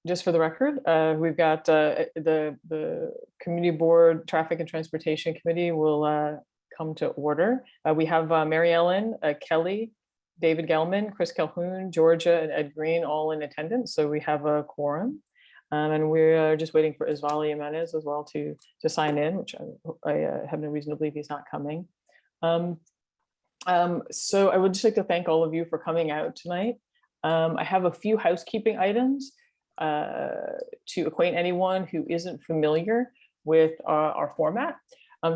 Just for the record, we've got the Community Board Traffic and Transportation Committee will come to order. We have Mary Ellen, Kelly, David Gelman, Chris Calhoun, Georgia, and Ed Green all in attendance. So we have a quorum. And we're just waiting for Isvali Jimenez as well to sign in, which I have no reason to believe he's not coming. So I would just like to thank all of you for coming out tonight. I have a few housekeeping items to acquaint anyone who isn't familiar with our format.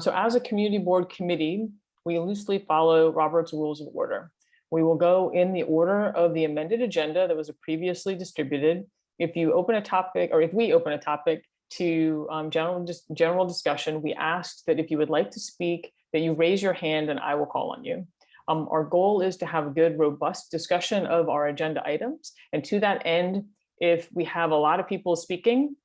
So as a community board committee, we loosely follow Robert's Rules of Order. We will go in the order of the amended agenda that was previously distributed. If you open a topic, or if we open a topic to general discussion, we ask that if you would like to speak, that you raise your hand and I will call on you. Our goal is to have a good, robust discussion of our agenda items. And to that end, if we have a lot of people speaking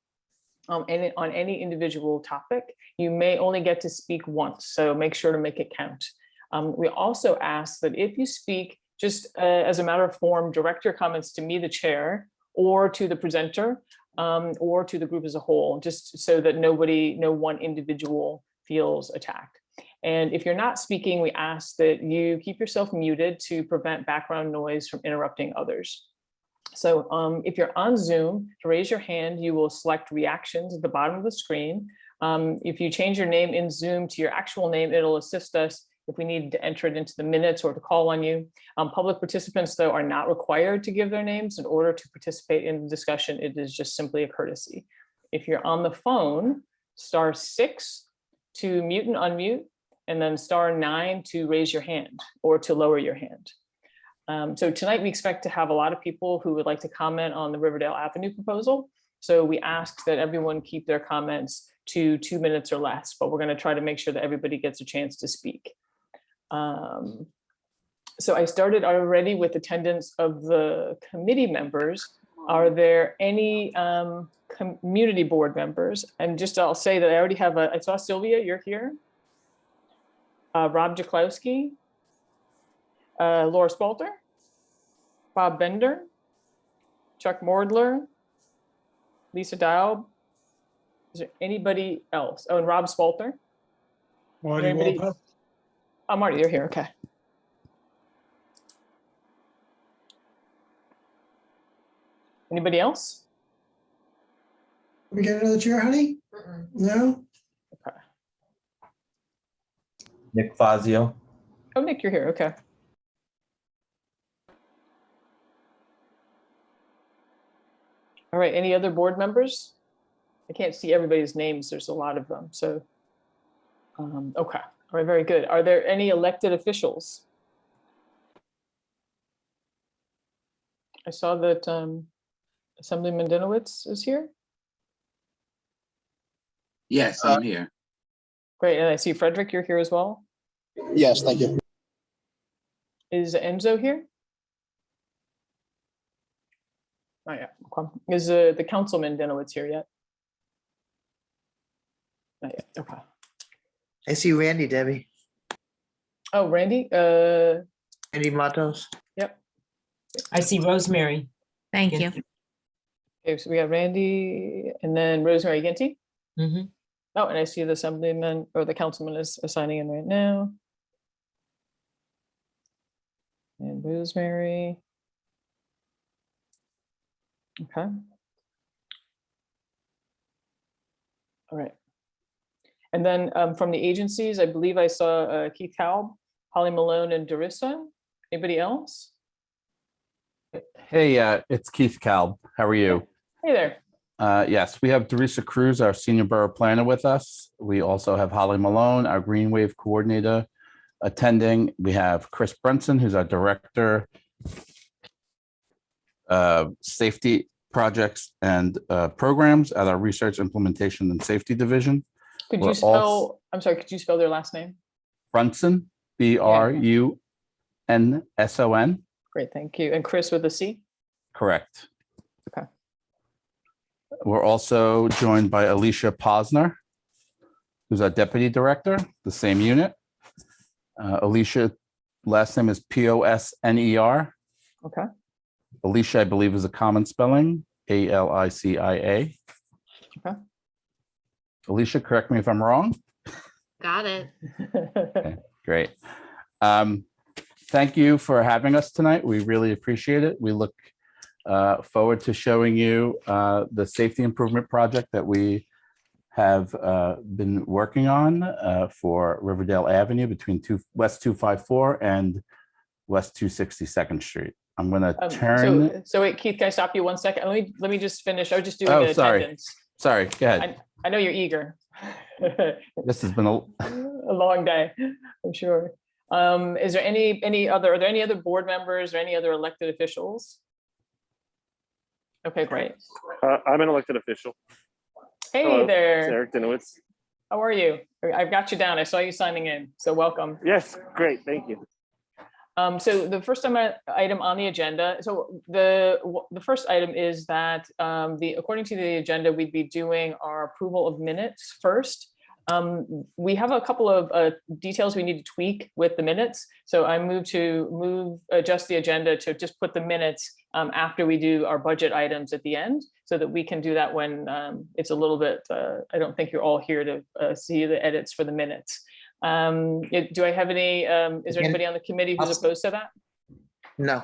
on any individual topic, you may only get to speak once. So make sure to make it count. We also ask that if you speak, just as a matter of form, direct your comments to me, the chair, or to the presenter, or to the group as a whole, just so that no one individual feels attacked. And if you're not speaking, we ask that you keep yourself muted to prevent background noise from interrupting others. So if you're on Zoom, to raise your hand, you will select reactions at the bottom of the screen. If you change your name in Zoom to your actual name, it'll assist us if we need to enter it into the minutes or to call on you. Public participants, though, are not required to give their names in order to participate in the discussion. It is just simply a courtesy. If you're on the phone, *6 to mute and unmute, and then *9 to raise your hand or to lower your hand. So tonight we expect to have a lot of people who would like to comment on the Riverdale Avenue proposal. So we ask that everyone keep their comments to 2 minutes or less, but we're going to try to make sure that everybody gets a chance to speak. So I started already with attendance of the committee members. Are there any community board members? And just I'll say that I already have I saw Sylvia, you're here. Rob Jaklowski, Laura Spalter, Bob Bender, Chuck Mordler, Lisa Daub. Is there anybody else? Oh, and Rob Spalter. Marty Wolpert. Oh, Marty, you're here. Okay. Anybody else? We get another chair, honey? No? Okay. Nick Fazio. Oh, Nick, you're here. Okay. All right. Any other board members? I can't see everybody's names. There's a lot of them. So, okay. All right. Very good. Are there any elected officials? I saw that Assemblyman Dinowitz is here. Yes, I'm here. Great. And I see Frederick, you're here as well. Yes, thank you. Is Enzo here? Oh, yeah. Okay. Is the Councilman Dinowitz here yet? Not yet. Okay. I see Randy, Debbie. Oh, Randy. Randy Matos. Yep. I see Rosemary. Thank you. Okay, so we got Randy and then Rosemary Ginty. Mm-hmm. Oh, and I see the Assemblyman or the Councilman is signing in right now. And Rosemary. Okay. All right. And then from the agencies, I believe I saw Keith Taub, Holly Malone, and Darissa. Anybody else? Hey, it's Keith Kalb. How are you? Hey there. Yes, we have Darissa Cruz, our senior borough planner, with us. We also have Holly Malone, our Green Wave coordinator, attending. We have Chris Brunson, who's our director of safety projects and programs at our research implementation and safety division. Could We're you spell, I'm sorry, could you spell their last name? Brunson, Brunson. Great, thank you. And Chris with a C? Correct. Okay. We're also joined by Alicia Posner, who's our deputy director, the same unit. Alicia, last name is Posner. Okay. Alicia, I believe, is a common spelling, Alicia. Okay. Alicia, correct me if I'm wrong. Got it. Great. Thank you for having us tonight. We really appreciate it. We look forward to showing you the safety improvement project that we have been working on for Riverdale Avenue between West 254 and West 262nd Street. I'm going to turn. So wait, Keith, can I stop you 1 second? Let me just finish. I was just doing Oh, the sorry. attendance. Sorry, go ahead. I know you're eager. This has been a A long day, I'm sure. Is there are there any other board members or any other elected officials? Okay, great. I'm an elected official. Hey Hello, it's there. Eric Dinowitz. How are you? I've got you down. I saw you signing in, so welcome. Yes, great, thank you. So the first item on the agenda, so the first item is that according to the agenda, we'd be doing our approval of minutes first. We have a couple of details we need to tweak with the minutes. So I adjust the agenda to just put the minutes after we do our budget items at the end, so that we can do that when it's a little bit, I don't think you're all here to see the edits for the minutes. Do I have any, is there anybody on the committee who's opposed to that? No.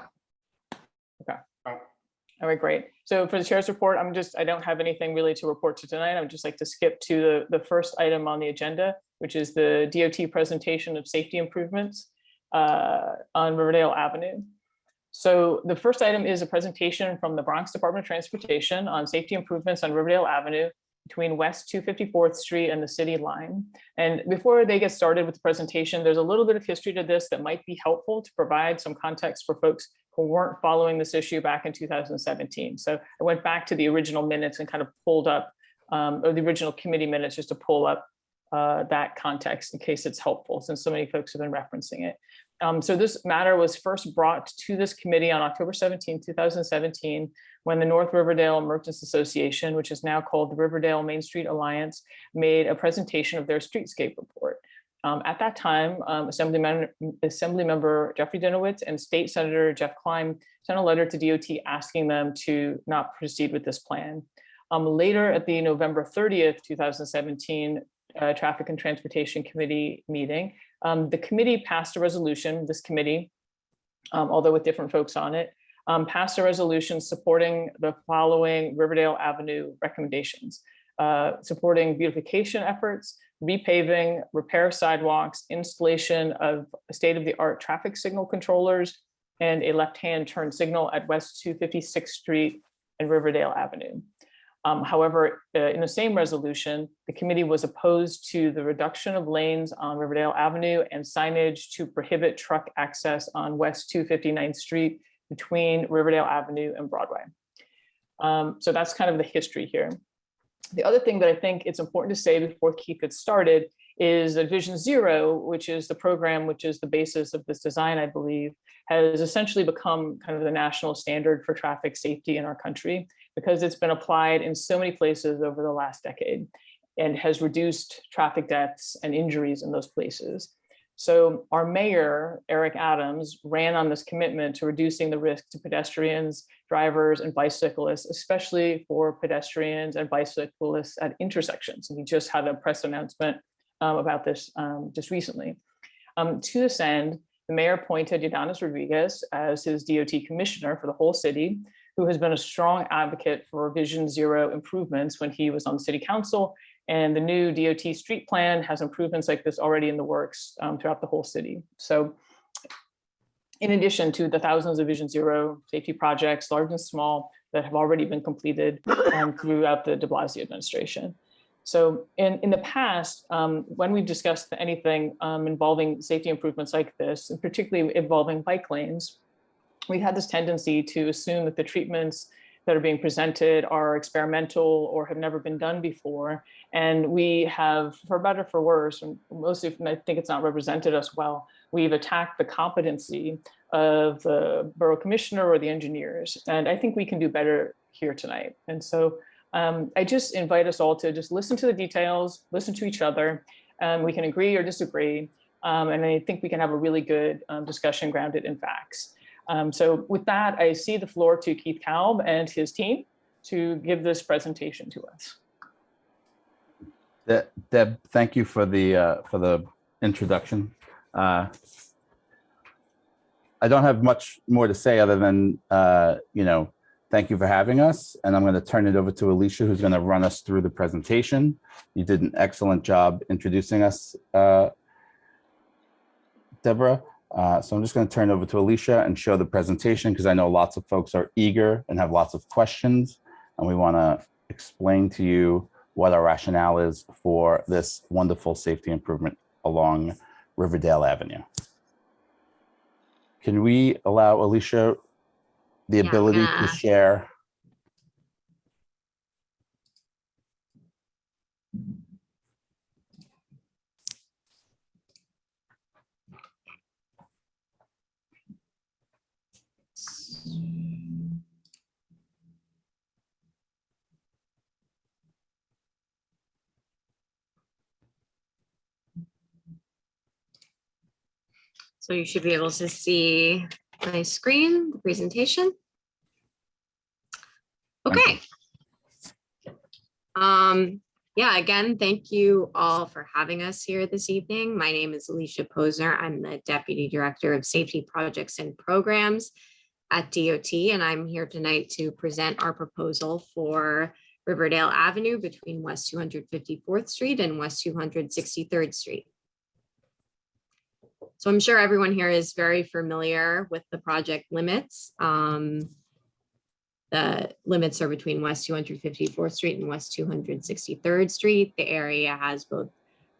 All right, great. So for the chair's report, I don't have anything really to report to tonight. I would just like to skip to the first item on the agenda, which is the DOT presentation of safety improvements on Riverdale Avenue. So the first item is a presentation from the Bronx Department of Transportation on safety improvements on Riverdale Avenue between West 254th Street and the city line. And before they get started with the presentation, there's a little bit of history to this that might be helpful to provide some context for folks who weren't following this issue back in 2017. So I went back to the original minutes and kind of pulled up, or the original committee minutes, just to pull up that context in case it's helpful, since so many folks have been referencing it. So this matter was first brought to this committee on October 17, 2017, when the North Riverdale Merchants Association, which is now called the Riverdale Main Street Alliance, made a presentation of their streetscape report. At that time, Assemblymember Jeffrey Dinowitz and State Senator Jeff Klein sent a letter to DOT asking them to not proceed with this plan. Later at the November 30th, 2017 Traffic and Transportation Committee meeting, the committee passed a resolution, this committee, although with different folks on it, passed a resolution supporting the following Riverdale Avenue recommendations, supporting beautification efforts, repaving, repair sidewalks, installation of state-of-the-art traffic signal controllers, and a left-hand turn signal at West 256th Street and Riverdale Avenue. However, in the same resolution, the committee was opposed to the reduction of lanes on Riverdale Avenue and signage to prohibit truck access on West 259th Street between Riverdale Avenue and Broadway. So that's kind of the history here. The other thing that I think it's important to say before Keith gets started is that Vision Zero, which is the program, which is the basis of this design, I believe, has essentially become kind of the national standard for traffic safety in our country, because it's been applied in so many places over the last decade and has reduced traffic deaths and injuries in those places. So our mayor, Eric Adams, ran on this commitment to reducing the risk to pedestrians, drivers, and bicyclists, especially for pedestrians and bicyclists at intersections. And he just had a press announcement about this just recently. To this end, the mayor appointed Ydanis Rodriguez as his DOT commissioner for the whole city, who has been a strong advocate for Vision Zero improvements when he was on the city council. And the new DOT street plan has improvements like this already in the works throughout the whole city. So in addition to the thousands of Vision Zero safety projects, large and small, that have already been completed throughout the de Blasio administration. So in the past, when we've discussed anything involving safety improvements like this, and particularly involving bike lanes, we've had this tendency to assume that the treatments that are being presented are experimental or have never been done before. And we have, for better or for worse, and mostly I think it's not represented us well, we've attacked the competency of the borough commissioner or the engineers. And I think we can do better here tonight. And so I just invite us all to just listen to the details, listen to each other. We can agree or disagree. And I think we can have a really good discussion grounded in facts. So with that, I cede the floor to Keith Kalb and his team to give this presentation to us. Deb, thank you for the introduction. I don't have much more to say other than, thank you for having us. And I'm going to turn it over to Alicia, who's going to run us through the presentation. You did an excellent job introducing us, Deborah. So I'm just going to turn it over to Alicia and show the presentation because I know lots of folks are eager and have lots of questions. And we want to explain to you what our rationale is for this wonderful safety improvement along Riverdale Avenue. Can we allow Alicia the ability to share? So you should be able to see my screen, the presentation. Okay. Yeah, again, thank you all for having us here this evening. My name is Alicia Posner. I'm the Deputy Director of Safety Projects and Programs at DOT, and I'm here tonight to present our proposal for Riverdale Avenue between West 254th Street and West 263rd Street. So I'm sure everyone here is very familiar with the project limits. The limits are between West 254th Street and West 263rd Street. The area has both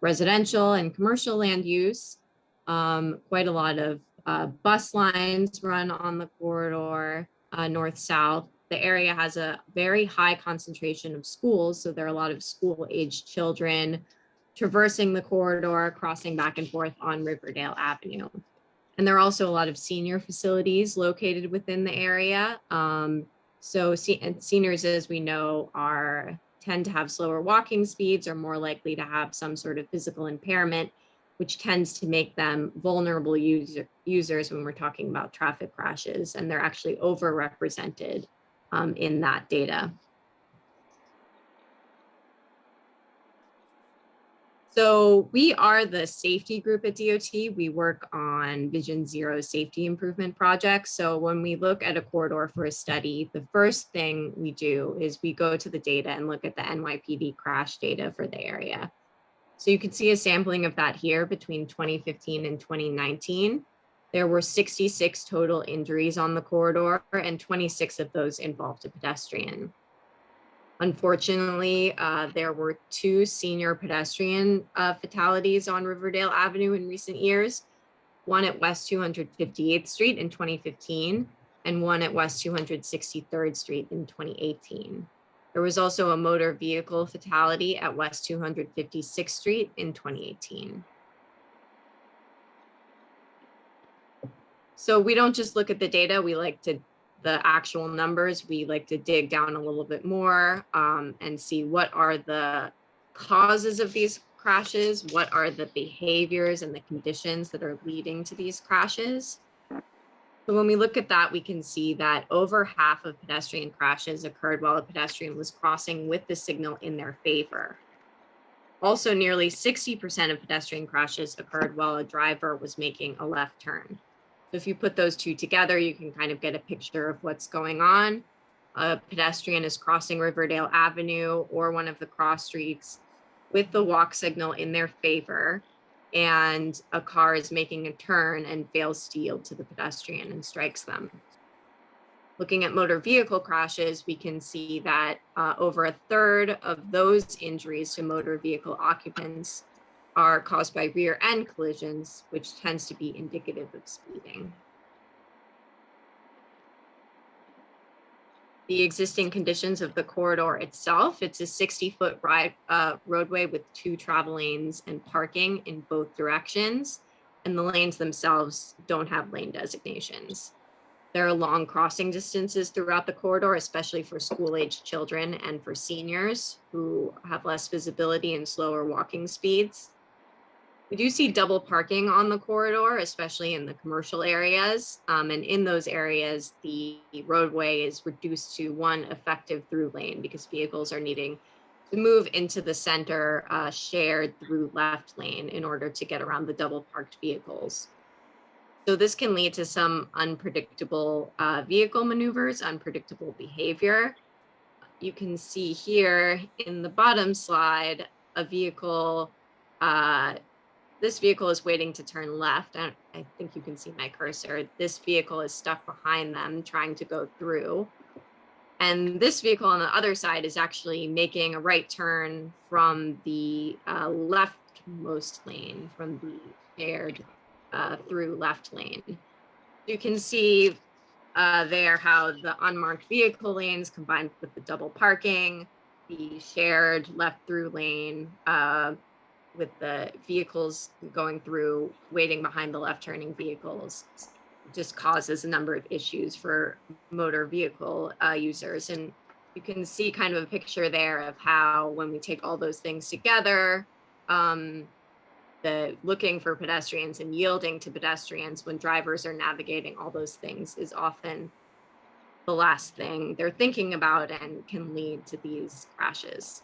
residential and commercial land use. Quite a lot of bus lines run on the corridor, north-south. The area has a very high concentration of schools, so there are a lot of school-aged children traversing the corridor, crossing back and forth on Riverdale Avenue. And there are also a lot of senior facilities located within the area. So seniors, as we know, tend to have slower walking speeds, are more likely to have some sort of physical impairment, which tends to make them vulnerable users when we're talking about traffic crashes, and they're actually overrepresented in that data. So we are the safety group at DOT. We work on Vision Zero safety improvement projects. So when we look at a corridor for a study, the first thing we do is we go to the data and look at the NYPD crash data for the area. So you can see a sampling of that here between 2015 and 2019. There were 66 total injuries on the corridor, and 26 of those involved a pedestrian. Unfortunately, there were 2 senior pedestrian fatalities on Riverdale Avenue in recent years, one at West 258th Street in 2015, and one at West 263rd Street in 2018. There was also a motor vehicle fatality at West 256th Street in 2018. So we don't just look at the data, we like to the actual numbers. We like to dig down a little bit more and see what are the causes of these crashes, what are the behaviors and the conditions that are leading to these crashes. So when we look at that, we can see that over half of pedestrian crashes occurred while a pedestrian was crossing with the signal in their favor. Also, nearly 60% of pedestrian crashes occurred while a driver was making a left turn. So if you put those two together, you can kind of get a picture of what's going on. A pedestrian is crossing Riverdale Avenue or one of the cross streets with the walk signal in their favor, and a car is making a turn and fails to yield to the pedestrian and strikes them. Looking at motor vehicle crashes, we can see that over a third of those injuries to motor vehicle occupants are caused by rear end collisions, which tends to be indicative of speeding. The existing conditions of the corridor itself, it's a 60-foot roadway with 2 travel lanes and parking in both directions, and the lanes themselves don't have lane designations. There are long crossing distances throughout the corridor, especially for school-aged children and for seniors who have less visibility and slower walking speeds. We do see double parking on the corridor, especially in the commercial areas. And in those areas, the roadway is reduced to one effective through lane because vehicles are needing to move into the center shared through left lane in order to get around the double parked vehicles. So this can lead to some unpredictable vehicle maneuvers, unpredictable behavior. You can see here in the bottom slide, a vehicle, this vehicle is waiting to turn left. I think you can see my cursor. This vehicle is stuck behind them trying to go through. And this vehicle on the other side is actually making a right turn from the leftmost lane, from the shared through left lane. You can see there how the unmarked vehicle lanes combined with the double parking, the shared left through lane with the vehicles going through, waiting behind the left turning vehicles, just causes a number of issues for motor vehicle users. And you can see kind of a picture there of how when we take all those things together, the looking for pedestrians and yielding to pedestrians when drivers are navigating all those things is often the last thing they're thinking about and can lead to these crashes.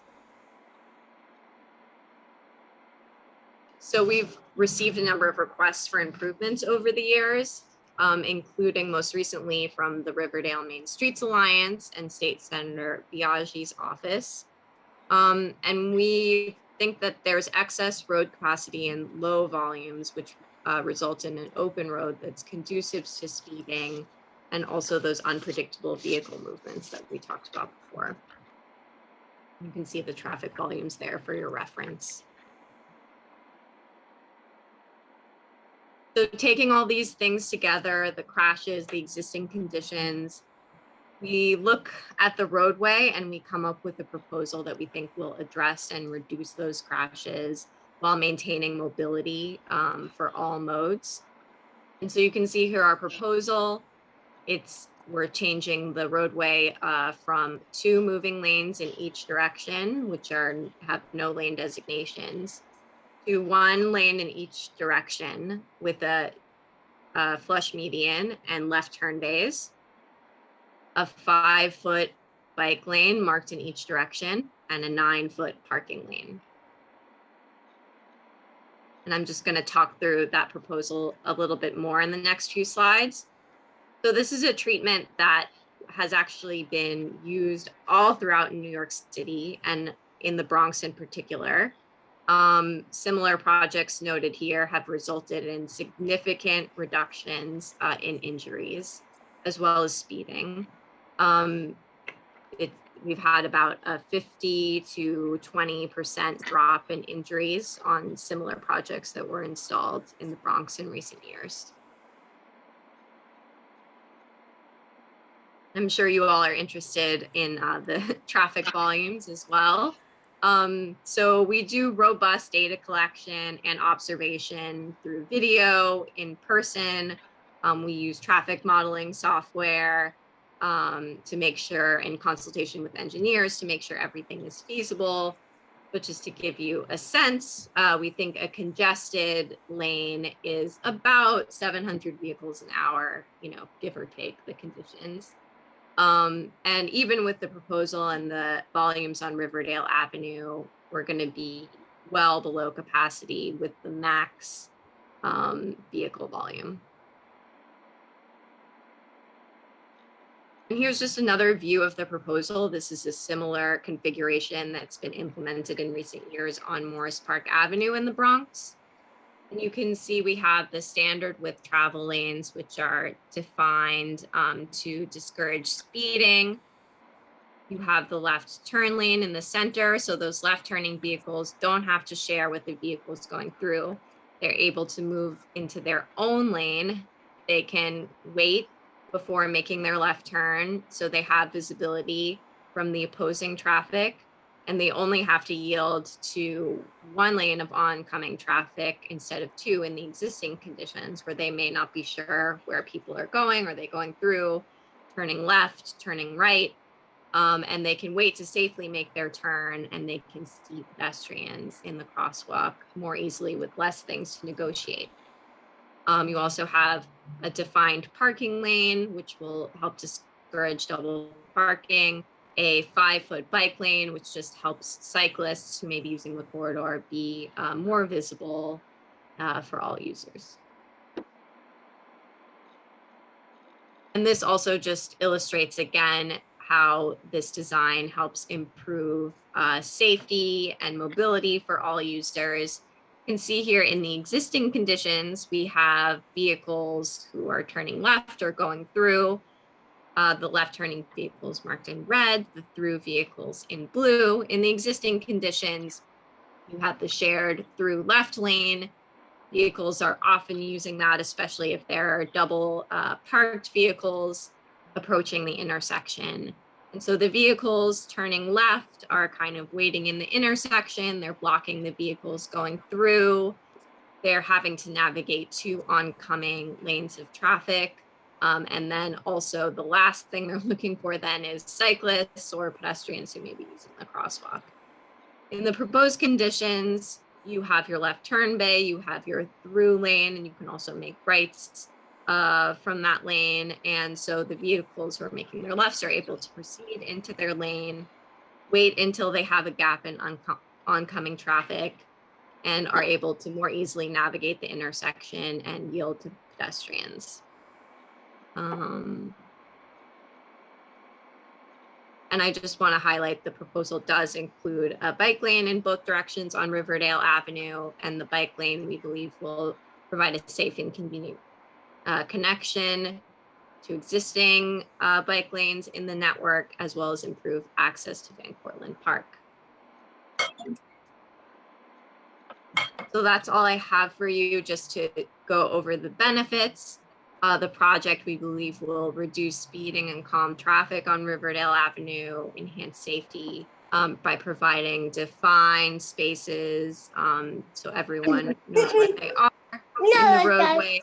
So we've received a number of requests for improvements over the years, including most recently from the Riverdale Main Streets Alliance and State Senator Biaggi's office. And we think that there's excess road capacity and low volumes, which result in an open road that's conducive to speeding and also those unpredictable vehicle movements that we talked about before. You can see the traffic volumes there for your reference. So taking all these things together, the crashes, the existing conditions, we look at the roadway and we come up with a proposal that we think will address and reduce those crashes while maintaining mobility for all modes. And so you can see here our proposal. We're changing the roadway from 2 moving lanes in each direction, which have no lane designations, to 1 lane in each direction with a flush median and left turn bays, a 5-foot bike lane marked in each direction, and a 9-foot parking lane. And I'm just going to talk through that proposal a little bit more in the next few slides. So this is a treatment that has actually been used all throughout New York City and in the Bronx in particular. Similar projects noted here have resulted in significant reductions in injuries, as well as speeding. We've had about a 50 to 20% drop in injuries on similar projects that were installed in the Bronx in recent years. I'm sure you all are interested in the traffic volumes as well. So we do robust data collection and observation through video, in person. We use traffic modeling software to make sure, in consultation with engineers, to make sure everything is feasible. But just to give you a sense, we think a congested lane is about 700 vehicles an hour, give or take the conditions. And even with the proposal and the volumes on Riverdale Avenue, we're going to be well below capacity with the max vehicle volume. And here's just another view of the proposal. This is a similar configuration that's been implemented in recent years on Morris Park Avenue in the Bronx. And you can see we have the standard width travel lanes, which are defined to discourage speeding. You have the left turn lane in the center, so those left turning vehicles don't have to share with the vehicles going through. They're able to move into their own lane. They can wait before making their left turn, so they have visibility from the opposing traffic. And they only have to yield to 1 lane of oncoming traffic instead of 2 in the existing conditions, where they may not be sure where people are going. Are they going through, turning left, turning right? and they can wait to safely make their turn, and they can see pedestrians in the crosswalk more easily with less things to negotiate. You also have a defined parking lane, which will help discourage double parking, a 5-foot bike lane, which just helps cyclists who may be using the corridor be more visible for all users. And this also just illustrates again how this design helps improve safety and mobility for all users. You can see here in the existing conditions, we have vehicles who are turning left or going through. The left turning vehicles marked in red, the through vehicles in blue. In the existing conditions, you have the shared through left lane. Vehicles are often using that, especially if there are double parked vehicles approaching the intersection. And so the vehicles turning left are kind of waiting in the intersection. They're blocking the vehicles going through. They're having to navigate 2 oncoming lanes of traffic. And then also the last thing they're looking for then is cyclists or pedestrians who may be using the crosswalk. In the proposed conditions, you have your left turn bay, you have your through lane, and you can also make rights from that lane. And so the vehicles who are making their lefts are able to proceed into their lane, wait until they have a gap in oncoming traffic, and are able to more easily navigate the intersection and yield to pedestrians. And I just want to highlight the proposal does include a bike lane in both directions on Riverdale Avenue, and the bike lane we believe will provide a safe and convenient connection to existing bike lanes in the network, as well as improve access to Van Cortlandt Park. So that's all I have for you, just to go over the benefits. The project, we believe, will reduce speeding and calm traffic on Riverdale Avenue, enhance safety by providing defined spaces so everyone knows where they are in the roadway,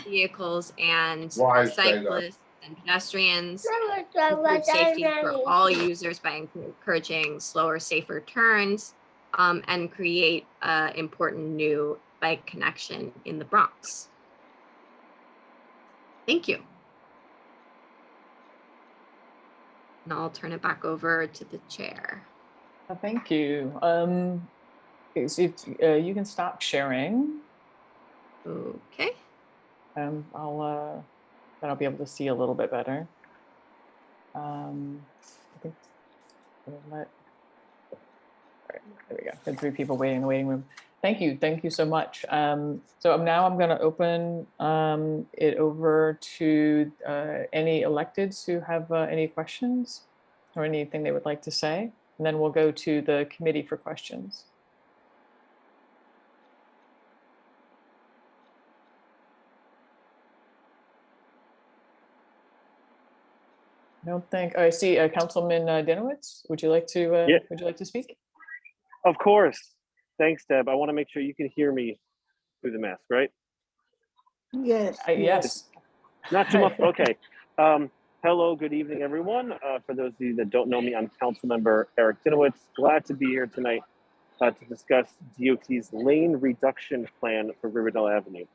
vehicles and cyclists and pedestrians, improve safety for all users by encouraging slower, safer turns, and create an important new bike connection in the Bronx. Thank you. And I'll turn it back over to the chair. Thank you. So you can stop sharing. Okay. Then I'll be able to see a little bit better. I think all right, there we go. Had 3 people waiting in the waiting room. Thank you so much. So now I'm going to open it over to any electeds who have any questions or anything they would like to say, and then we'll go to the committee for questions. I don't think I see Councilman Dinowitz. Would you like to? Yeah. Would you like to speak? Of course. Thanks, Deb. I want to make sure you can hear me through the mask, right? Yes. Yes. Not too much. Okay. Hello, good evening, everyone. For those of you that don't know me, I'm Councilmember Eric Dinowitz. Glad to be here tonight to discuss DOT's lane reduction plan for Riverdale Avenue.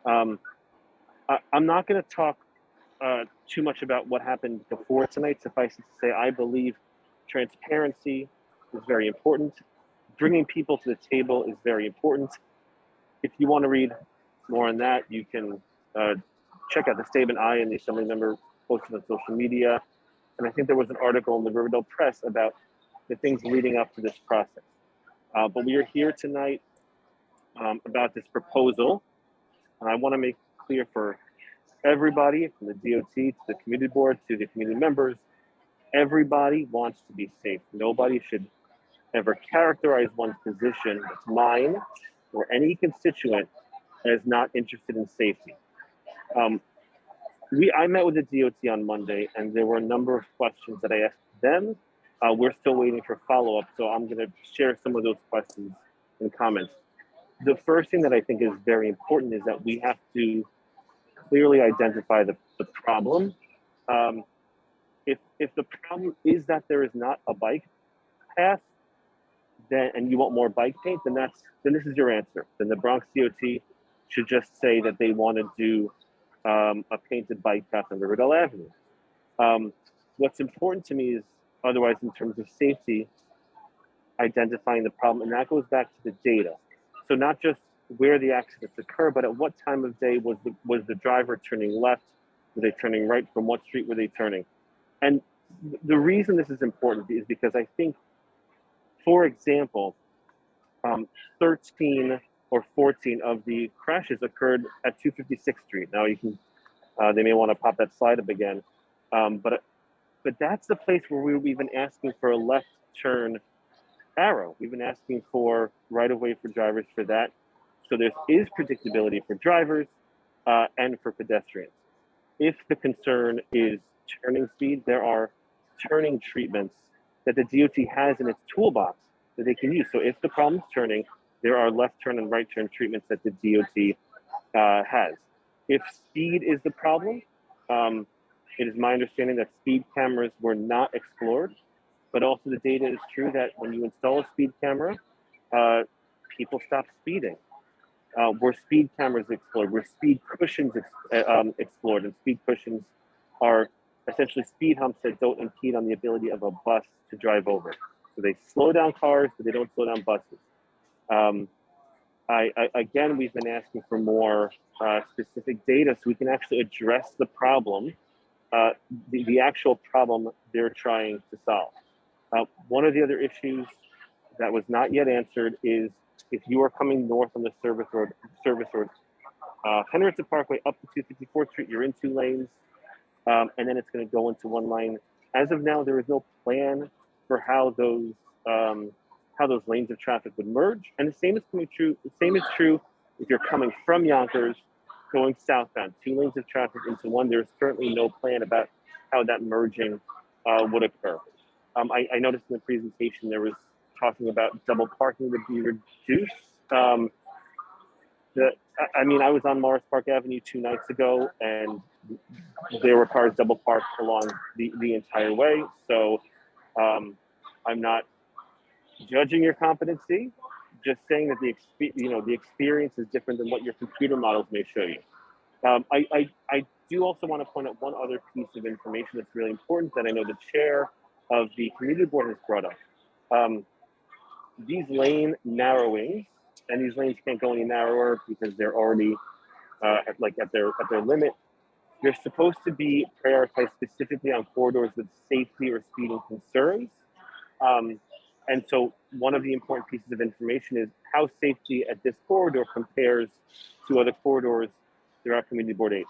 I'm not going to talk too much about what happened before tonight. Suffice it to say, I believe transparency is very important. Bringing people to the table is very important. If you want to read more on that, you can check out the statement I and the Assembly member posted on social media. And I think there was an article in the Riverdale Press about the things leading up to this process. But we are here tonight about this proposal. And I want to make clear for everybody, from the DOT to the community board to the community members, everybody wants to be safe. Nobody should ever characterize one's position as mine or any constituent as not interested in safety. I met with the DOT on Monday, and there were a number of questions that I asked them. We're still waiting for follow-up, so I'm going to share some of those questions and comments. The first thing that I think is very important is that we have to clearly identify the problem. if the problem is that there is not a bike path, then and you want more bike paint, then this is your answer. Then the Bronx DOT should just say that they want to do a painted bike path on Riverdale Avenue. What's important to me is otherwise in terms of safety, identifying the problem, and that goes back to the data. So not just where the accidents occur, but at what time of day was the driver turning left? Were they turning right? From what street were they turning? And the reason this is important is because I think, for example, 13 or 14 of the crashes occurred at 256th Street. Now you can, they may want to pop that slide up again, but that's the place where we've been asking for a left turn arrow. We've been asking for right of way for drivers for that. So there is predictability for drivers and for pedestrians. If the concern is turning speed, there are turning treatments that the DOT has in its toolbox that they can use. So if the problem's turning, there are left turn and right turn treatments that the DOT has. If speed is the problem, it is my understanding that speed cameras were not explored, but also the data is true that when you install a speed camera, people stop speeding. Were speed cameras explored? Were speed cushions explored? And speed cushions are essentially speed humps that don't impede on the ability of a bus to drive over. So they slow down cars, but they don't slow down buses. Again, we've been asking for more specific data so we can actually address the problem, the actual problem they're trying to solve. One of the other issues that was not yet answered is if you are coming north on the service road, Henrietta Parkway up to 254th Street, you're in 2 lanes, and then it's going to go into 1 lane. As of now, there is no plan for how those lanes of traffic would merge. And the same is true. The same is true if you're coming from Yonkers, going southbound, 2 lanes of traffic into 1. There's currently no plan about how that merging would occur. I noticed in the presentation there was talking about double parking would be reduced. I mean, I was on Morris Park Avenue 2 nights ago, and there were cars double parked along the entire way. So I'm not judging your competency, just saying that the experience is different than what your computer models may show you. I do also want to point out one other piece of information that's really important that I know the chair of the community board has brought up. These lane narrowings, and these lanes can't go any narrower because they're already at their limit. They're supposed to be prioritized specifically on corridors with safety or speeding concerns. And so one of the important pieces of information is how safety at this corridor compares to other corridors throughout Community Board 8.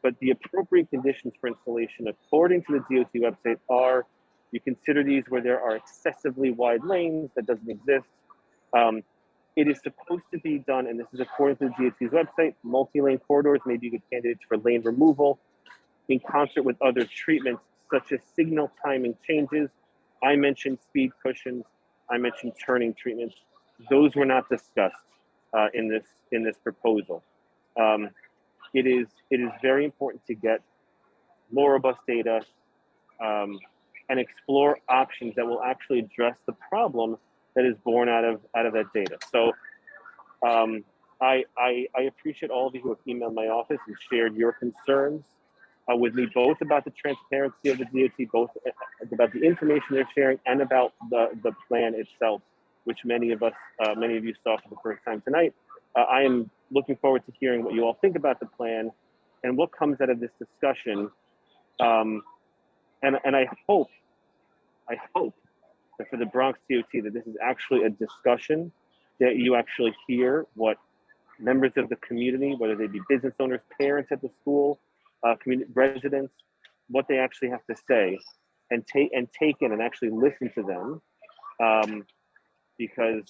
But the appropriate conditions for installation, according to the DOT website, are you consider these where there are excessively wide lanes that doesn't exist. It is supposed to be done, and this is according to the DOT's website, multi-lane corridors may be good candidates for lane removal in concert with other treatments such as signal timing changes. I mentioned speed cushions. I mentioned turning treatments. Those were not discussed in this proposal. It is very important to get more robust data and explore options that will actually address the problem that is born out of that data. So I appreciate all of you who have emailed my office and shared your concerns with me, both about the transparency of the DOT, both about the information they're sharing and about the plan itself, which many of you saw for the first time tonight. I am looking forward to hearing what you all think about the plan and what comes out of this discussion. And I hope that for the Bronx DOT that this is actually a discussion that you actually hear what members of the community, whether they be business owners, parents at the school, community residents, what they actually have to say, and take in and actually listen to them, because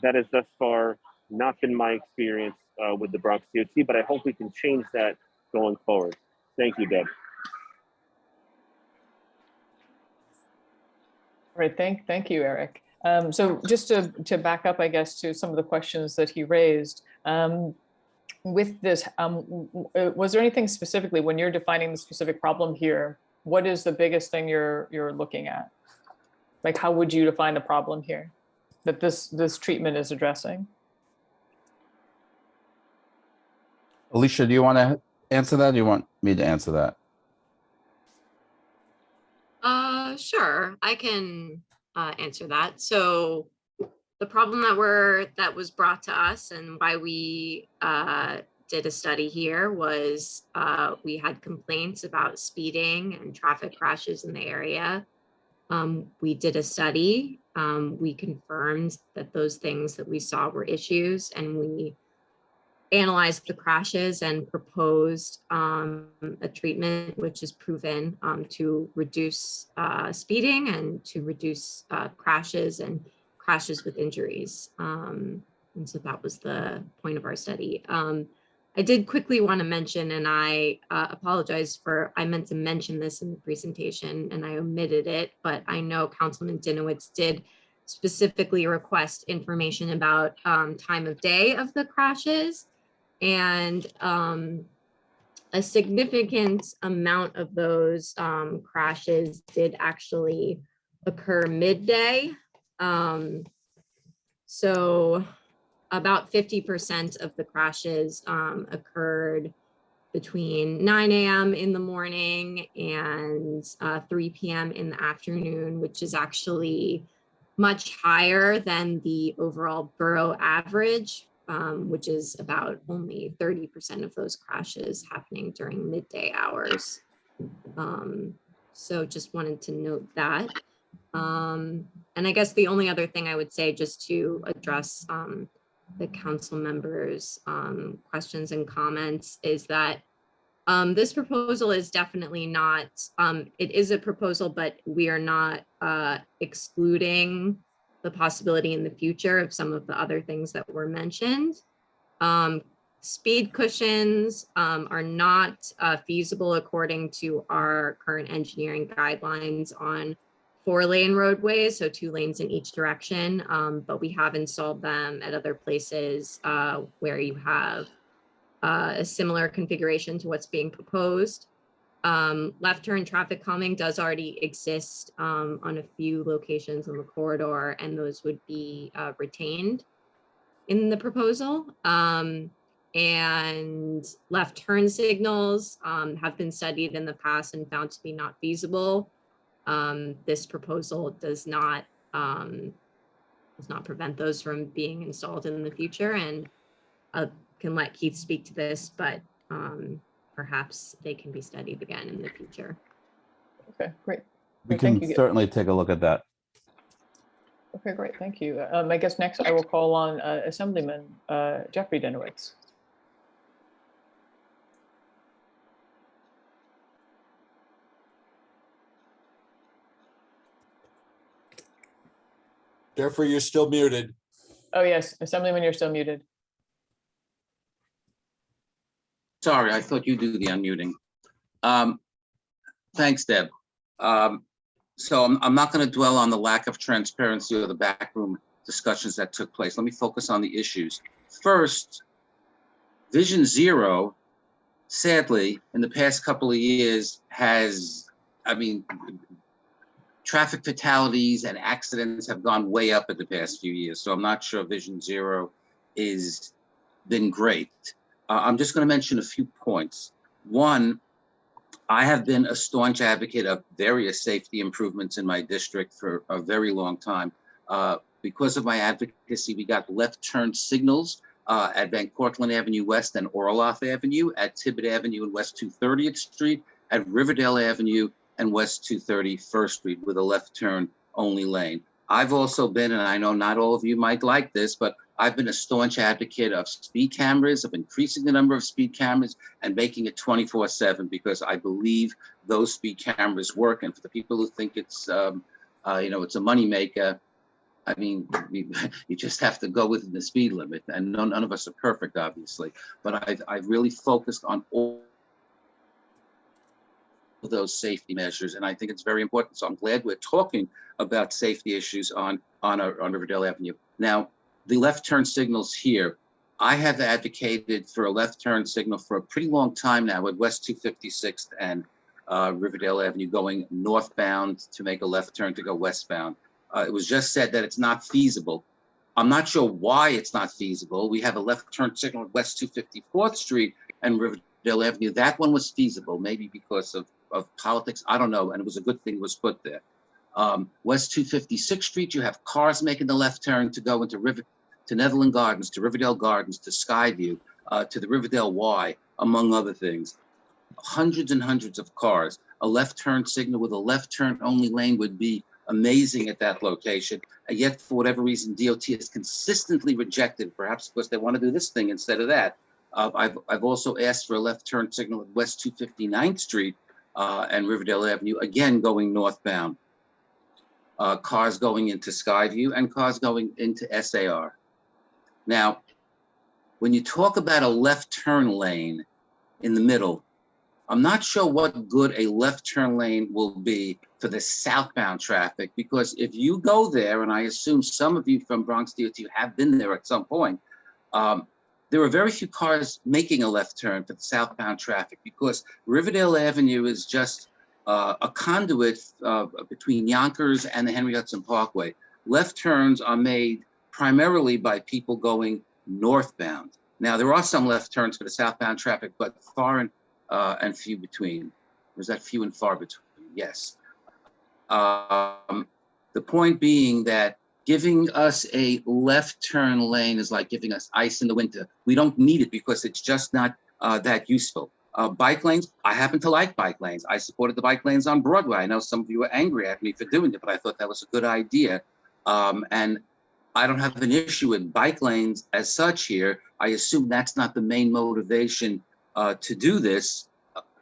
that has thus far not been my experience with the Bronx DOT, but I hope we can change that going forward. Thank you, Deb. Right, thank you, Eric. So just to back up, I guess, to some of the questions that he raised, with this, was there anything specifically when you're defining the specific problem here what is the biggest thing you're looking at? Like, how would you define the problem here that this treatment is addressing? Alicia, do you want to answer that? Or do you want me to answer that? Sure, I can answer that. So the problem that was brought to us and why we did a study here was we had complaints about speeding and traffic crashes in the area. We did a study. We confirmed that those things that we saw were issues, and we analyzed the crashes and proposed a treatment which is proven to reduce speeding and to reduce crashes with injuries. And so that was the point of our study. I did quickly want to mention, and I apologize I meant to mention this in the presentation and I omitted it, but I know Councilman Dinowitz did specifically request information about time of day of the crashes. And a significant amount of those crashes did actually occur midday. So about 50% of the crashes occurred between 9 a.m. in the morning and 3 p.m. in the afternoon, which is actually much higher than the overall borough average, which is about only 30% of those crashes happening during midday hours. So just wanted to note that. And I guess the only other thing I would say, just to address the council members' questions and comments, is that this proposal is definitely not, it is a proposal, but we are not excluding the possibility in the future of some of the other things that were mentioned. Speed cushions are not feasible according to our current engineering guidelines on 4-lane roadways, so 2 lanes in each direction, but we have installed them at other places where you have a similar configuration to what's being proposed. Left turn traffic calming does already exist on a few locations on the corridor, and those would be retained in the proposal. And left turn signals have been studied in the past and found to be not feasible. This proposal does not prevent those from being installed in the future, and can let Keith speak to this, but perhaps they can be studied again in the future. Okay, great. We Great, thank can you. certainly take a look at that. Okay, great, thank you. I guess next I will call on Assemblyman Jeffrey Dinowitz. Jeffrey, you're still muted. Oh yes, Assemblyman, you're still muted. Sorry, I thought you do the unmuting. Thanks, Deb. So I'm not going to dwell on the lack of transparency or the backroom discussions that took place. Let me focus on the issues. First, Vision Zero, sadly, in the past couple of years has, traffic fatalities and accidents have gone way up in the past few years. So I'm not sure Vision Zero is been great. I'm just going to mention a few points. One, I have been a staunch advocate of various safety improvements in my district for a very long time. Because of my advocacy, we got left turn signals at Van Cortlandt Avenue West and Orloff Avenue, at Tibbet Avenue and West 230th Street, at Riverdale Avenue and West 231st Street with a left turn only lane. I've also been, and I know not all of you might like this, but I've been a staunch advocate of speed cameras, of increasing the number of speed cameras and making it 24/7, because I believe those speed cameras work. And for the people who think it's, it's a moneymaker, you just have to go within the speed limit. And none of us are perfect, obviously, but I've really focused on all of those safety measures, and I think it's very important. So I'm glad we're talking about safety issues on Riverdale Avenue. Now, the left turn signals here, I have advocated for a left turn signal for a pretty long time now at West 256th and Riverdale Avenue going northbound to make a left turn to go westbound. It was just said that it's not feasible. I'm not sure why it's not feasible. We have a left turn signal at West 254th Street and Riverdale Avenue. That one was feasible, maybe because of politics. I don't know. And it was a good thing it was put there. West 256th Street, you have cars making the left turn to go into Netherland Gardens, to Riverdale Gardens, to Skyview, to the Riverdale Y, among other things. Hundreds and hundreds of cars. A left turn signal with a left turn only lane would be amazing at that location. And yet, for whatever reason, DOT has consistently rejected, perhaps because they want to do this thing instead of that. I've also asked for a left turn signal at West 259th Street and Riverdale Avenue, again going northbound. Cars going into Skyview and cars going into SAR. Now, when you talk about a left turn lane in the middle, I'm not sure what good a left turn lane will be for the southbound traffic, because if you go there, and I assume some of you from Bronx DOT have been there at some point, there are very few cars making a left turn for the southbound traffic, because Riverdale Avenue is just a conduit between Yonkers and the Henry Hudson Parkway. Left turns are made primarily by people going northbound. Now, there are some left turns for the southbound traffic, but far and few between. Or is that few and far between? Yes. The point being that giving us a left turn lane is like giving us ice in the winter. We don't need it because it's just not that useful. Bike lanes, I happen to like bike lanes. I supported the bike lanes on Broadway. I know some of you were angry at me for doing it, but I thought that was a good idea. And I don't have an issue with bike lanes as such here. I assume that's not the main motivation to do this.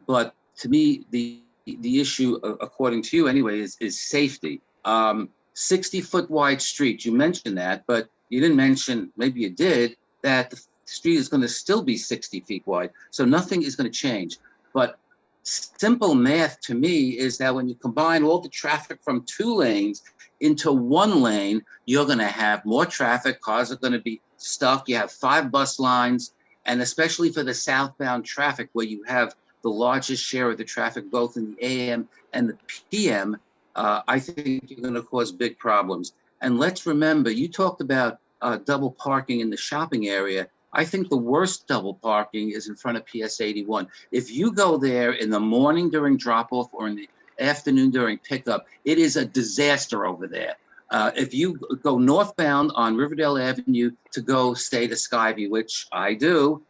But to me, the issue, according to you anyway, is safety. 60-foot wide street, you mentioned that, but you didn't mention, maybe you did, that the street is going to still be 60 feet wide. So nothing is going to change. But simple math to me is that when you combine all the traffic from 2 lanes into 1 lane, you're going to have more traffic. Cars are going to be stuck. You have 5 bus lines. And especially for the southbound traffic, where you have the largest share of the traffic, both in the AM and the PM, I think you're going to cause big problems. And let's remember, you talked about double parking in the shopping area. I think the worst double parking is in front of PS 81. If you go there in the morning during drop-off or in the afternoon during pickup, it is a disaster over there. If you go northbound on Riverdale Avenue to go, say, to Skyview, which I do,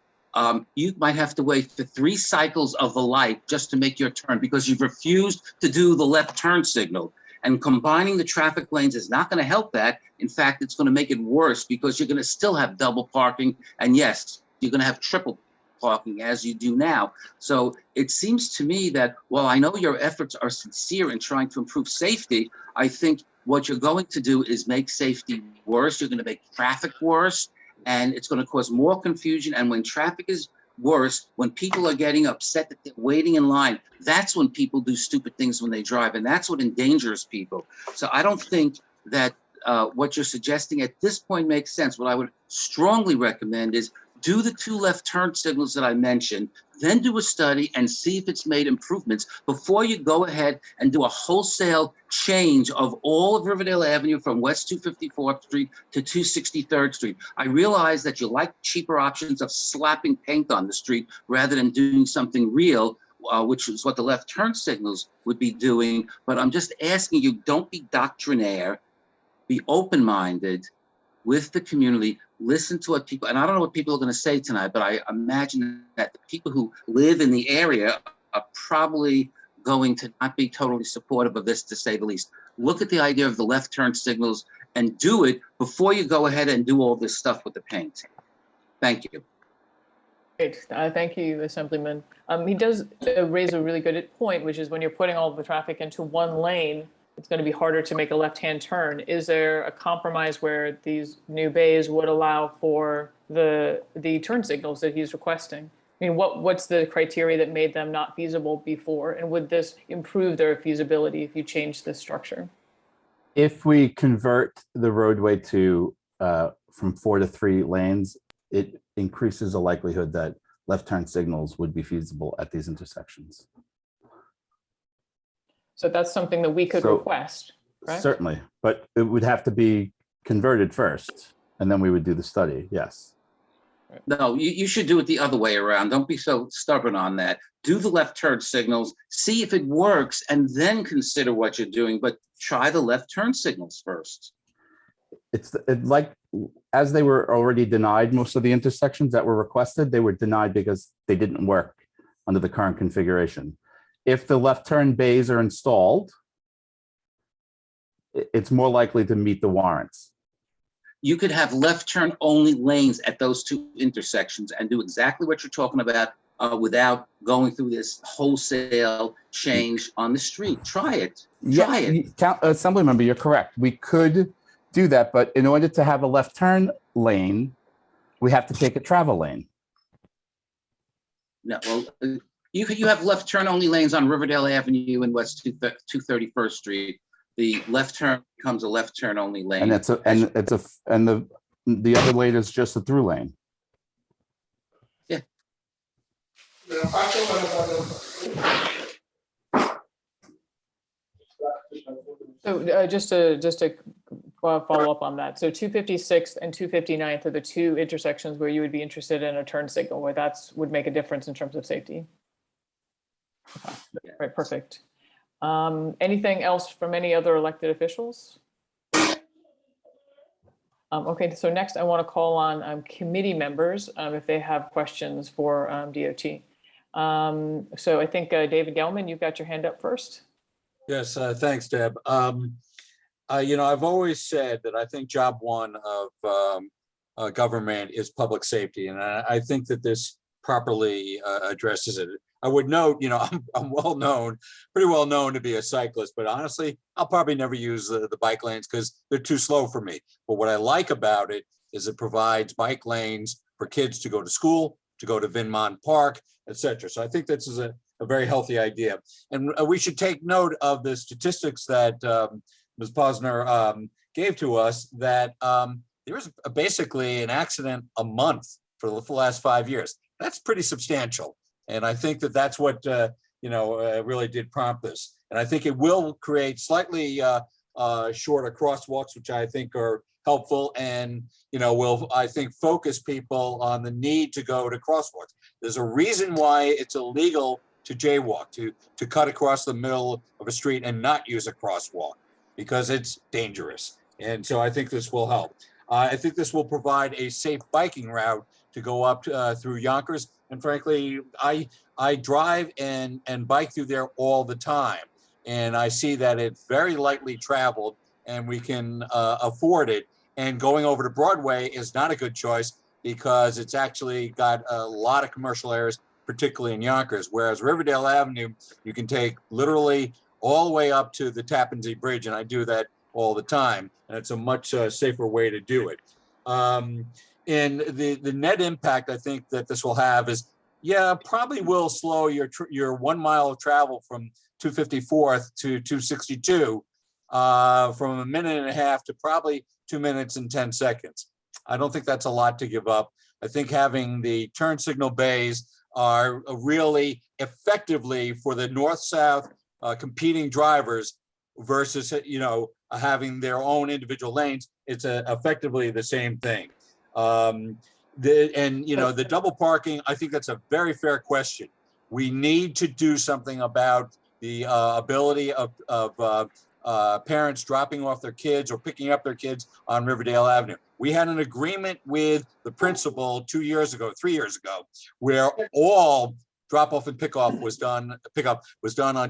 you might have to wait for 3 cycles of the light just to make your turn because you've refused to do the left turn signal. And combining the traffic lanes is not going to help that. In fact, it's going to make it worse because you're going to still have double parking. And yes, you're going to have triple parking as you do now. So it seems to me that while I know your efforts are sincere in trying to improve safety, I think what you're going to do is make safety worse. You're going to make traffic worse, and it's going to cause more confusion. And when traffic is worse, when people are getting upset that they're waiting in line, that's when people do stupid things when they drive, and that's what endangers people. So I don't think that what you're suggesting at this point makes sense. What I would strongly recommend is do the 2 left turn signals that I mentioned, then do a study and see if it's made improvements before you go ahead and do a wholesale change of all of Riverdale Avenue from West 254th Street to 263rd Street. I realize that you like cheaper options of slapping paint on the street rather than doing something real, which is what the left turn signals would be doing. But I'm just asking you, don't be doctrinaire, be open-minded with the community, listen to what people, and I don't know what people are going to say tonight, but I imagine that the people who live in the area are probably going to not be totally supportive of this, to say the least. Look at the idea of the left turn signals and do it before you go ahead and do all this stuff with the paint. Thank you. Great. Thank you, Assemblyman. He does raise a really good point, which is when you're putting all the traffic into 1 lane, it's going to be harder to make a left-hand turn. Is there a compromise where these new bays would allow for the turn signals that he's requesting? I mean, what's the criteria that made them not feasible before? And would this improve their feasibility if you change the structure? If we convert the roadway to from 4 to 3 lanes, it increases the likelihood that left turn signals would be feasible at these intersections. So that's something that we could So- request, correct? Certainly, but it would have to be converted first, and then we would do the study, yes. No, you should do it the other way around. Don't be so stubborn on that. Do the left turn signals, see if it works, and then consider what you're doing, but try the left turn signals first. Like, as they were already denied, most of the intersections that were requested, they were denied because they didn't work under the current configuration. If the left turn bays are installed, it's more likely to meet the warrants. You could have left turn only lanes at those two intersections and do exactly what you're talking about without going through this wholesale change on the street. Try it. Try it. Assemblymember, you're correct. We could do that, but in order to have a left turn lane, we have to take a travel lane. No, well, you have left turn only lanes on Riverdale Avenue and West 231st Street. The left turn becomes a left turn only lane. And the other lane is just a through lane. So just to follow up on that. So 256th and 259th are the two intersections where you would be interested in a turn signal, where would make a difference in terms of safety. Okay. Right, perfect. Anything else from any other elected officials? Okay, so next I want to call on committee members if they have questions for DOT. So I think David Gelman, you've got your hand up first. Yes, thanks, Deb. I've always said that I think job one of government is public safety, and I think that this properly addresses it. I would note, I'm pretty well known to be a cyclist, but honestly, I'll probably never use the bike lanes because they're too slow for me. But what I like about it is it provides bike lanes for kids to go to school, to go to Vinmont Park, etc. So I think this is a very healthy idea. And we should take note of the statistics that Ms. Posner gave to us, that there was basically an accident a month for the last 5 years. That's pretty substantial. And I think that that's what, really did prompt this. And I think it will create slightly shorter crosswalks, which I think are helpful and, will, I think, focus people on the need to go to crosswalks. There's a reason why it's illegal to jaywalk, to cut across the middle of a street and not use a crosswalk, because it's dangerous. And so I think this will help. I think this will provide a safe biking route to go up through Yonkers. And frankly, I drive and bike through there all the time. And I see that it's very lightly traveled and we can afford it. And going over to Broadway is not a good choice because it's actually got a lot of commercial areas, particularly in Yonkers. Whereas Riverdale Avenue, you can take literally all the way up to the Tappan Zee Bridge. And I do that all the time. And it's a much safer way to do it. And the net impact I think that this will have is, probably will slow your 1 mile of travel from 254th to 262 from a minute and a half to probably 2 minutes and 10 seconds. I don't think that's a lot to give up. I think having the turn signal bays are really effectively for the north-south competing drivers versus, having their own individual lanes. It's effectively the same thing. The double parking, I think that's a very fair question. We need to do something about the ability of parents dropping off their kids or picking up their kids on Riverdale Avenue. We had an agreement with the principal 3 years ago, where all drop off and pickup was done on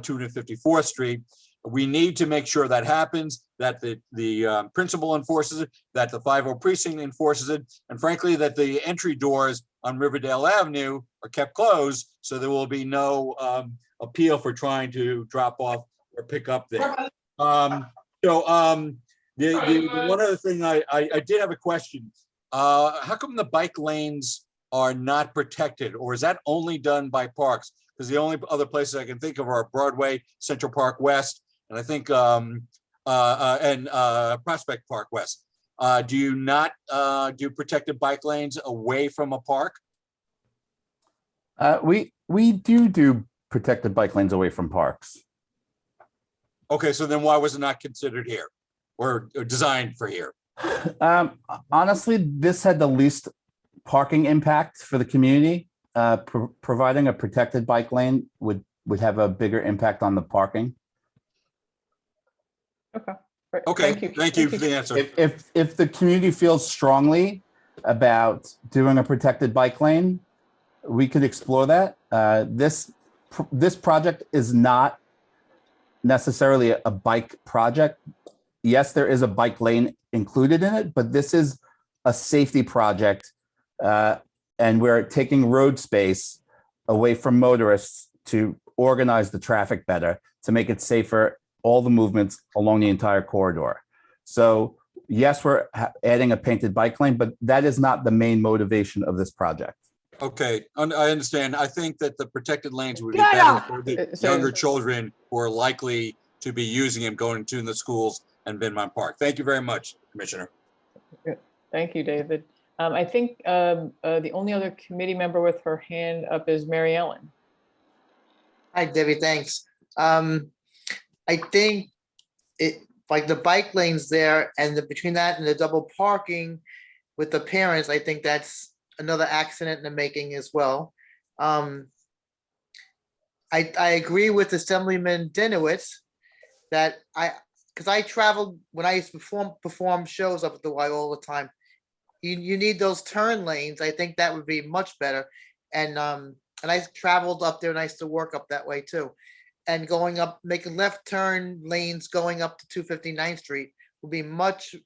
254th Street. We need to make sure that happens, that the principal enforces it, that the 50 precinct enforces it, and frankly, that the entry doors on Riverdale Avenue are kept closed, so there will be no appeal for trying to drop off or pick up there. The one other thing I did have a question. How come the bike lanes are not protected, or is that only done by parks? Because the only other places I can think of are Broadway, Central Park West, and I think Prospect Park West. Do you not do protected bike lanes away from a park? We do protected bike lanes away from parks. Okay, so then why was it not considered here or designed for here? Honestly, this had the least parking impact for the community. Providing a protected bike lane would have a bigger impact on the parking. Great. Okay, thank you for the answer. If the community feels strongly about doing a protected bike lane, we could explore that. This project is not necessarily a bike project. Yes, there is a bike lane included in it, but this is a safety project, and we're taking road space away from motorists to organize the traffic better, to make it safer, all the movements along the entire corridor. So yes, we're adding a painted bike lane, but that is not the main motivation of this project. Okay, I understand. I think that the protected lanes would be better for the younger children who are likely to be using them going to the schools and Vinmont Park. Thank you very much, Commissioner. Thank you, David. I think the only other committee member with her hand up is Mary Ellen. Hi, Debbie, thanks. I think it, like the bike lanes there and between that and the double parking with the parents, I think that's another accident in the making as well. I agree with Assemblyman Dinowitz that because I traveled when I used to perform shows up at the Y all the time. You need those turn lanes. I think that would be much better. And I traveled up there and I used to work up that way too. And going up, making left turn lanes going up to 259th Street would be much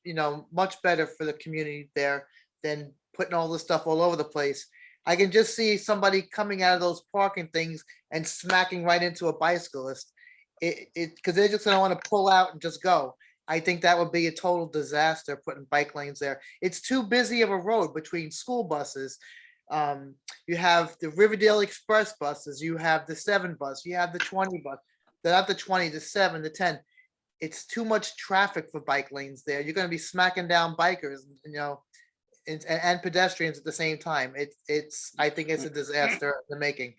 better for the community there than putting all this stuff all over the place. I can just see somebody coming out of those parking things and smacking right into a bicyclist. Because they're just gonna want to pull out and just go. I think that would be a total disaster putting bike lanes there. It's too busy of a road between school buses. You have the Riverdale Express buses, you have the 7 bus, you have the 20 bus, not the 20, the 7, the 10. It's too much traffic for bike lanes there. You're going to be smacking down bikers, and pedestrians at the same time. I think it's a disaster in the making.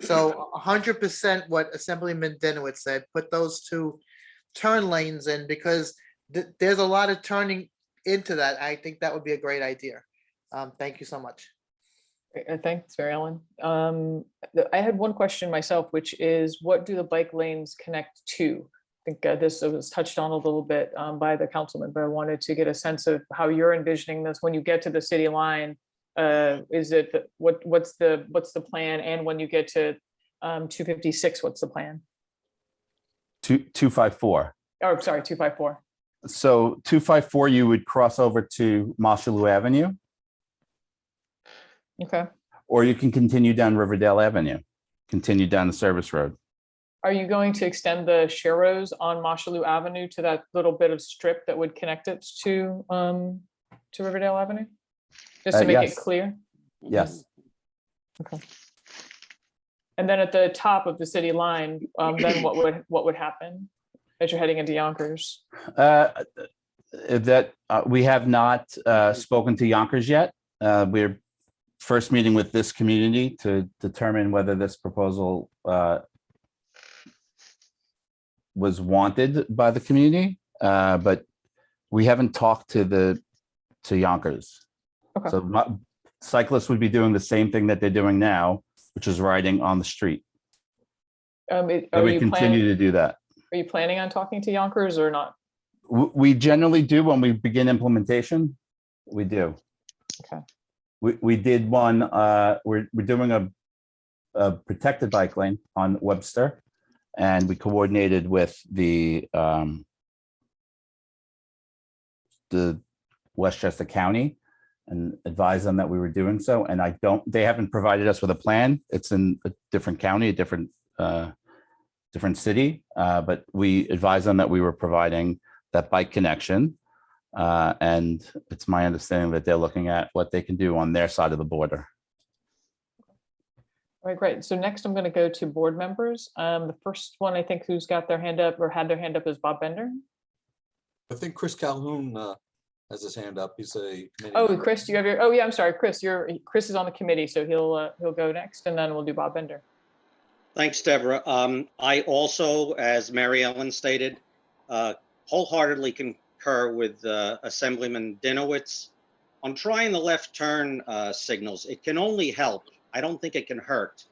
So 100% what Assemblyman Dinowitz said, put those 2 turn lanes in because there's a lot of turning into that. I think that would be a great idea. Thank you so much. Thanks, Mary Ellen. I had one question myself, which is what do the bike lanes connect to? I think this was touched on a little bit by the councilman, but I wanted to get a sense of how you're envisioning this when you get to the city line. Is it what's the plan? And when you get to 256, what's the plan? 254. Oh, sorry, 254. So 254, you would cross over to Mosholu Avenue. Okay. Or you can continue down Riverdale Avenue, continue down the service road. Are you going to extend the Sharrows on Mosholu Avenue to that little bit of strip that would connect it to Riverdale Avenue? Just to make yes. it clear? Yes. Okay. And then at the top of the city line, then what would happen as you're heading into Yonkers? We have not spoken to Yonkers yet. We're first meeting with this community to determine whether this proposal was wanted by the community, but we haven't talked to Yonkers. Okay. So cyclists would be doing the same thing that they're doing now, which is riding on the street. And we continue to do that. Are you planning on talking to Yonkers or not? We generally do when we begin implementation. We do. Okay. We did one. We're doing a protected bike lane on Webster, and we coordinated with the Westchester County and advised them that we were doing so. And they haven't provided us with a plan. It's in a different county, a different city, but we advised them that we were providing that bike connection. And it's my understanding that they're looking at what they can do on their side of the border. All right, great. So next I'm going to go to board members. The first one I think who's got their hand up or had their hand up is Bob Bender. I think Chris Calhoun has his hand up. He's a committee Oh, member. Chris, do you have your? Oh, yeah. I'm sorry, Chris. Chris is on the committee, so he'll go next, and then we'll do Bob Bender. Thanks, Deborah. I also, as Mary Ellen stated, wholeheartedly concur with Assemblyman Dinowitz. On trying the left turn signals, it can only help. I don't think it can hurt.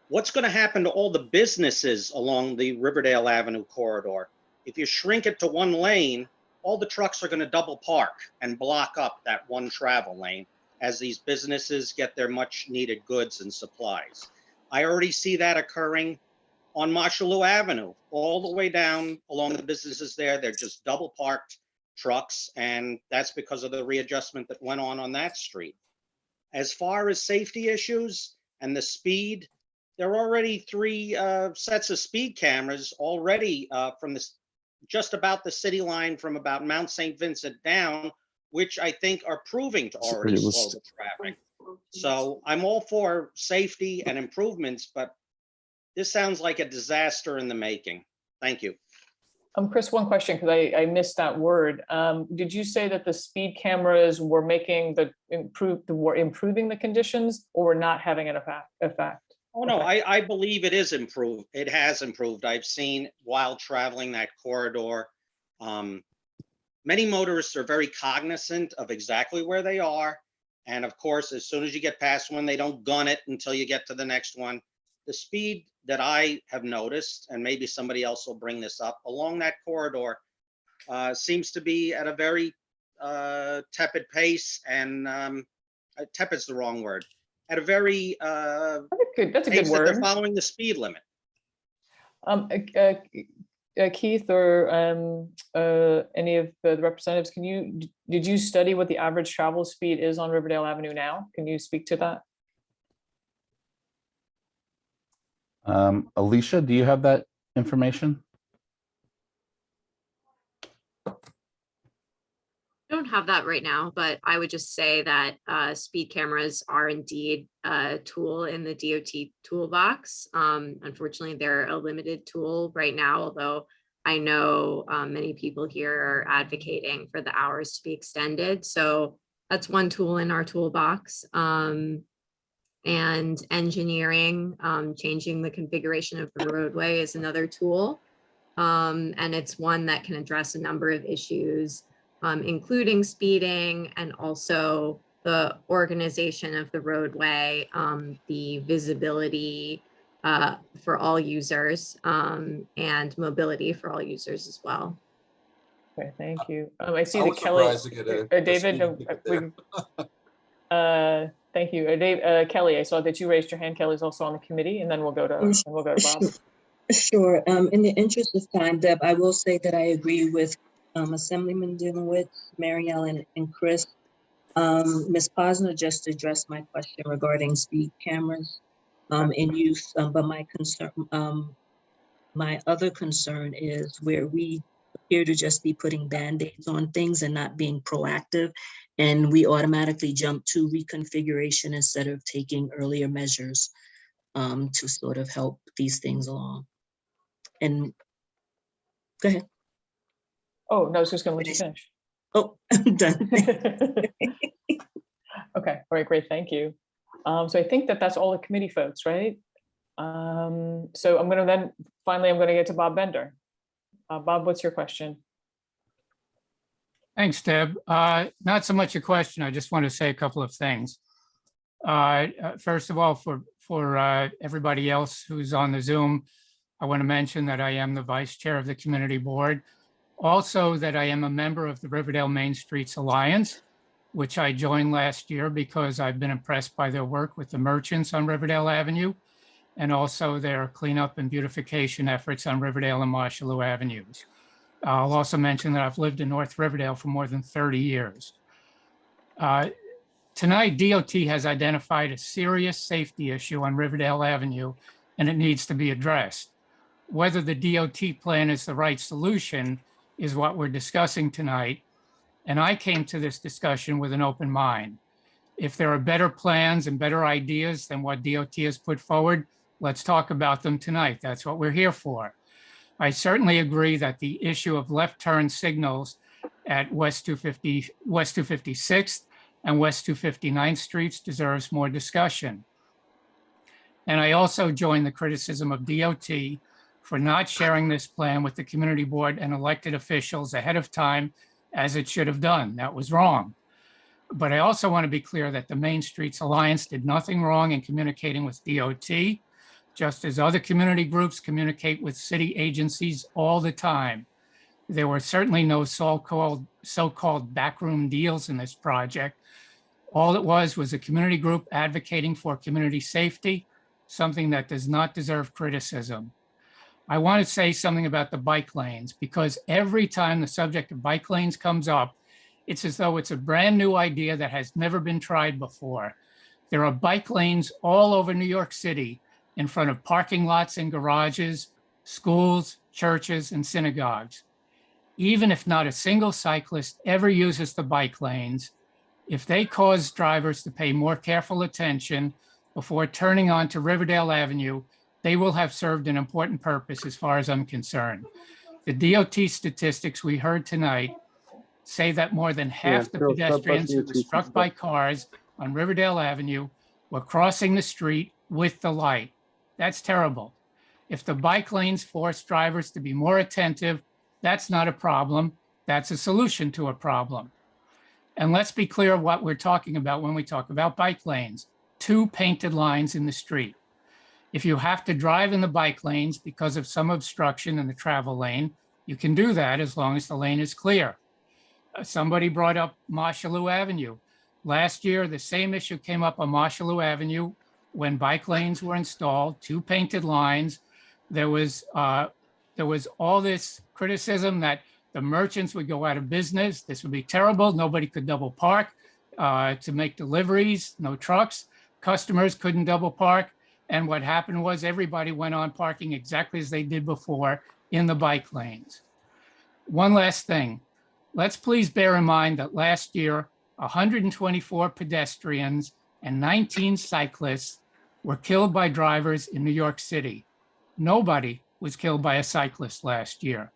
What's going to happen to all the businesses along the Riverdale Avenue corridor? If you shrink it to one lane, all the trucks are going to double park and block up that one travel lane as these businesses get their much needed goods and supplies. I already see that occurring on Marshallou Avenue, all the way down along the businesses there. They're just double parked trucks, and that's because of the readjustment that went on that street. As far as safety issues and the speed, there are already 3 sets of speed cameras already from this, just about the city line from about Mount St. Vincent down, which I think are proving to already slow the traffic. So I'm all for safety and improvements, but this sounds like a disaster in the making. Thank you. Chris, one question, because I missed that word. Did you say that the speed cameras were making improving the conditions, or were not having an effect? Oh, no, I believe it is improved. It has improved. I've seen while traveling that corridor. Many motorists are very cognizant of exactly where they are. And of course, as soon as you get past one, they don't gun it until you get to the next one. The speed that I have noticed, and maybe somebody else will bring this up, along that corridor seems to be at a very tepid pace, and tepid's the wrong word, at a very That's a good pace that word. they're following the speed limit. Keith or any of the representatives, did you study what the average travel speed is on Riverdale Avenue now? Can you speak to that? Alicia, do you have that information? I don't have that right now, but I would just say that speed cameras are indeed a tool in the DOT toolbox. Unfortunately, they're a limited tool right now, although I know many people here are advocating for the hours to be extended. So that's one tool in our toolbox. And engineering, changing the configuration of the roadway is another tool. And it's one that can address a number of issues, including speeding and also the organization of the roadway, the visibility for all users, and mobility for all users as well. Okay, thank you. I see I that was Kelly, surprised to get a David, speeding ticket there. thank you. Kelly, I saw that you raised your hand. Kelly's also on the committee, and then we'll go to Bob. Sure. In the interest of time, Deb, I will say that I agree with Assemblyman Dinowitz, Mary Ellen, and Chris. Ms. Posner just addressed my question regarding speed cameras in use, but my other concern is where we appear to just be putting Band-Aids on things and not being proactive, and we automatically jump to reconfiguration instead of taking earlier measures to sort of help these things along. And go ahead. Oh, no, I was just gonna let you finish. Oh, I'm done. Okay, all right, great, thank you. So I think that's all the committee folks, right? So I'm gonna get to Bob Bender. Bob, what's your question? Thanks, Deb. Not so much a question. I just want to say a couple of things. First of all, for everybody else who's on the Zoom, I want to mention that I am the vice chair of the community board. Also, that I am a member of the Riverdale Main Streets Alliance, which I joined last year because I've been impressed by their work with the merchants on Riverdale Avenue, and also their cleanup and beautification efforts on Riverdale and Marshallou Avenues. I'll also mention that I've lived in North Riverdale for more than 30 years. Tonight, DOT has identified a serious safety issue on Riverdale Avenue, and it needs to be addressed. Whether the DOT plan is the right solution is what we're discussing tonight, and I came to this discussion with an open mind. If there are better plans and better ideas than what DOT has put forward, let's talk about them tonight. That's what we're here for. I certainly agree that the issue of left turn signals at West 256th and West 259th Streets deserves more discussion. And I also join the criticism of DOT for not sharing this plan with the community board and elected officials ahead of time, as it should have done. That was wrong. But I also want to be clear that the Main Streets Alliance did nothing wrong in communicating with DOT, just as other community groups communicate with city agencies all the time. There were certainly no so-called backroom deals in this project. All it was a community group advocating for community safety, something that does not deserve criticism. I want to say something about the bike lanes, because every time the subject of bike lanes comes up, it's as though it's a brand new idea that has never been tried before. There are bike lanes all over New York City in front of parking lots and garages, schools, churches, and synagogues. Even if not a single cyclist ever uses the bike lanes, if they cause drivers to pay more careful attention before turning onto Riverdale Avenue, they will have served an important purpose as far as I'm concerned. The DOT statistics we heard tonight say that more than half the pedestrians who were struck by cars on Riverdale Avenue were crossing the street with the light. That's terrible. If the bike lanes force drivers to be more attentive, that's not a problem. That's a solution to a problem. And let's be clear what we're talking about when we talk about bike lanes. 2 painted lines in the street. If you have to drive in the bike lanes because of some obstruction in the travel lane, you can do that as long as the lane is clear. Somebody brought up Marshallou Avenue. Last year, the same issue came up on Marshallou Avenue when bike lanes were installed, 2 painted lines. There was all this criticism that the merchants would go out of business. This would be terrible. Nobody could double park to make deliveries, no trucks. Customers couldn't double park. And what happened was everybody went on parking exactly as they did before in the bike lanes. One last thing. Let's please bear in mind that last year, 124 pedestrians and 19 cyclists were killed by drivers in New York City. Nobody was killed by a cyclist last year.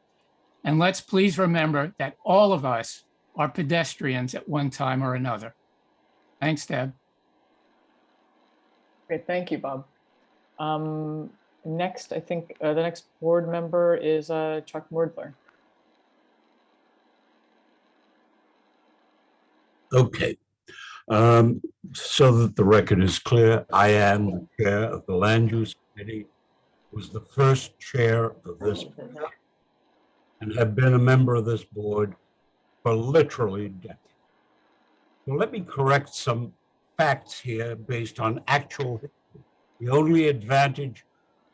And let's please remember that all of us are pedestrians at one time or another. Thanks, Deb. Great, thank you, Bob. Next, I think the next board member is Chuck Mordler. Okay. So that the record is clear, I am the chair of the Land Use Committee, was the first chair of this board, and have been a member of this board for literally decades. So let me correct some facts here based on actual history. The only advantage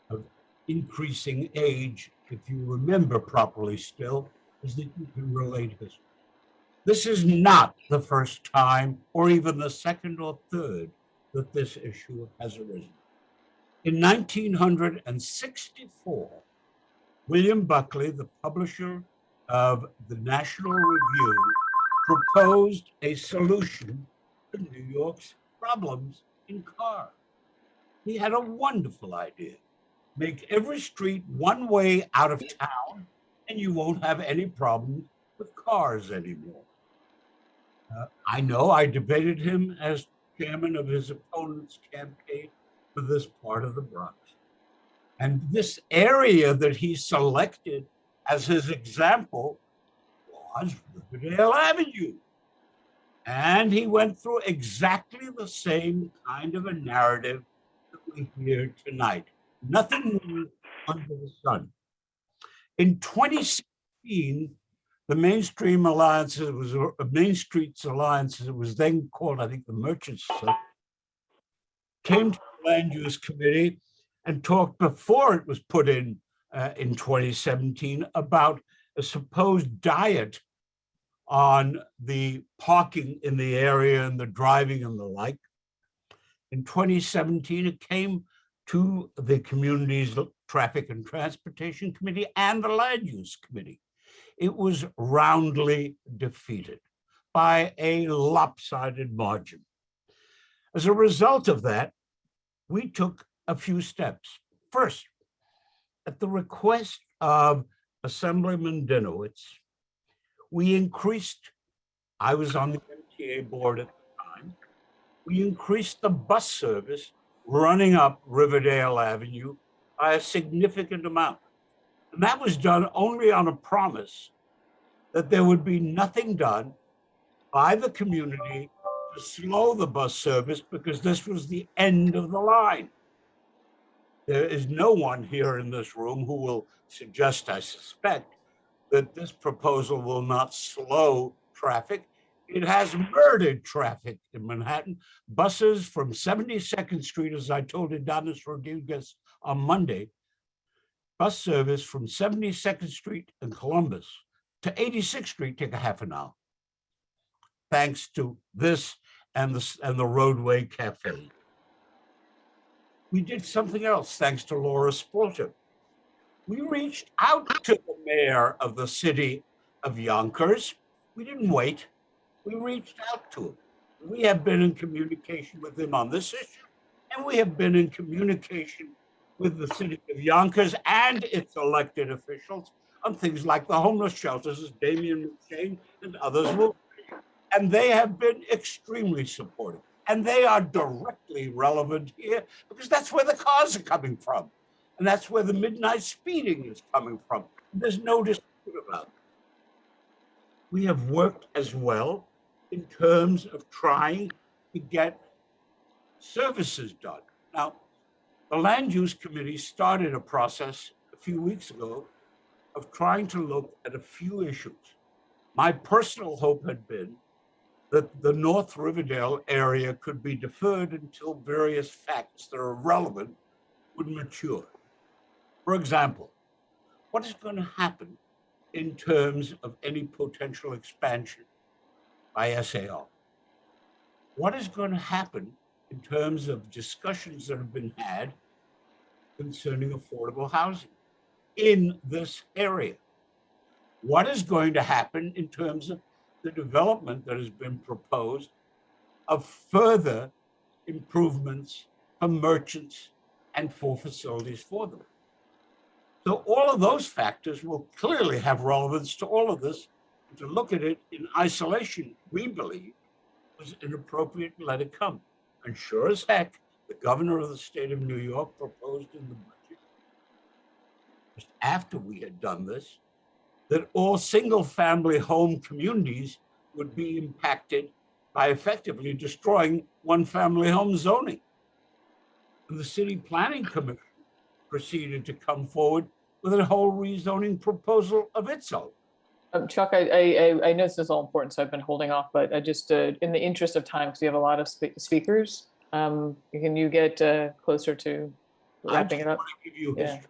of increasing age, if you remember properly still, is that you can relate history. This is not the first time, or even the second or third, that this issue has arisen. In 1964, William Buckley, the publisher of the National Review, proposed a solution to New York's problems in cars. He had a wonderful idea. Make every street one way out of town, and you won't have any problems with cars anymore. I know I debated him as chairman of his opponent's campaign for this part of the Bronx. And this area that he selected as his example was Riverdale Avenue. And he went through exactly the same kind of a narrative that we hear tonight. Nothing new under the sun. In 2016, the Main Streets Alliance, it was then called, I think, the Merchants Association, came to the Land Use Committee and talked before it was put in 2017 about a supposed diet on the parking in the area and the driving and the like. In 2017, it came to the community's Traffic and Transportation Committee and the Land Use Committee. It was roundly defeated by a lopsided margin. As a result of that, we took a few steps. First, at the request of Assemblyman Dinowitz, we increased, I was on the MTA board at the time, we increased the bus service running up Riverdale Avenue by a significant amount. And that was done only on a promise that there would be nothing done by the community to slow the bus service because this was the end of the line. There is no one here in this room who will suggest, I suspect, that this proposal will not slow traffic. It has murdered traffic in Manhattan. Buses from 72nd Street, as I told Adonis Rodriguez on Monday, bus service from 72nd Street and Columbus to 86th Street take a half an hour, thanks to this and the Roadway Cafe. We did something else, thanks to Laura Spolter. We reached out to the mayor of the city of Yonkers. We didn't wait. We reached out to him. We have been in communication with him on this issue, and we have been in communication with the city of Yonkers and its elected officials on things like the homeless shelters, as Damian McShane and others will. And they have been extremely supportive. And they are directly relevant here because that's where the cars are coming from. And that's where the midnight speeding is coming from. There's no dispute about it. We have worked as well in terms of trying to get services done. Now, the Land Use Committee started a process a few weeks ago of trying to look at a few issues. My personal hope had been that the North Riverdale area could be deferred until various facts that are relevant would mature. For example, what is going to happen in terms of any potential expansion by SAR? What is going to happen in terms of discussions that have been had concerning affordable housing in this area? What is going to happen in terms of the development that has been proposed of further improvements for merchants and for facilities for them? So all of those factors will clearly have relevance to all of this. And to look at it in isolation, we believe, was inappropriate to let it come. And sure as heck, the governor of the state of New York proposed in the budget, just after we had done this, that all single-family home communities would be impacted by effectively destroying one-family home zoning. And the City Planning Commission proceeded to come forward with a whole rezoning proposal of its own. Chuck, I know this is all important, so I've been holding off, but I just, in the interest of time, because we have a lot of speakers, can you get closer to wrapping it up? Give you Yeah, history.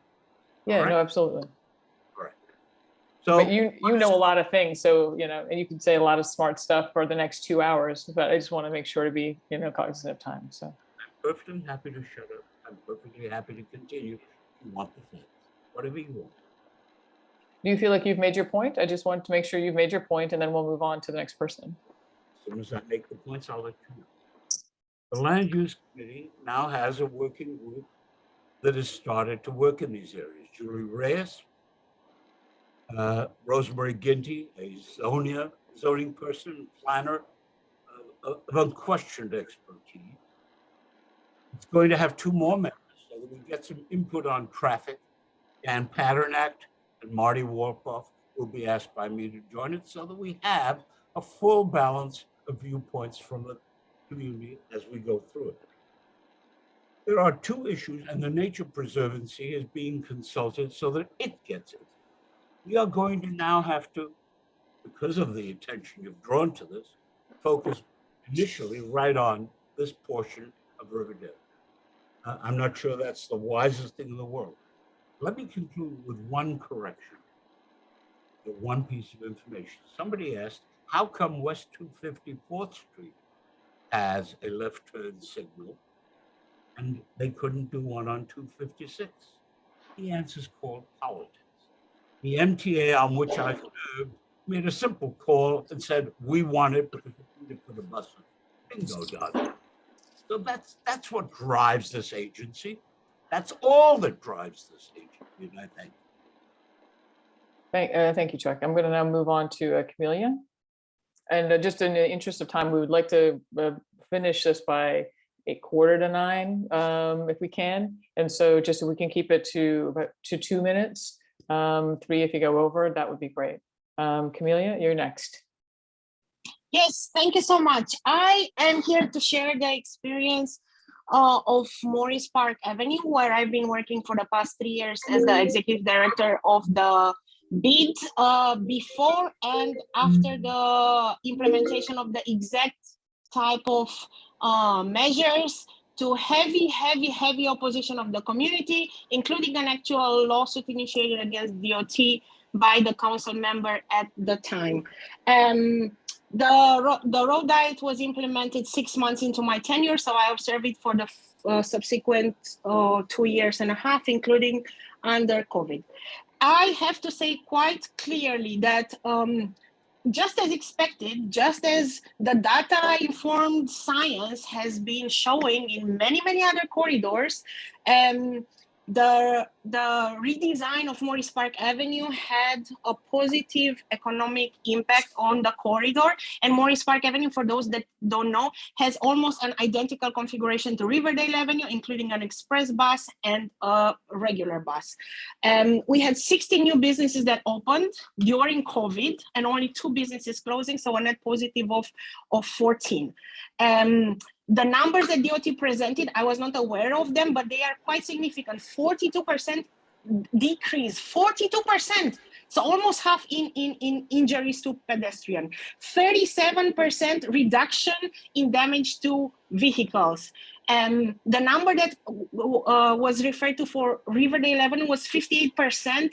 yeah, All no, right? absolutely. So, But you know a lot of things, so, you know, and you can say a lot of smart stuff for the next 2 hours, but I just want to make sure to be, you know, cognizant of time, so. I'm perfectly happy to shut up. I'm perfectly happy to continue if you want the facts, whatever you want. Do you feel like you've made your point? I just want to make sure you've made your point, and then we'll move on to the next person. As soon as I make the points, I'll let you know. The Land Use Committee now has a working group that has started to work in these areas. Julie Reyes, Rosemary Ginty, a zoning person, planner of unquestioned expertise. It's going to have 2 more members so that we get some input on traffic. Dan Paternak and Marty Warpoff will be asked by me to join it so that we have a full balance of viewpoints from the community as we go through it. There are 2 issues, and the Nature Preservancy is being consulted so that it gets it. We are going to now have to, because of the attention you've drawn to this, focus initially right on this portion of Riverdale. I'm not sure that's the wisest thing in the world. Let me conclude with one correction, one piece of information. Somebody asked, how come West 254th Street has a left turn signal and they couldn't do one on 256? The answer is called politics. The MTA on which I served made a simple call and said, we want it because we need it for the buses. Bingo done. So that's what drives this agency. That's all that drives this agency, I think. Thank you, Chuck. I'm going to now move on to Camelia. And just in the interest of time, we would like to finish this by 8:45, if we can. And so just so we can keep it to about 2 minutes. 3 if you go over, that would be great. Camelia, you're next. Yes, thank you so much. I am here to share the experience of Morris Park Avenue, where I've been working for the past 3 years as the executive director of the bid before and after the implementation of the exact type of measures to heavy opposition of the community, including an actual lawsuit initiated against DOT by the council member at the time. The road diet was implemented 6 months into my tenure, so I observed it for the subsequent 2.5 years, including under COVID. I have to say quite clearly that just as expected, just as the data-informed science has been showing in many other corridors, the redesign of Morris Park Avenue had a positive economic impact on the corridor. And Morris Park Avenue, for those that don't know, has almost an identical configuration to Riverdale Avenue, including an express bus and a regular bus. We had 60 new businesses that opened during COVID and only 2 businesses closing, so a net positive of 14. The numbers that DOT presented, I was not aware of them, but they are quite significant. 42% decrease, 42%. So almost half in injuries to pedestrian, 37% reduction in damage to vehicles. The number that was referred to for Riverdale Avenue was 58%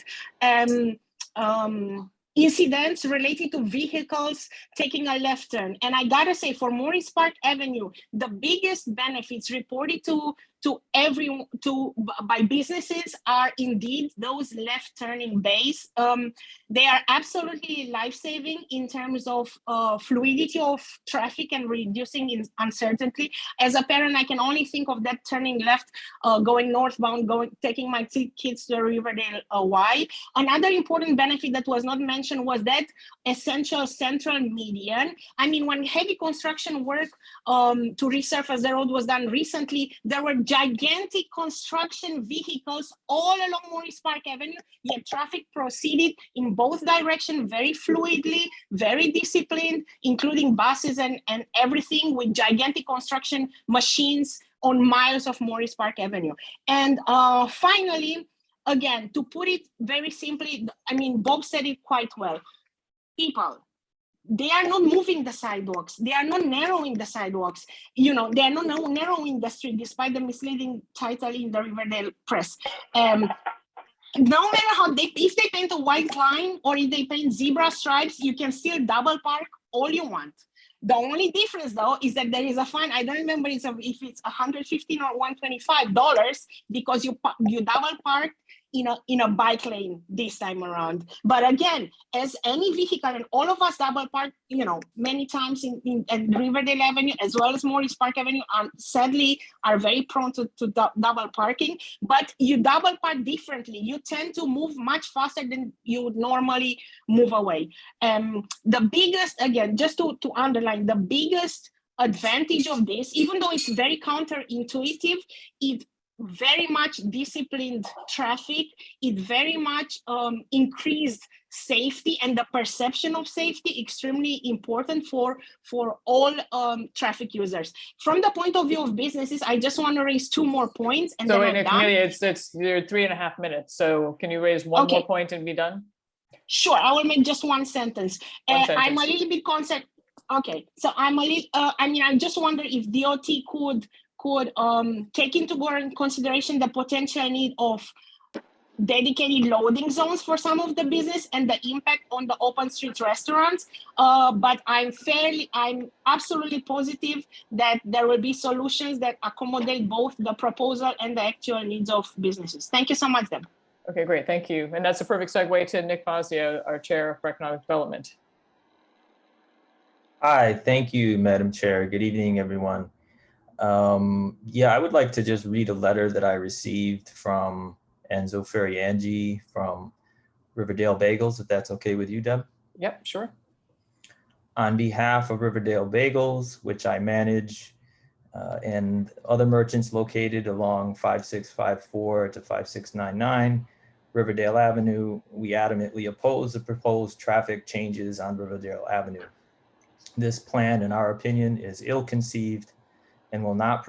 incidents related to vehicles taking a left turn. And I gotta say, for Morris Park Avenue, the biggest benefits reported by businesses are indeed those left turning bays. They are absolutely life-saving in terms of fluidity of traffic and reducing uncertainty. As a parent, I can only think of that turning left, going northbound, taking my kids to Riverdale Y. Another important benefit that was not mentioned was that essential central median. I mean, when heavy construction work to resurface the road was done recently, there were gigantic construction vehicles all along Morris Park Avenue, yet traffic proceeded in both directions very fluidly, very disciplined, including buses and everything, with gigantic construction machines on miles of Morris Park Avenue. And finally, again, to put it very simply, I mean, Bob said it quite well. People, they are not moving the sidewalks. They are not narrowing the sidewalks. You know, they are not narrowing the street, despite the misleading title in the Riverdale press. No matter how if they paint a white line or if they paint zebra stripes, you can still double park all you want. The only difference, though, is that there is a fine. I don't remember if it's $115 or $125 because you double park in a bike lane this time around. But again, as any vehicle, and all of us double park, many times in Riverdale Avenue as well as Morris Park Avenue, sadly are very prone to double parking. But you double park differently. You tend to move much faster than you would normally move away. The biggest, again, just to underline, the biggest advantage of this, even though it's very counterintuitive, it very much disciplined traffic. It very much increased safety and the perception of safety, extremely important for all traffic users. From the point of view of businesses, I just want to raise 2 more points. And so then I'm done. it's your 3.5 minutes. So can you raise one more point and be done? Sure, I will make just one sentence. I'm a little bit concerned. Okay, so I'm a little. I just wonder if DOT could take into consideration the potential need of dedicated loading zones for some of the business and the impact on the open street restaurants. But I'm absolutely positive that there will be solutions that accommodate both the proposal and the actual needs of businesses. Thank you so much, Deb. Okay, great, thank you. And that's a perfect segue to Nick Fazio, our Chair for Economic Development. Hi, thank you, Madam Chair. Good evening, everyone. I would like to just read a letter that I received from Enzo Ferriangi from Riverdale Bagels, if that's okay with you, Deb. Yep, sure. On behalf of Riverdale Bagels, which I manage, and other merchants located along 5654 to 5699, Riverdale Avenue, we adamantly oppose the proposed traffic changes on Riverdale Avenue. This plan, in our opinion, is ill-conceived and will not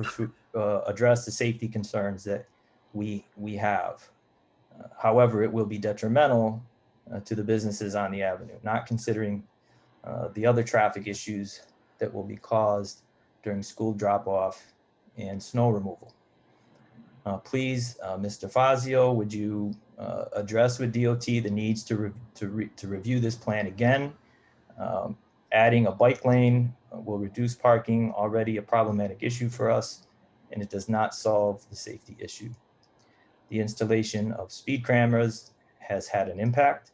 address the safety concerns that we have. However, it will be detrimental to the businesses on the avenue, not considering the other traffic issues that will be caused during school drop-off and snow removal. Please, Mr. Fazio, would you address with DOT the needs to review this plan again? Adding a bike lane will reduce parking, already a problematic issue for us, and it does not solve the safety issue. The installation of speed cameras has had an impact,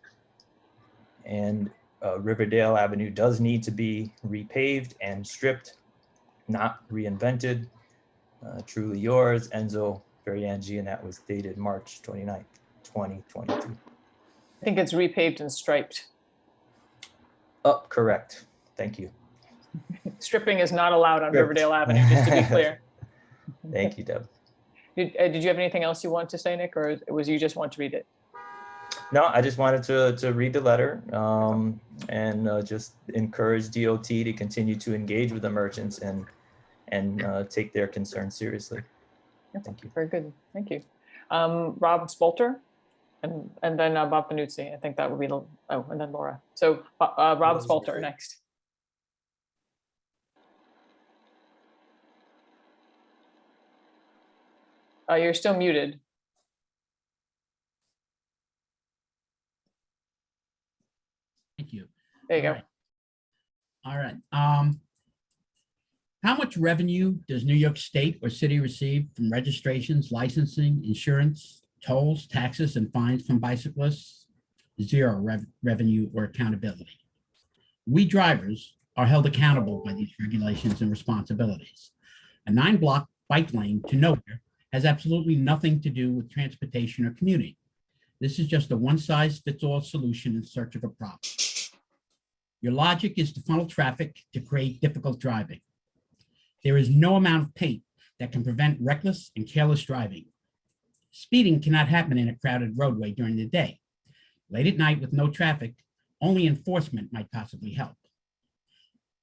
and Riverdale Avenue does need to be repaved and stripped, not reinvented. Truly yours, Enzo Ferriangi, and that was dated March 29th, 2022. I think it's repaved and striped. Oh, correct. Thank you. Stripping is not allowed on Stripped. Riverdale Avenue, just to be clear. Thank you, Deb. Did you have anything else you want to say, Nick, or was you just want to read it? No, I just wanted to read the letter and just encourage DOT to continue to engage with the merchants and take their concerns seriously. Thank you. Very good. Thank you. Rob Spolter and then Bob Panuzzi. I think that would be the, oh, and then Laura. So Rob Spolter next. You're still muted. Thank you. There you go. All right. How much revenue does New York State or city receive from registrations, licensing, insurance, tolls, taxes, and fines from bicyclists? Zero revenue or accountability. We drivers are held accountable by these regulations and responsibilities. A 9-block bike lane to nowhere has absolutely nothing to do with transportation or commuting. This is just a one-size-fits-all solution in search of a problem. Your logic is to funnel traffic to create difficult driving. There is no amount of paint that can prevent reckless and careless driving. Speeding cannot happen in a crowded roadway during the day. Late at night with no traffic, only enforcement might possibly help.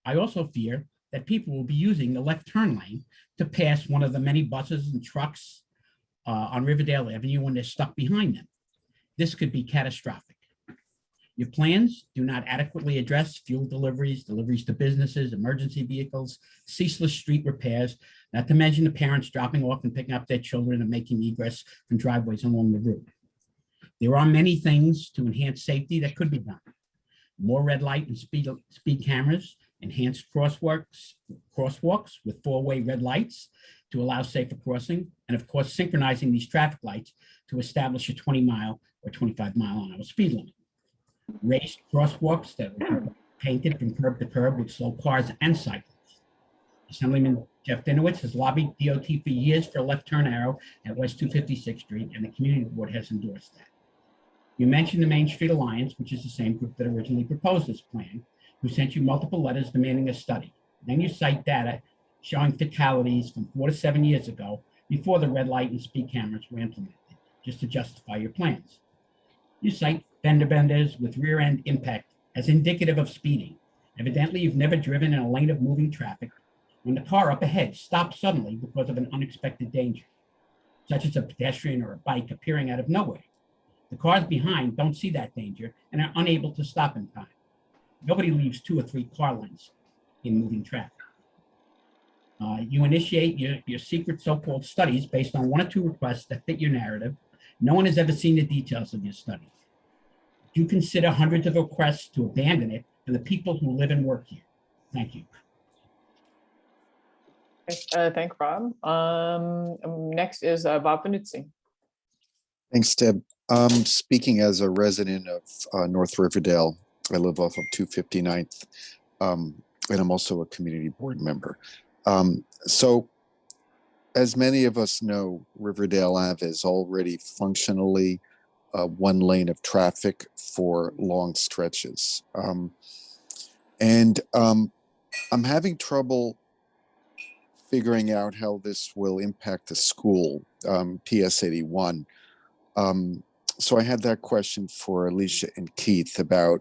I also fear that people will be using the left turn lane to pass one of the many buses and trucks on Riverdale Avenue when they're stuck behind them. This could be catastrophic. Your plans do not adequately address fuel deliveries, deliveries to businesses, emergency vehicles, ceaseless street repairs, not to mention the parents dropping off and picking up their children and making egress from driveways along the route. There are many things to enhance safety that could be done. More red light and speed cameras, enhanced crosswalks with 4-way red lights to allow safer crossing, and of course, synchronizing these traffic lights to establish a 20-mile or 25-mile-an-hour speed limit. Raised crosswalks that are painted from curb to curb with slow cars and cyclists. Assemblyman Jeff Dinowitz has lobbied DOT for years for a left turn arrow at West 256th Street, and the community board has endorsed that. You mentioned the Main Street Alliance, which is the same group that originally proposed this plan, who sent you multiple letters demanding a study. Then you cite data showing fatalities from 4 to 7 years ago before the red light and speed cameras were implemented, just to justify your plans. You cite fender benders with rear end impact as indicative of speeding. Evidently, you've never driven in a lane of moving traffic when the car up ahead stops suddenly because of an unexpected danger, such as a pedestrian or a bike appearing out of nowhere. The cars behind don't see that danger and are unable to stop in time. Nobody leaves 2 or 3 car lengths in moving traffic. You initiate your secret so-called studies based on 1 or 2 requests that fit your narrative. No one has ever seen the details of your studies. Do you consider hundreds of requests to abandon it for the people who live and work here? Thank you. Thank Rob. Next is Bob Panuzzi. Thanks, Deb. Speaking as a resident of North Riverdale, I live off of 259th, and I'm also a community board member. So as many of us know, Riverdale Ave is already functionally 1 lane of traffic for long stretches. And I'm having trouble figuring out how this will impact the school, PS 81. so I had that question for Alicia and Keith about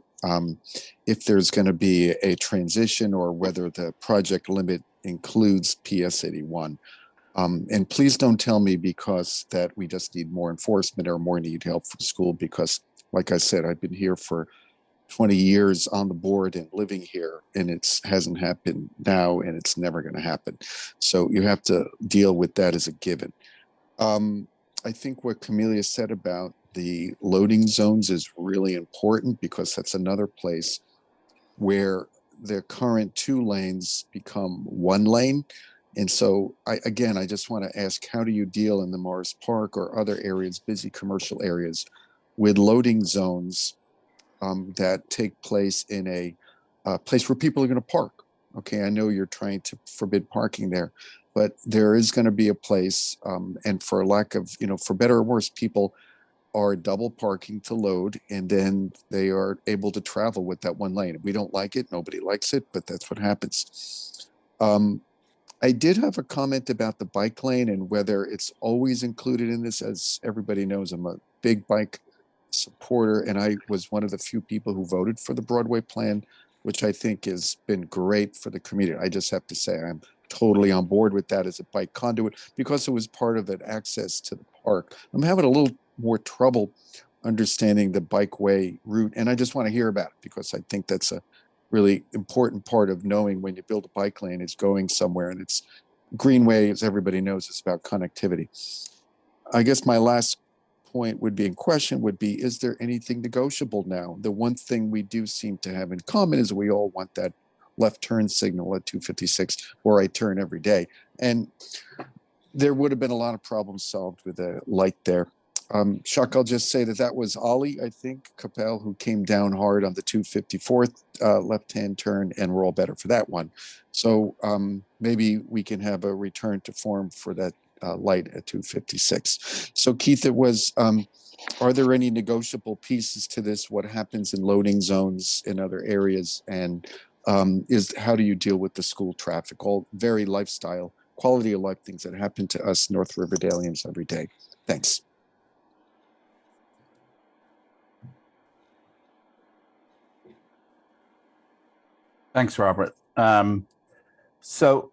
if there's going to be a transition or whether the project limit includes PS 81. And please don't tell me because that we just need more enforcement or more need help for school, because like I said, I've been here for 20 years on the board and living here, and it hasn't happened now, and it's never going to happen. So you have to deal with that as a given. I think what Camelia said about the loading zones is really important, because that's another place where the current 2 lanes become 1 lane. And so I just want to ask, how do you deal in the Morris Park or other areas, busy commercial areas, with loading zones that take place in a place where people are going to park? Okay, I know you're trying to forbid parking there, but there is going to be a place, and for lack of, for better or worse, people are double parking to load, and then they are able to travel with that 1 lane. We don't like it. Nobody likes it, but that's what happens. I did have a comment about the bike lane and whether it's always included in this. As everybody knows, I'm a big bike supporter, and I was one of the few people who voted for the Broadway plan, which I think has been great for the community. I just have to say I'm totally on board with that as a bike conduit, because it was part of that access to the park. I'm having a little more trouble understanding the bikeway route, and I just want to hear about it, because I think that's a really important part of knowing when you build a bike lane is going somewhere. And it's Greenway, as everybody knows, is about connectivity. I guess my last point would be is there anything negotiable now? The one thing we do seem to have in common is we all want that left turn signal at 256 where I turn every day. And there would have been a lot of problems solved with a light there. Chuck, I'll just say that was Ollie, I think, Capel, who came down hard on the 254th left-hand turn, and we're all better for that one. So maybe we can have a return to form for that light at 256. So Keith, it was, are there any negotiable pieces to this? What happens in loading zones in other areas? And how do you deal with the school traffic? All very lifestyle, quality of life things that happen to us North Riverdalians every day. Thanks. Thanks, Robert. So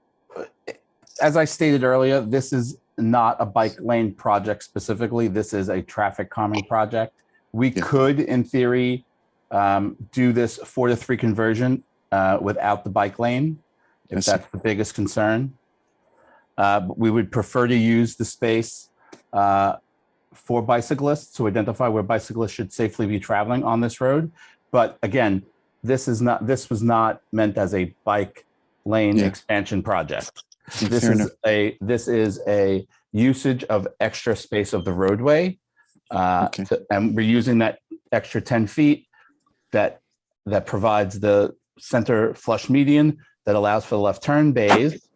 as I stated earlier, this is not a bike lane project specifically. This is a traffic calming project. We could, in theory, do this 4-to-3 conversion without the bike lane, if that's the biggest concern. But we would prefer to use the space for bicyclists to identify where bicyclists should safely be traveling on this road. But again, this was not meant as a bike lane expansion project. This is a usage of extra space of the roadway, and we're using that extra 10 feet that provides the center flush median that allows for the left turn bays,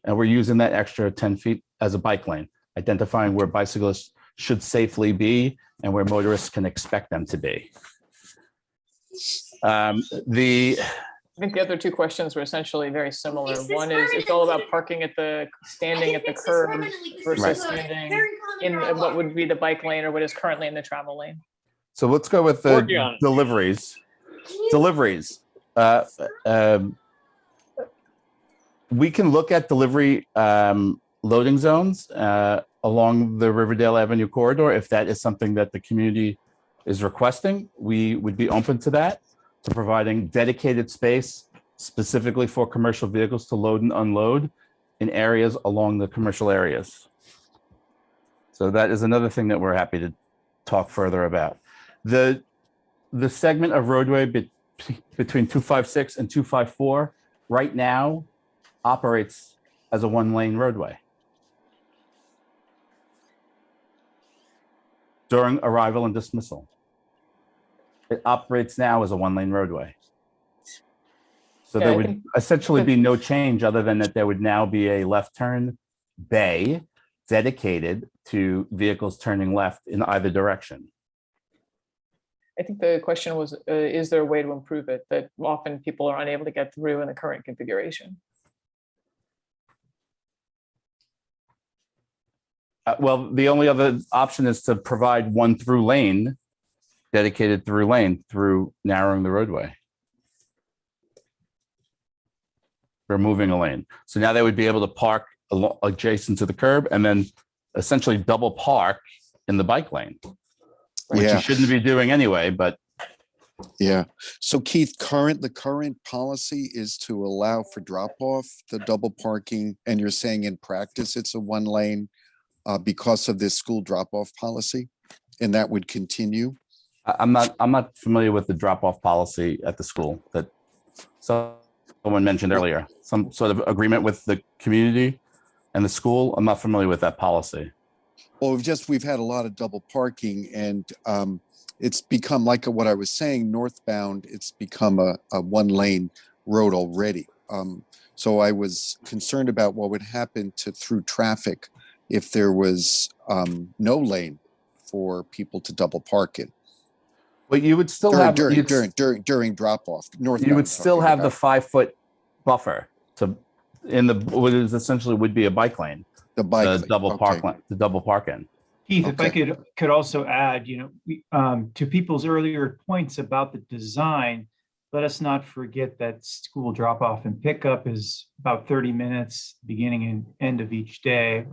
and we're using that extra 10 feet as a bike lane, identifying where bicyclists should safely be and where motorists can expect them to be. I think the other 2 questions were essentially very similar. One is, it's all about parking standing at the curb versus standing in what would be the bike lane or what is currently in the travel lane. So let's go with the deliveries. We can look at delivery loading zones along the Riverdale Avenue corridor. If that is something that the community is requesting, we would be open to that, to providing dedicated space specifically for commercial vehicles to load and unload in areas along the commercial areas. So that is another thing that we're happy to talk further about. The segment of roadway between 256 and 254 right now operates as a 1-lane roadway. During arrival and dismissal, it operates now as a 1-lane roadway. So there would essentially be no change other than that there would now be a left turn bay dedicated to vehicles turning left in either direction. I think the question was, is there a way to improve it? That often people are unable to get through in the current configuration. Well, the only other option is to provide one through lane, dedicated through lane, through narrowing the roadway. Removing a lane. So now they would be able to park adjacent to the curb and then essentially double park in the bike lane, which Yeah. you shouldn't be doing anyway, but Yeah. So Keith, the current policy is to allow for drop off, the double parking, and you're saying in practice it's a one lane because of this school drop off policy, and that would continue. I'm not familiar with the drop off policy at the school that someone mentioned earlier. Some sort of agreement with the community and the school. I'm not familiar with that policy. Well, we've had a lot of double parking, and it's become like what I was saying, northbound, it's become a one lane road already. So I was concerned about what would happen through traffic if there was no lane for people to double park in. But you would still during drop off. You would still have the 5 foot buffer in what is essentially would be a bike lane. The bike lane. Double park lane, the double park in. Keith, if I could also add, to people's earlier points about the design, let us not forget that school drop off and pickup is about 30 minutes, beginning and end of each day,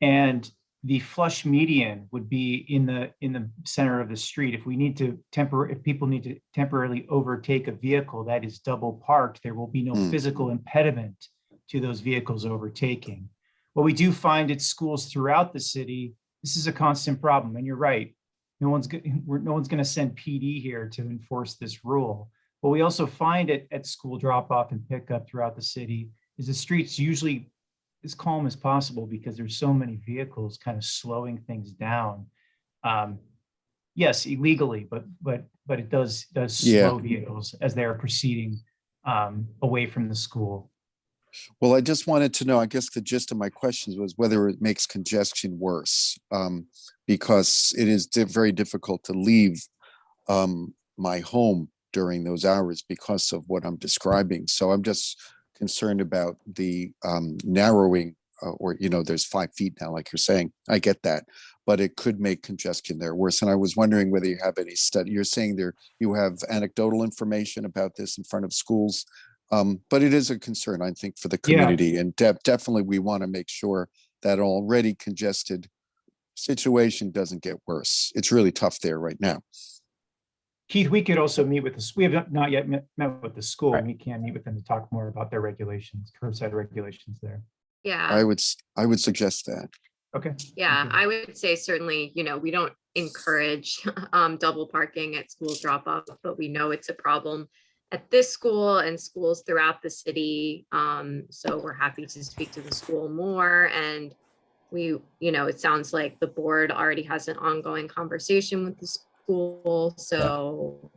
and the flush median would be in the center of the street. If people need to temporarily overtake a vehicle that is double parked, there will be no physical impediment to those vehicles overtaking. What we do find at schools throughout the city, this is a constant problem, and you're right. No one's going to send PD here to enforce this rule. What we also find at school drop-off and pickup throughout the city is the streets usually as calm as possible because there's so many vehicles kind of slowing things down. Yes, illegally, but it does slow vehicles as they are proceeding away from the school. Well, I just wanted to know, I guess the gist of my questions was whether it makes congestion worse, because it is very difficult to leave my home during those hours because of what I'm describing. So I'm just concerned about the narrowing, there's 5 feet now, like you're saying. I get that, but it could make congestion there worse. And I was wondering whether you have any study. You're saying you have anecdotal information about this in front of schools. But it is a concern, I think, for the community, and definitely we want to make sure that already congested situation doesn't get worse. It's really tough there right now. Keith, we could also meet with we have not yet met with the school, and we can meet with them to talk more about their regulations, curbside regulations there. Yeah. I would suggest that. Okay. Yeah, I would say certainly, we don't encourage double parking at school drop off, but we know it's a problem at this school and schools throughout the city. So we're happy to speak to the school more. And it sounds like the board already has an ongoing conversation with the school. So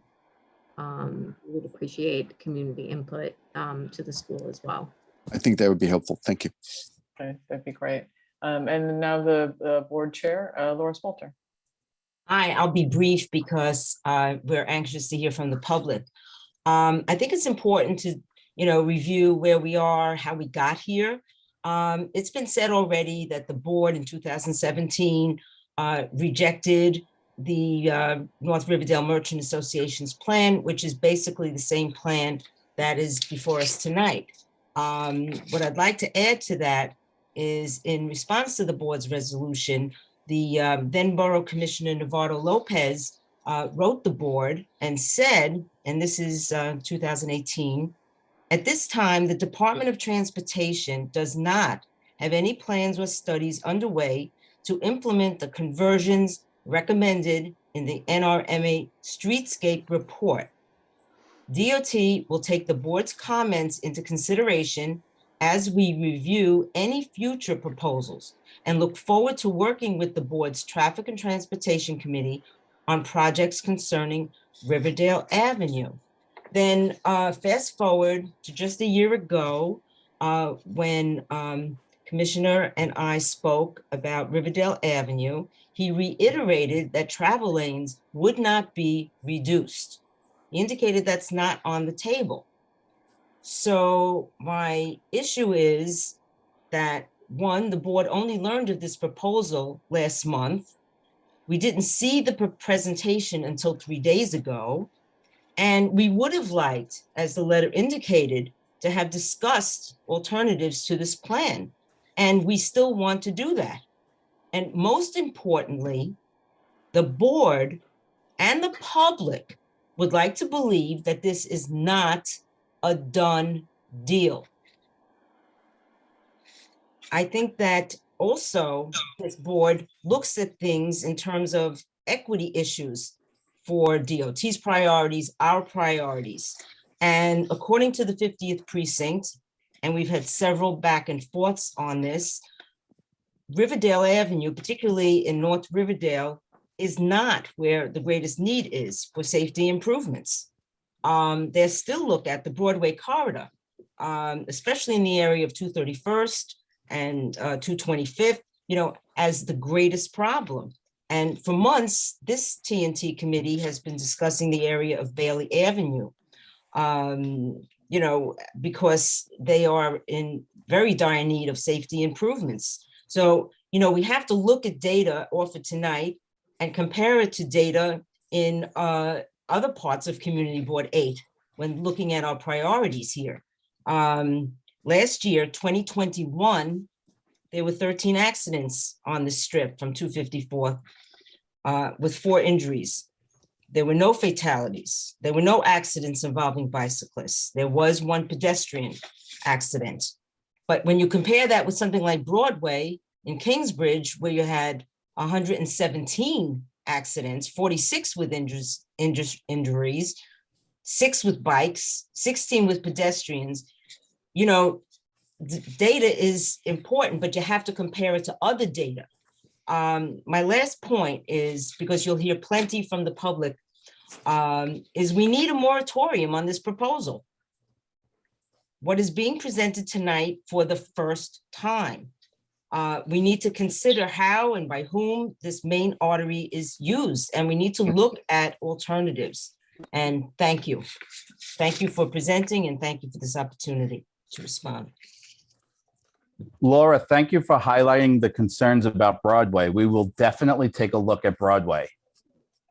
we would appreciate community input to the school as well. I think that would be helpful. Thank you. Okay, that'd be great. And now the board chair, Laura Spolter. Hi, I'll be brief because we're anxious to hear from the public. I think it's important to, review where we are, how we got here. It's been said already that the board in 2017 rejected the North Riverdale Merchant Association's plan, which is basically the same plan that is before us tonight. What I'd like to add to that is in response to the board's resolution, the then Borough Commissioner Navarro Lopez wrote the board and said, and this is 2018, at this time, the Department of Transportation does not have any plans or studies underway to implement the conversions recommended in the NRMA Streetscape report. DOT will take the board's comments into consideration as we review any future proposals and look forward to working with the board's Traffic and Transportation Committee on projects concerning Riverdale Avenue. Then fast forward to just a year ago when Commissioner and I spoke about Riverdale Avenue, he reiterated that travel lanes would not be reduced. He indicated that's not on the table. So my issue is that one, the board only learned of this proposal last month. We didn't see the presentation until 3 days ago. And we would have liked, as the letter indicated, to have discussed alternatives to this plan. And we still want to do that. And most importantly, the board and the public would like to believe that this is not a done deal. I think that also this board looks at things in terms of equity issues for DOT's priorities, our priorities. And according to the 50th precinct, and we've had several back and forths on this, Riverdale Avenue, particularly in North Riverdale, is not where the greatest need is for safety improvements. They still look at the Broadway corridor, especially in the area of 231st and 225th, as the greatest problem. And for months, this TNT committee has been discussing the area of Bailey Avenue, because they are in very dire need of safety improvements. So, we have to look at data offered tonight and compare it to data in other parts of Community Board 8 when looking at our priorities here. Last year, 2021, there were 13 accidents on the strip from 254 with 4 injuries. There were no fatalities. There were no accidents involving bicyclists. There was 1 pedestrian accident. But when you compare that with something like Broadway in Kingsbridge, where you had 117 accidents, 46 with injuries, 6 with bikes, 16 with pedestrians, the data is important, but you have to compare it to other data. My last point is, because you'll hear plenty from the public, is we need a moratorium on this proposal. What is being presented tonight for the first time. We need to consider how and by whom this main artery is used, and we need to look at alternatives. And thank you. Thank you for presenting, and thank you for this opportunity to respond. Laura, thank you for highlighting the concerns about Broadway. We will definitely take a look at Broadway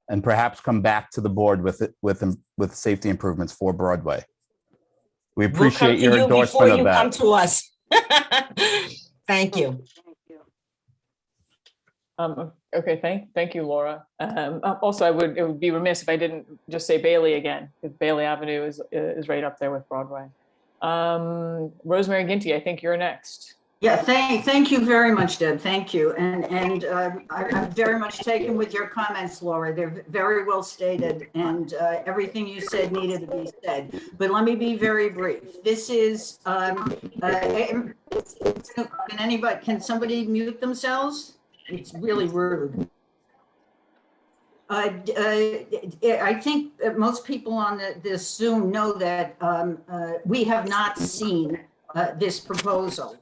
and perhaps come back to the board with safety improvements for Broadway. We appreciate your endorsement of that. Come to us. Thank you. Okay, thank you, Laura. Also, it would be remiss if I didn't just say Bailey again, because Bailey Avenue is right up there with Broadway. Rosemary Ginty, I think you're next. Yeah, thank you very much, Deb. Thank you. And I'm very much taken with your comments, Laura. They're very well stated, and everything you said needed to be said. But let me be very brief. This is, can somebody mute themselves? It's really rude. I think that most people on this Zoom know that we have not seen this proposal.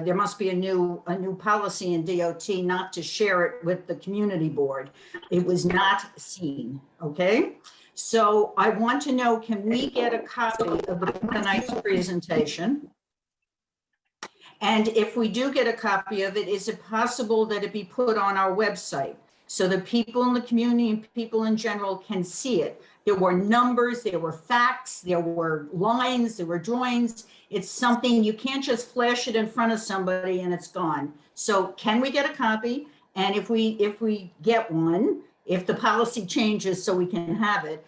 There must be a new policy in DOT not to share it with the community board. It was not seen, okay? So I want to know, can we get a copy of tonight's presentation? And if we do get a copy of it, is it possible that it be put on our website so that people in the community and people in general can see it? There were numbers, there were facts, there were lines, there were drawings. It's something, you can't just flash it in front of somebody and it's gone. So can we get a copy? And if we get one, if the policy changes so we can have it,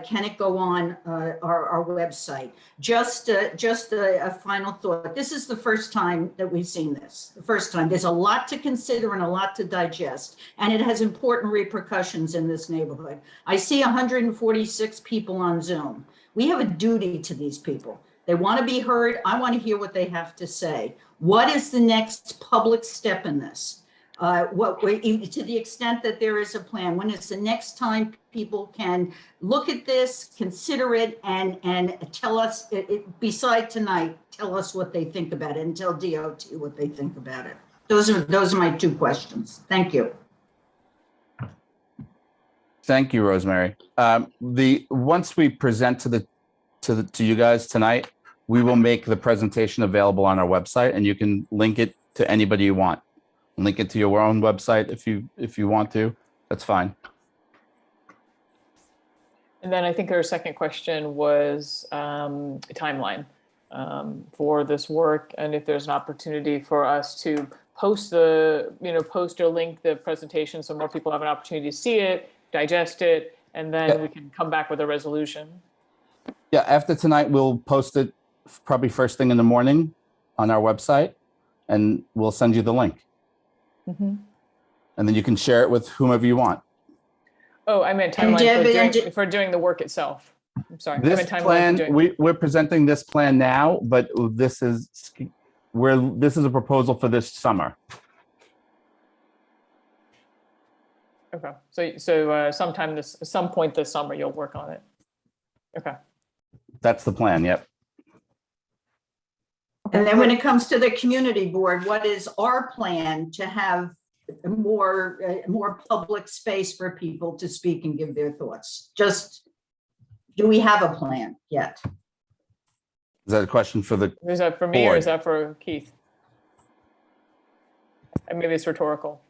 can it go on our website? Just a final thought. This is the first time that we've seen this. The first time. There's a lot to consider and a lot to digest, and it has important repercussions in this neighborhood. I see 146 people on Zoom. We have a duty to these people. They want to be heard. I want to hear what they have to say. What is the next public step in this? To the extent that there is a plan, when is the next time people can look at this, consider it, and tell us, beside tonight, tell us what they think about it, and tell DOT what they think about it. Those are my 2 questions. Thank you. Thank you, Rosemary. Once we present to you guys tonight, we will make the presentation available on our website, and you can link it to anybody you want. Link it to your own website if you want to. That's fine. And then I think our second question was timeline for this work, and if there's an opportunity for us to post post or link the presentation so more people have an opportunity to see it, digest it, and then we can come back with a resolution. Yeah, after tonight, we'll post it probably first thing in the morning on our website, and we'll send you the link. Mm-hmm. And then you can share it with whomever you want. Oh, I meant And timeline for doing the work itself. I'm sorry. I This meant timeline for plan, doing. we're presenting this plan now, but this is a proposal for this summer. Okay, so some point this summer you'll work on it. Okay. That's the plan, yep. And then when it comes to the community board, what is our plan to have more public space for people to speak and give their thoughts? Just, do we have a plan yet? Is that a question for the Is that for me or board? is that for Keith? And maybe it's rhetorical.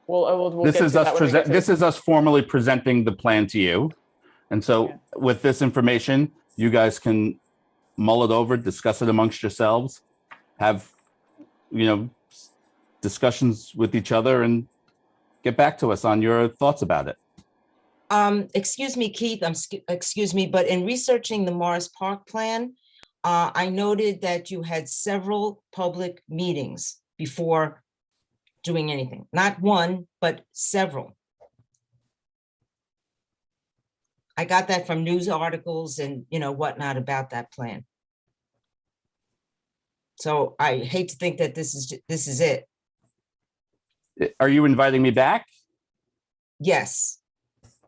We'll This get is to us that when we get to this is us formally presenting the plan to you. And so with this information, you guys can mull it over, discuss it amongst yourselves, have, discussions with each other and get back to us on your thoughts about it. Excuse me, Keith, excuse me, but in researching the Morris Park plan, I noted that you had several public meetings before doing anything. Not one, but several. I got that from news articles and, whatnot about that plan. So I hate to think that this is it. Are you inviting me back? Yes.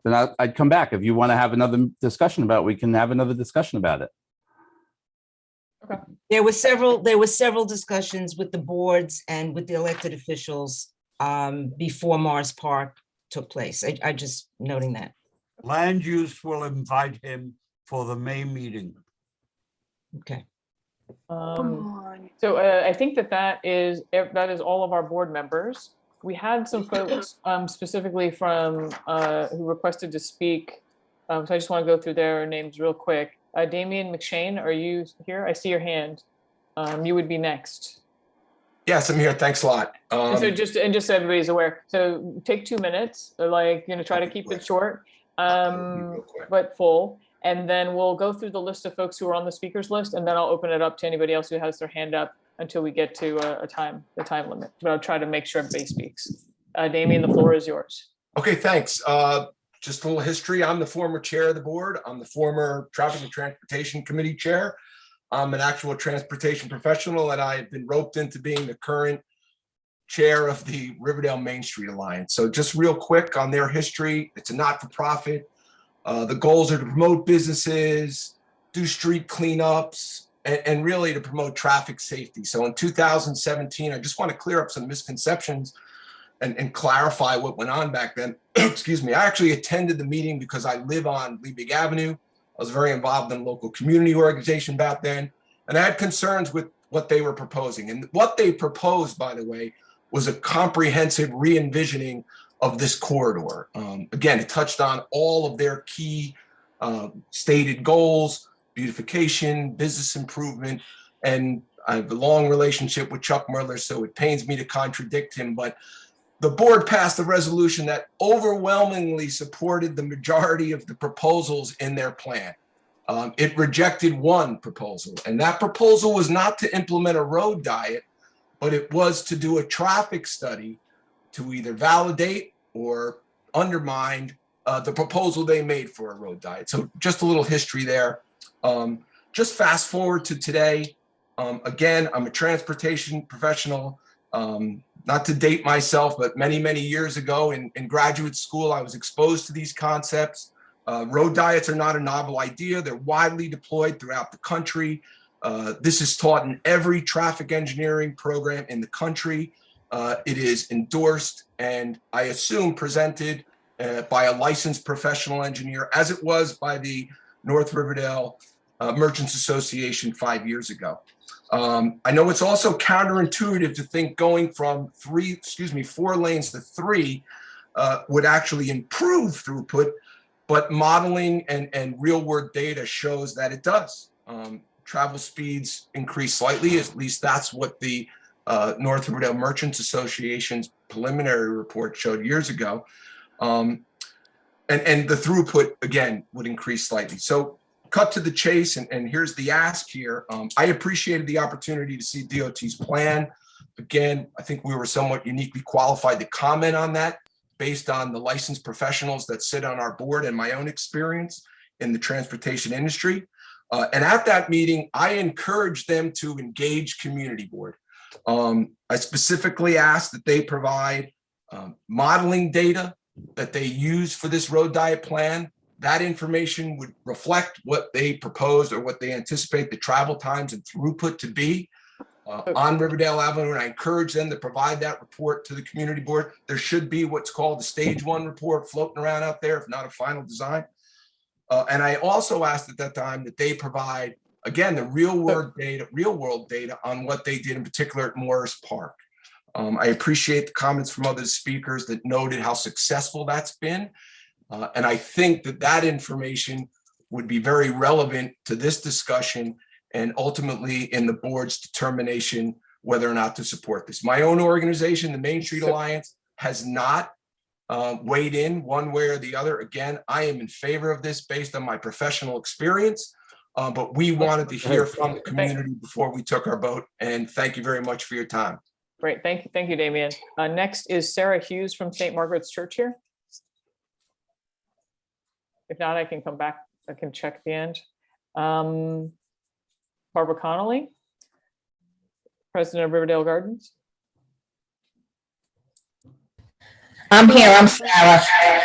Then I'd come back. If you want to have another discussion about it, we can have another discussion about it. There were several discussions with the boards and with the elected officials before Morris Park took place. I just noting that. Land use will invite him for the May meeting. Okay. So I think that is all of our board members. We had some folks specifically from who requested to speak. So I just want to go through their names real quick. Damian McShane, are you here? I see your hand. You would be next. Yes, I'm here. Thanks a lot. So just so everybody's aware. So take 2 minutes, try to keep it short, but full. And then we'll go through the list of folks who are on the speakers list, and then I'll open it up to anybody else who has their hand up until we get to the time limit. But I'll try to make sure everybody speaks. Damian, the floor is yours. Okay, thanks. Just a little history. I'm the former chair of the board. I'm the former Traffic and Transportation Committee chair. I'm an actual transportation professional, and I've been roped into being the current chair of the Riverdale Main Street Alliance. So just real quick on their history, it's a not-for-profit. The goals are to promote businesses, do street cleanups, and really to promote traffic safety. So in 2017, I just want to clear up some misconceptions and clarify what went on back then. Excuse me. I actually attended the meeting because I live on Liebig Avenue. I was very involved in a local community organization back then, and I had concerns with what they were proposing. And what they proposed, by the way, was a comprehensive re-envisioning of this corridor. Again, it touched on all of their key stated goals: beautification, business improvement, and I have a long relationship with Chuck Merler, so it pains me to contradict him, but the board passed a resolution that overwhelmingly supported the majority of the proposals in their plan. It rejected one proposal, and that proposal was not to implement a road diet, but it was to do a traffic study to either validate or undermine the proposal they made for a road diet. So just a little history there. Just fast forward to today. Again, I'm a transportation professional. Not to date myself, but many, many years ago in graduate school, I was exposed to these concepts. Road diets are not a novel idea. They're widely deployed throughout the country. This is taught in every traffic engineering program in the country. It is endorsed and I assume presented by a licensed professional engineer, as it was by the North Riverdale Merchants Association 5 years ago. I know it's also counterintuitive to think going from 4 lanes to 3 would actually improve throughput, but modeling and real world data shows that it does. Travel speeds increase slightly, at least that's what the North Riverdale Merchants Association's preliminary report showed years ago. And the throughput, again, would increase slightly. So cut to the chase, and here's the ask here. I appreciated the opportunity to see DOT's plan. Again, I think we were somewhat uniquely qualified to comment on that based on the licensed professionals that sit on our board and my own experience in the transportation industry. And at that meeting, I encouraged them to engage community board. I specifically asked that they provide modeling data that they use for this road diet plan. That information would reflect what they proposed or what they anticipate the travel times and throughput to be on Riverdale Avenue. And I encourage them to provide that report to the community board. There should be what's called the stage 1 report floating around out there, if not a final design. And I also asked at that time that they provide, again, the real world data on what they did in particular at Morris Park. I appreciate the comments from other speakers that noted how successful that's been. And I think that information would be very relevant to this discussion and ultimately in the board's determination whether or not to support this. My own organization, the Main Street Alliance, has not weighed in one way or the other. Again, I am in favor of this based on my professional experience, but we wanted to hear from the community before we took our vote. And thank you very much for your time. Great, thank you, Damian. Next is Sarah Hughes from St. Margaret's Church here. If not, I can come back, I can check at the end. Barbara Connolly, President of Riverdale Gardens. I'm here, I'm Sarah. Oh,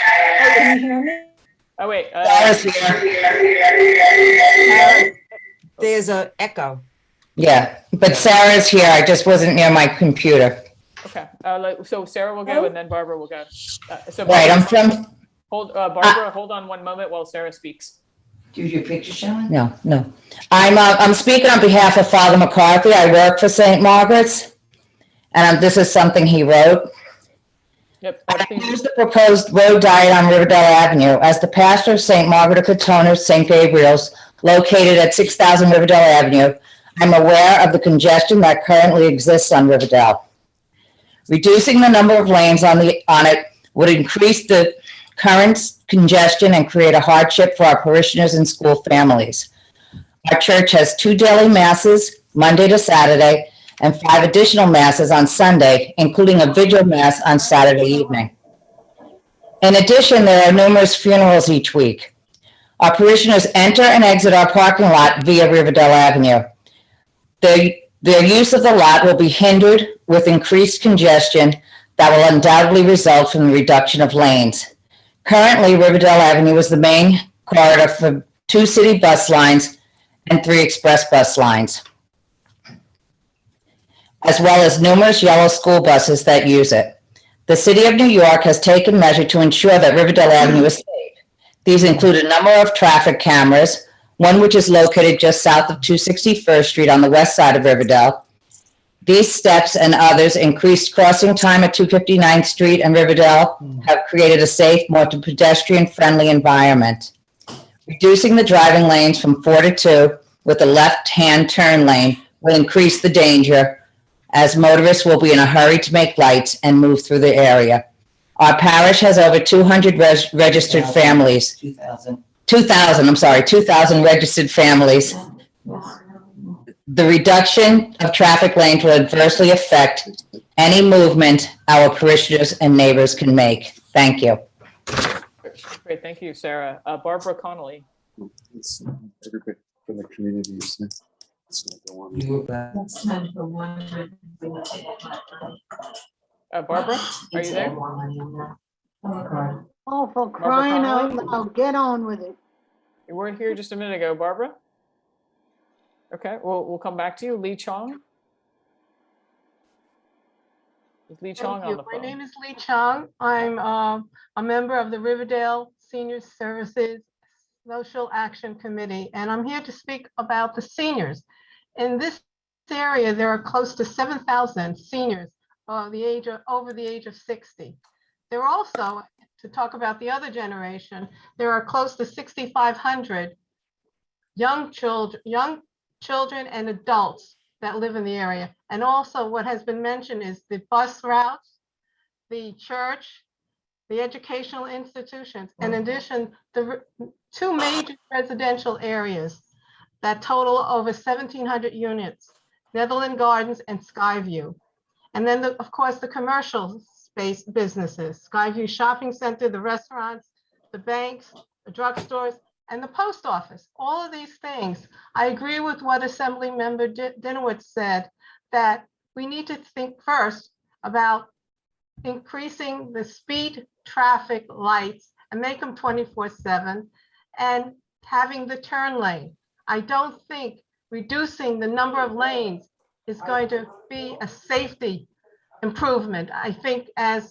can you hear me? Oh, wait. Sarah's here. There's an echo. Yeah, but Sarah's here. I just wasn't near my computer. Okay, so Sarah will go and then Barbara will go. So Right, I'm Barbara, from, Barbara, hold on one moment while Sarah speaks. do your picture showing? No. I'm speaking on behalf of Father McCarthy. I work for St. Margaret's. And this is something he wrote. Yep. Here's the proposed road diet on Riverdale Avenue. As the pastor of St. Margaret of Katona, St. Gabriel's, located at 6,000 Riverdale Avenue, I'm aware of the congestion that currently exists on Riverdale. Reducing the number of lanes on it would increase the current congestion and create a hardship for our parishioners and school families. Our church has 2 daily masses, Monday to Saturday, and 5 additional masses on Sunday, including a vigil mass on Saturday evening. In addition, there are numerous funerals each week. Our parishioners enter and exit our parking lot via Riverdale Avenue. Their use of the lot will be hindered with increased congestion that will undoubtedly result from the reduction of lanes. Currently, Riverdale Avenue is the main corridor for 2 city bus lines and 3 express bus lines, as well as numerous yellow school buses that use it. The City of New York has taken measures to ensure that Riverdale Avenue is safe. These include a number of traffic cameras, one which is located just south of 261st Street on the west side of Riverdale. These steps and others, increased crossing time at 259th Street and Riverdale, have created a safe, more pedestrian-friendly environment. Reducing the driving lanes from 4 to 2 with a left-hand turn lane will increase the danger, as motorists will be in a hurry to make lights and move through the area. Our parish has over 200 registered families. 2,000 registered families. The reduction of traffic lanes will adversely affect any movement our parishioners and neighbors can make. Thank you. Great, thank you, Sarah. Barbara Connolly. Everybody from the community. Barbara, are you there? Oh, for crying out loud, get on with it. You weren't here just a minute ago, Barbara? Okay, we'll come back to you. Lee Chong? Is Lee Chong on the phone? My name is Lee Chong. I'm a member of the Riverdale Senior Services Social Action Committee, and I'm here to speak about the seniors. In this area, there are close to 7,000 seniors over the age of 60. There are also, to talk about the other generation, there are close to 6,500 young children and adults that live in the area. And also what has been mentioned is the bus routes, the church, the educational institutions. In addition, the two major residential areas that total over 1,700 units, Netherland Gardens and Skyview. And then, of course, the commercial space businesses, Skyview Shopping Center, the restaurants, the banks, the drugstores, and the post office. All of these things. I agree with what Assembly Member Dinowitz said, that we need to think first about increasing the speed traffic lights and make them 24/7 and having the turn lane. I don't think reducing the number of lanes is going to be a safety improvement. I think, as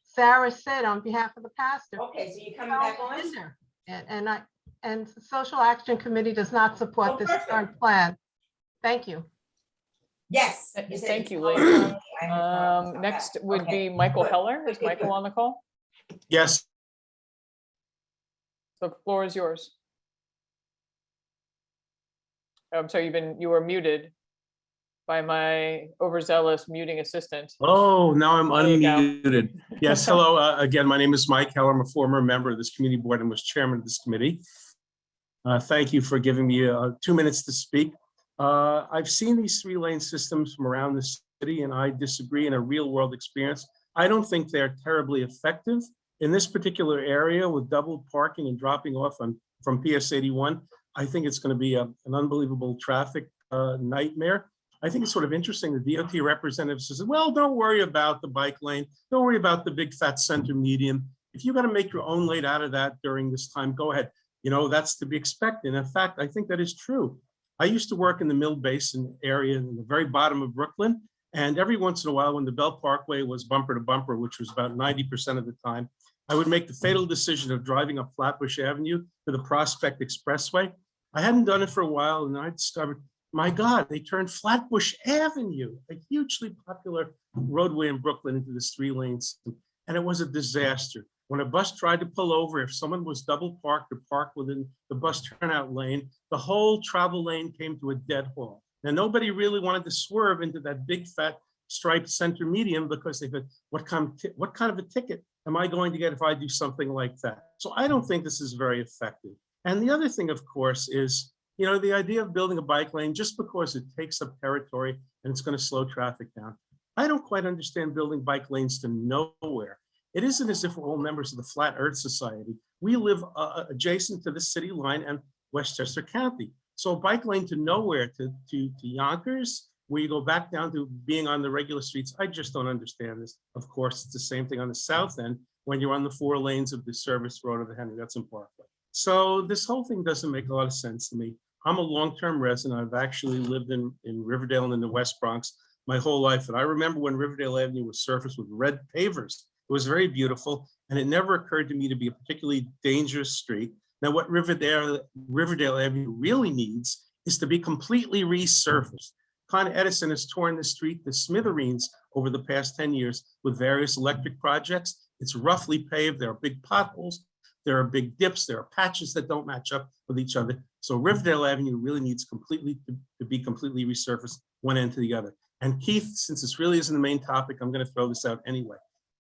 Sarah said on behalf of the pastor. Okay, so you're coming back on? And the Social Action Committee does not support this current plan. Thank you. Yes. Thank you, ladies. Next would be Michael Heller. Is Michael on the call? Yes. The floor is yours. I'm sorry, you were muted by my overzealous muting assistant. Oh, now I'm There you go. unmuted. Yes, hello. Again, my name is Mike Heller. I'm a former member of this community board and was chairman of this committee. Thank you for giving me 2 minutes to speak. I've seen these 3-lane systems from around the city, and I disagree in a real world experience. I don't think they're terribly effective in this particular area with double parking and dropping off from PS 81. I think it's going to be an unbelievable traffic nightmare. I think it's sort of interesting. The DOT representative says, well, don't worry about the bike lane. Don't worry about the big fat center median. If you got to make your own lane out of that during this time, go ahead. You know, that's to be expected. In fact, I think that is true. I used to work in the Mill Basin area in the very bottom of Brooklyn. And every once in a while, when the Bell Parkway was bumper to bumper, which was about 90% of the time, I would make the fatal decision of driving up Flatbush Avenue to the Prospect Expressway. I hadn't done it for a while, and I discovered, my God, they turned Flatbush Avenue, a hugely popular roadway in Brooklyn, into this 3-lane system, and it was a disaster. When a bus tried to pull over, if someone was double parked or parked within the bus turnout lane, the whole travel lane came to a dead halt. Now, nobody really wanted to swerve into that big fat striped center median because they thought, what kind of a ticket am I going to get if I do something like that? So I don't think this is very effective. And the other thing, of course, is, you know, the idea of building a bike lane just because it takes up territory and it's going to slow traffic down. I don't quite understand building bike lanes to nowhere. It isn't as if we're all members of the Flat Earth Society. We live adjacent to the city line and Westchester County. So a bike lane to nowhere, to Yonkers, where you go back down to being on the regular streets, I just don't understand this. Of course, it's the same thing on the south end when you're on the 4 lanes of the service road of the Henry Hudson Parkway. So this whole thing doesn't make a lot of sense to me. I'm a long-term resident. I've actually lived in Riverdale and in the West Bronx my whole life. And I remember when Riverdale Avenue was surfaced with red pavers. It was very beautiful. And it never occurred to me to be a particularly dangerous street. Now, what Riverdale Avenue really needs is to be completely resurfaced. Con Edison has torn the street to smithereens over the past 10 years with various electric projects. It's roughly paved. There are big potholes. There are big dips. There are patches that don't match up with each other. So Riverdale Avenue really needs to be completely resurfaced one end to the other. And Keith, since this really isn't the main topic, I'm going to throw this out anyway.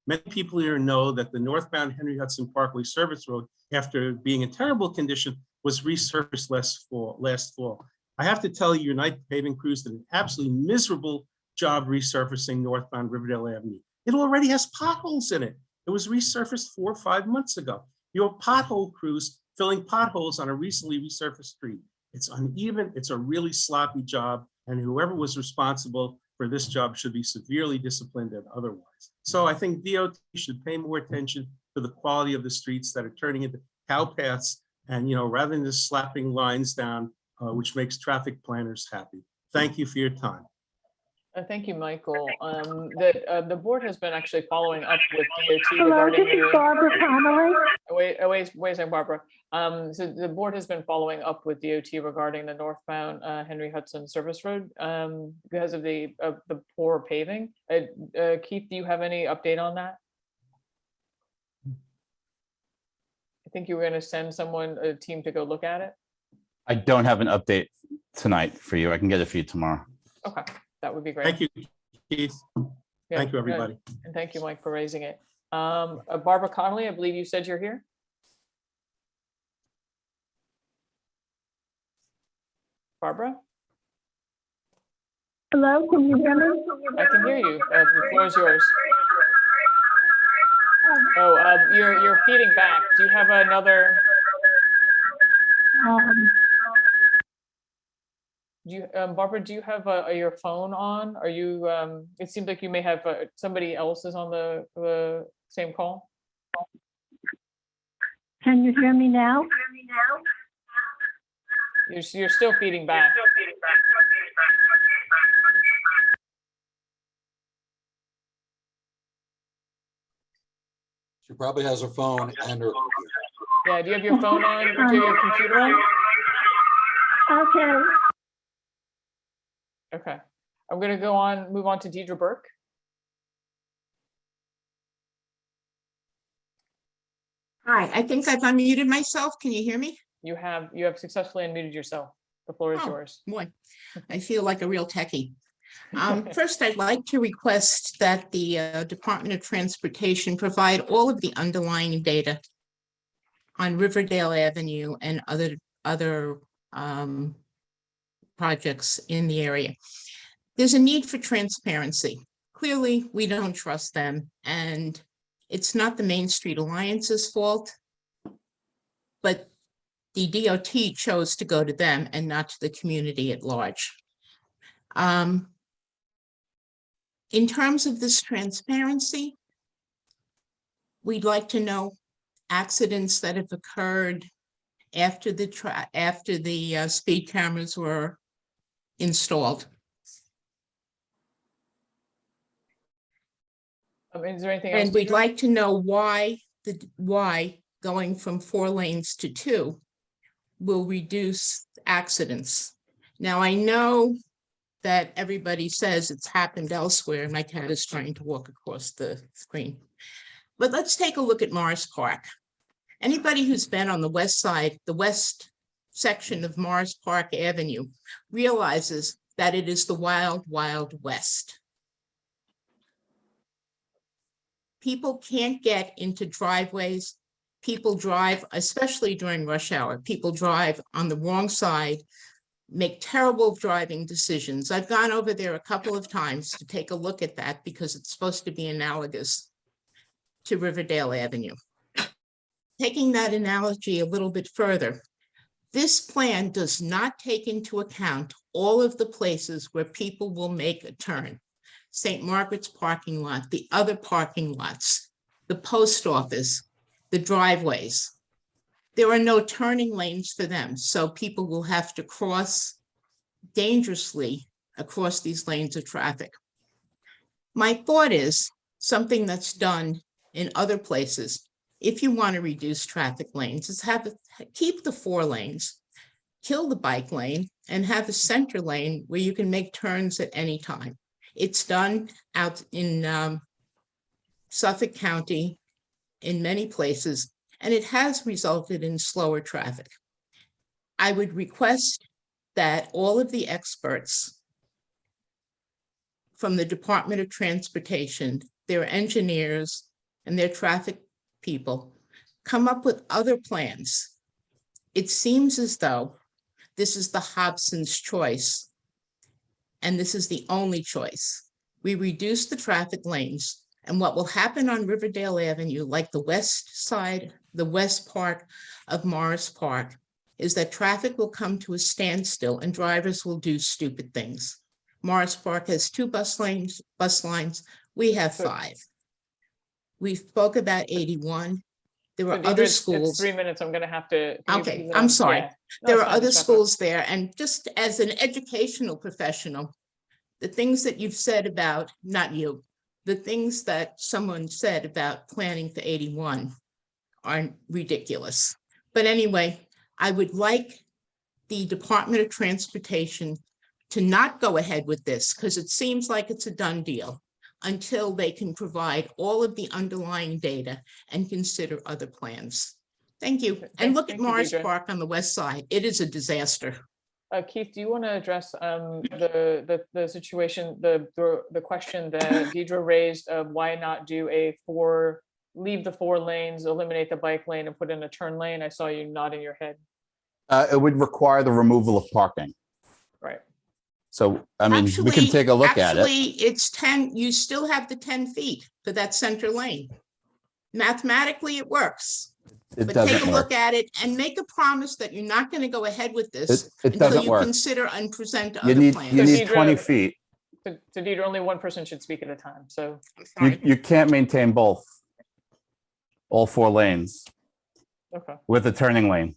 Many people here know that the northbound Henry Hudson Parkway service road, after being in terrible condition, was resurfaced last fall. I have to tell you, United Paving Crews did an absolutely miserable job resurfacing northbound Riverdale Avenue. It already has potholes in it. It was resurfaced 4 or 5 months ago. Your pothole crews filling potholes on a recently resurfaced street. It's uneven. It's a really sloppy job. And whoever was responsible for this job should be severely disciplined and otherwise. So I think DOT should pay more attention to the quality of the streets that are turning into cow paths, and, you know, rather than just slapping lines down, which makes traffic planners happy. Thank you for your time. Thank you, Michael. The board has been actually following up with DOT Hello, regarding this is the. Barbara Connolly. Wait a second, Barbara. So the board has been following up with DOT regarding the northbound Henry Hudson Service Road because of the poor paving. Keith, do you have any update on that? I think you were going to send a team to go look at it. I don't have an update tonight for you. I can get it for you tomorrow. Okay, that would be great. Thank you, Keith. Yeah, Thank you, everybody. And thank you, Mike, for raising it. Barbara Connolly, I believe you said you're here. Barbara? Hello, can you hear me? I can hear you. The floor is yours. Oh, you're feeding back. Do you have another? Barbara, do you have your phone on? Are you? It seems like you may have somebody else is on the same call. Can you hear me now? You're still feeding back. She probably has her phone and her. Yeah, do you have your phone on? Do you have your computer on? Okay. Okay. I'm going to move on to Deidre Burke. Hi, I think I've unmuted myself. Can you hear me? You have successfully unmuted yourself. The floor is yours. Boy, I feel like a real techie. First, I'd like to request that the Department of Transportation provide all of the underlying data on Riverdale Avenue and other projects in the area. There's a need for transparency. Clearly, we don't trust them, and it's not the Main Street Alliance's fault, but the DOT chose to go to them and not to the community at large. In terms of this transparency, we'd like to know accidents that have occurred after the speed cameras were installed. Is there anything else? And we'd like to know why going from 4 lanes to 2 will reduce accidents. Now, I know that everybody says it's happened elsewhere. My cat is trying to walk across the screen. But let's take a look at Morris Park. Anybody who's been on the west side, the west section of Morris Park Avenue, realizes that it is the wild, wild west. People can't get into driveways. People drive, especially during rush hour, people drive on the wrong side, make terrible driving decisions. I've gone over there a couple of times to take a look at that because it's supposed to be analogous to Riverdale Avenue. Taking that analogy a little bit further, this plan does not take into account all of the places where people will make a turn. St. Margaret's parking lot, the other parking lots, the post office, the driveways. There are no turning lanes for them, so people will have to cross dangerously across these lanes of traffic. My thought is something that's done in other places. If you want to reduce traffic lanes, is keep the 4 lanes, kill the bike lane, and have a center lane where you can make turns at any time. It's done out in Suffolk County in many places, and it has resulted in slower traffic. I would request that all of the experts from the Department of Transportation, their engineers, and their traffic people come up with other plans. It seems as though this is the Hobson's choice, and this is the only choice. We reduce the traffic lanes, and what will happen on Riverdale Avenue, like the west side, the west part of Morris Park, is that traffic will come to a standstill and drivers will do stupid things. Morris Park has 2 bus lines. We have 5. We spoke about 81. There are other schools. It's 3 minutes. I'm going to have to. Okay, I'm sorry. Yeah. No, There it's are fine, other it's fine. schools there, and just as an educational professional, the things that you've said about, not you, the things that someone said about planning for 81 are ridiculous. But anyway, I would like the Department of Transportation to not go ahead with this because it seems like it's a done deal until they can provide all of the underlying data and consider other plans. Thank you. And look at thank you, Morris Deidre. Park on the west side. It is a disaster. Keith, do you want to address the situation, the question that Deidre raised of why not do leave the 4 lanes, eliminate the bike lane and put in a turn lane? I saw you nodding your head. It would require the removal of parking. Right. So, I mean, we can take a look at it. Actually, it's 10, you still have the 10 feet for that center lane. Mathematically, it works. It But doesn't take a look work. at it and make a promise that you're not going to go ahead with this It until doesn't you work. consider and present You other need, plans. you need Deidre, 20 feet. To Deidre, only one person should speak at a time. So You can't maintain both. All 4 lanes okay. with a turning lane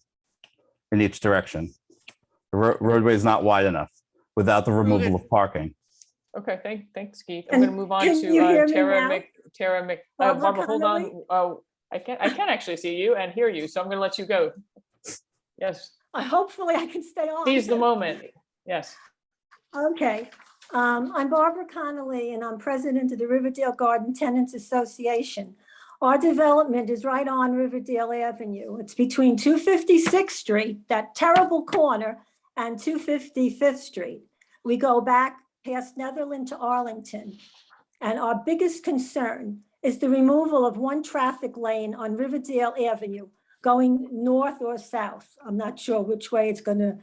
in each direction. The roadway is not wide enough without the removal of parking. Okay, thanks, Keith. I'm going to move on Can to you hear me Tara now? Barbara, hold on. Oh, I can actually see you and hear you, so I'm going to let you go. Yes, Hopefully I can stay on. seize the moment. Yes. Okay, I'm Barbara Connolly and I'm president of the Riverdale Garden Tenants Association. Our development is right on Riverdale Avenue. It's between 256th Street, that terrible corner, and 255th Street. We go back past Netherland to Arlington. And our biggest concern is the removal of one traffic lane on Riverdale Avenue going north or south. I'm not sure which way it's going to,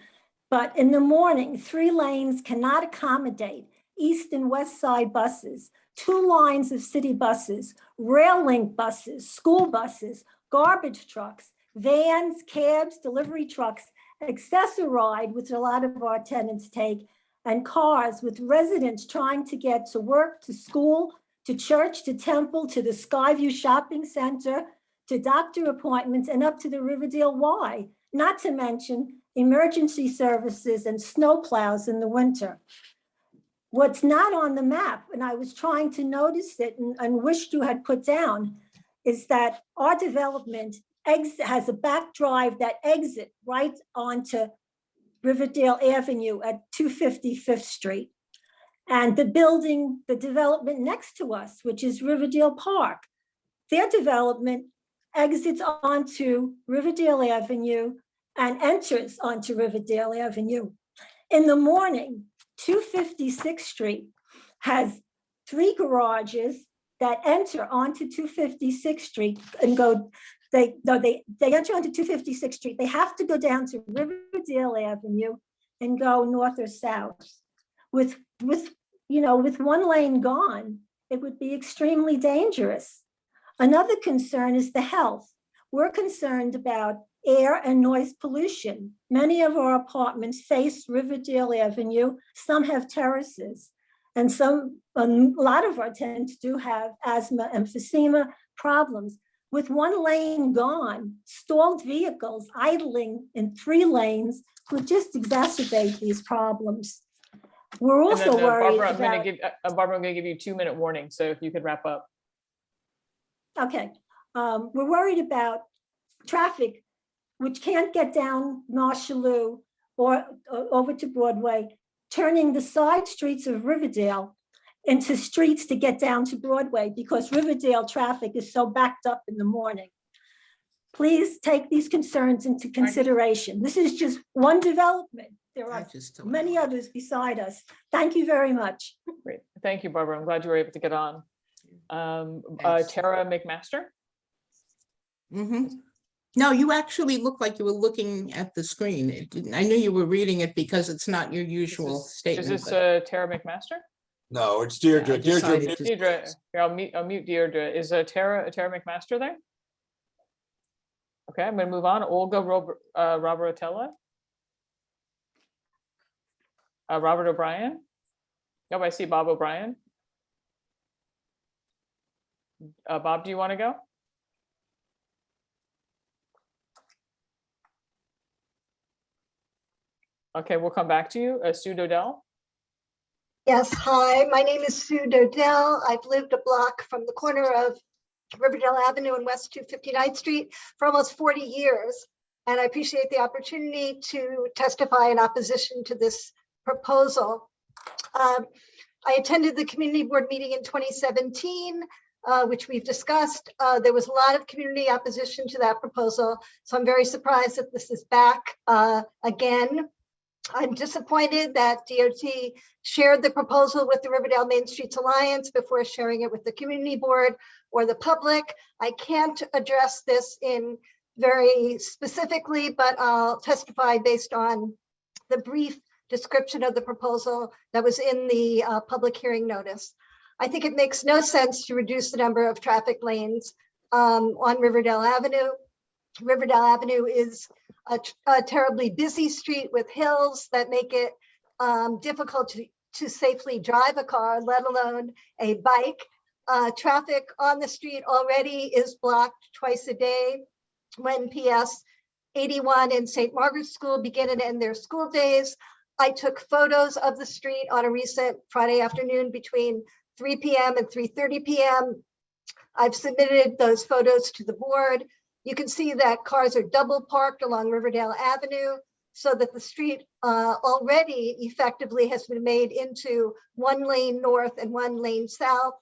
but in the morning, 3 lanes cannot accommodate east and west side buses, 2 lines of city buses, rail link buses, school buses, garbage trucks, vans, cabs, delivery trucks, Access-a-Ride, which a lot of our tenants take, and cars with residents trying to get to work, to school, to church, to temple, to the Skyview Shopping Center, to doctor appointments, and up to the Riverdale Y, not to mention emergency services and snow plows in the winter. What's not on the map, and I was trying to notice it and wished you had put down, is that our development has a back drive that exit right onto Riverdale Avenue at 255th Street. And the development next to us, which is Riverdale Park, their development exits onto Riverdale Avenue and enters onto Riverdale Avenue. In the morning, 256th Street has 3 garages that enter onto 256th Street and go, they enter onto 256th Street. They have to go down to Riverdale Avenue and go north or south. With 1 lane gone, it would be extremely dangerous. Another concern is the health. We're concerned about air and noise pollution. Many of our apartments face Riverdale Avenue. Some have terraces, and a lot of our tenants do have asthma, emphysema problems. With 1 lane gone, stalled vehicles idling in 3 lanes would just exacerbate these problems. We're And also then, worried Barbara, about. Barbara, I'm going to give you a 2-minute warning. So if you could wrap up. Okay, we're worried about traffic, which can't get down Marshalloo or over to Broadway, turning the side streets of Riverdale into streets to get down to Broadway because Riverdale traffic is so backed up in the morning. Please take these concerns into consideration. This is just one development. There are many others beside us. Thank you very much. Great. Thank you, Barbara. I'm glad you were able to get on. Tara McMaster. No, you actually look like you were looking at the screen. I knew you were reading it because it's not your usual statement. Is this Tara McMaster? No, it's Deirdre. Deirdre. Deirdre. Here, I'll mute Deirdre. Is Tara McMaster there? Okay, I'm going to move on. Olga Robertella. Robert O'Brien. Oh, I see Bob O'Brien. Bob, do you want to go? Okay, we'll come back to you. Sue Dodell. Yes, hi, my name is Sue Dodell. I've lived a block from the corner of Riverdale Avenue and West 259th Street for almost 40 years. And I appreciate the opportunity to testify in opposition to this proposal. I attended the community board meeting in 2017, which we've discussed. There was a lot of community opposition to that proposal. So I'm very surprised that this is back again. I'm disappointed that DOT shared the proposal with the Riverdale Main Streets Alliance before sharing it with the community board or the public. I can't address this in very specifically, but I'll testify based on the brief description of the proposal that was in the public hearing notice. I think it makes no sense to reduce the number of traffic lanes on Riverdale Avenue. Riverdale Avenue is a terribly busy street with hills that make it difficult to safely drive a car, let alone a bike. Traffic on the street already is blocked twice a day when PS 81 and St. Margaret's School begin and end their school days. I took photos of the street on a recent Friday afternoon between 3 p.m. and 3:30 p.m. I've submitted those photos to the board. You can see that cars are double parked along Riverdale Avenue so that the street already effectively has been made into one lane north and one lane south.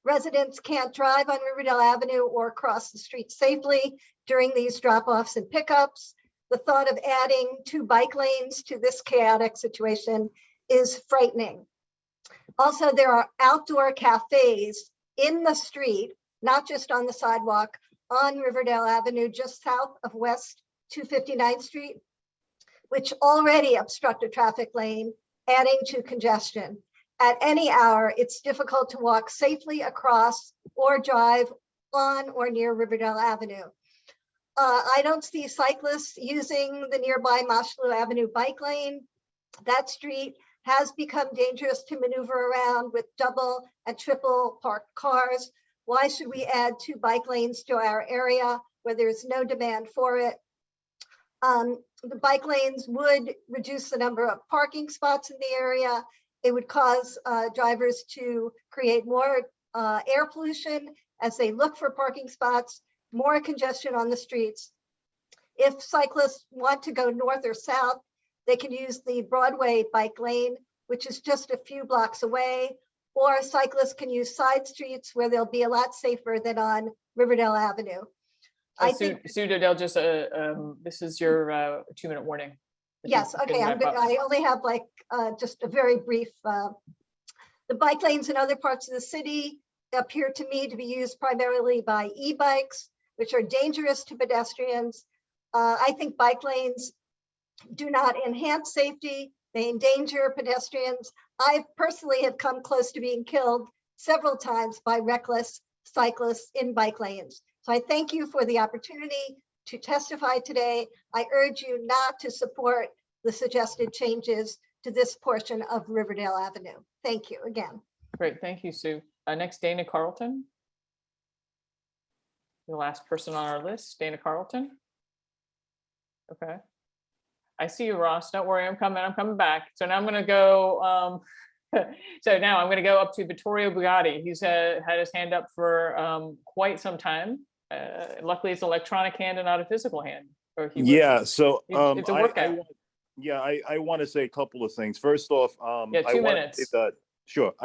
Residents can't drive on Riverdale Avenue or cross the street safely during these drop-offs and pickups. The thought of adding 2 bike lanes to this chaotic situation is frightening. Also, there are outdoor cafes in the street, not just on the sidewalk, on Riverdale Avenue, just south of West 259th Street, which already obstruct a traffic lane, adding to congestion. At any hour, it's difficult to walk safely across or drive on or near Riverdale Avenue. I don't see cyclists using the nearby Mosholu Avenue bike lane. That street has become dangerous to maneuver around with double and triple parked cars. Why should we add 2 bike lanes to our area where there's no demand for it? The bike lanes would reduce the number of parking spots in the area. It would cause drivers to create more air pollution as they look for parking spots, more congestion on the streets. If cyclists want to go north or south, they can use the Broadway bike lane, which is just a few blocks away, or cyclists can use side streets where they'll be a lot safer than on Riverdale Avenue. Sue Dodell, just this is your 2-minute warning. Yes, okay, I'm good. I only have like just a very brief. The bike lanes in other parts of the city appear to me to be used primarily by e-bikes, which are dangerous to pedestrians. I think bike lanes do not enhance safety. They endanger pedestrians. I personally have come close to being killed several times by reckless cyclists in bike lanes. So I thank you for the opportunity to testify today. I urge you not to support the suggested changes to this portion of Riverdale Avenue. Thank you again. Great, thank you, Sue. Next, Dana Carlton. The last person on our list, Dana Carlton. Okay. I see you, Ross. Don't worry, I'm coming back. So now I'm gonna go, so now I'm gonna go up to Vittorio Bugatti. He's had his hand up for quite some time. Luckily it's electronic hand and not a physical hand. Or he Yeah, so it's a workout. I want to say a couple of things. First off, Yeah, 2 I wanna minutes. say that, sure.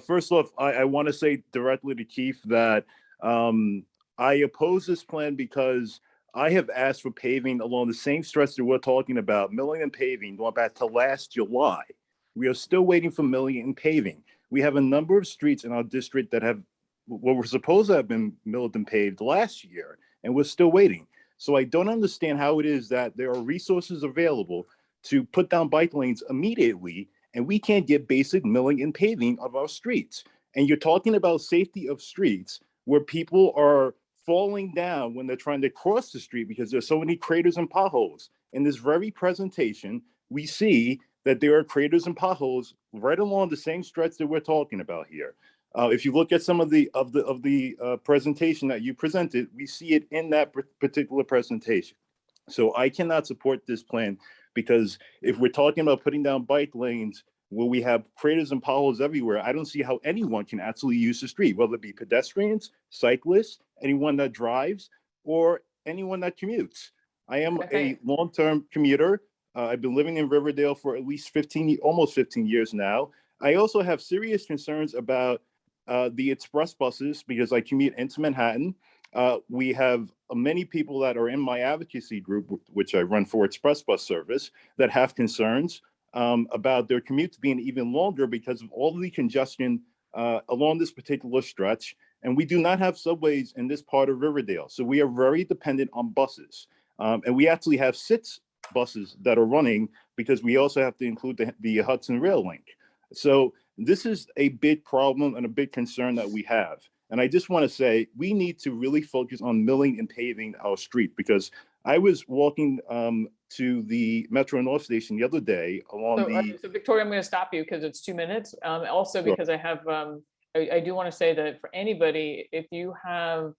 First off, I want to say directly to Keith that I oppose this plan because I have asked for paving along the same stretch that we're talking about, milling and paving, going back to last July. We are still waiting for milling and paving. We have a number of streets in our district that have what were supposed to have been milled and paved last year, and we're still waiting. So I don't understand how it is that there are resources available to put down bike lanes immediately, and we can't get basic milling and paving of our streets. And you're talking about safety of streets where people are falling down when they're trying to cross the street because there's so many craters and potholes. In this very presentation, we see that there are craters and potholes right along the same stretch that we're talking about here. If you look at some of the presentation that you presented, we see it in that particular presentation. So I cannot support this plan because if we're talking about putting down bike lanes where we have craters and potholes everywhere, I don't see how anyone can actually use the street, whether it be pedestrians, cyclists, anyone that drives, or anyone that commutes. I am a long-term commuter. I've been living in Riverdale for at least almost 15 years now. I also have serious concerns about the express buses because I commute into Manhattan. We have many people that are in my advocacy group, which I run for express bus service, that have concerns about their commutes being even longer because of all the congestion along this particular stretch. And we do not have subways in this part of Riverdale. So we are very dependent on buses. And we actually have 6 buses that are running because we also have to include the Hudson Rail Link. So this is a big problem and a big concern that we have. And I just want to say we need to really focus on milling and paving our street, because I was walking to the Metro North Station the other day along So Victoria, I'm going to stop you because it's 2 minutes. Also, Sure. because I have, I do want to say that for anybody, if you have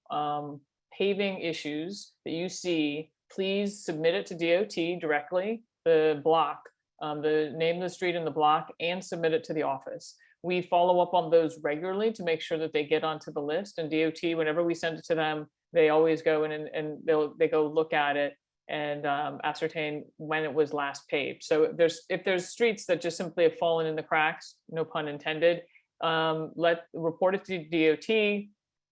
paving issues that you see, please submit it to DOT directly, the block, the name of the street and the block, and submit it to the office. We follow up on those regularly to make sure that they get onto the list, and DOT, whenever we send it to them, they always go in and they go look at it and ascertain when it was last paved. So if there's streets that just simply have fallen in the cracks, no pun intended, report it to DOT,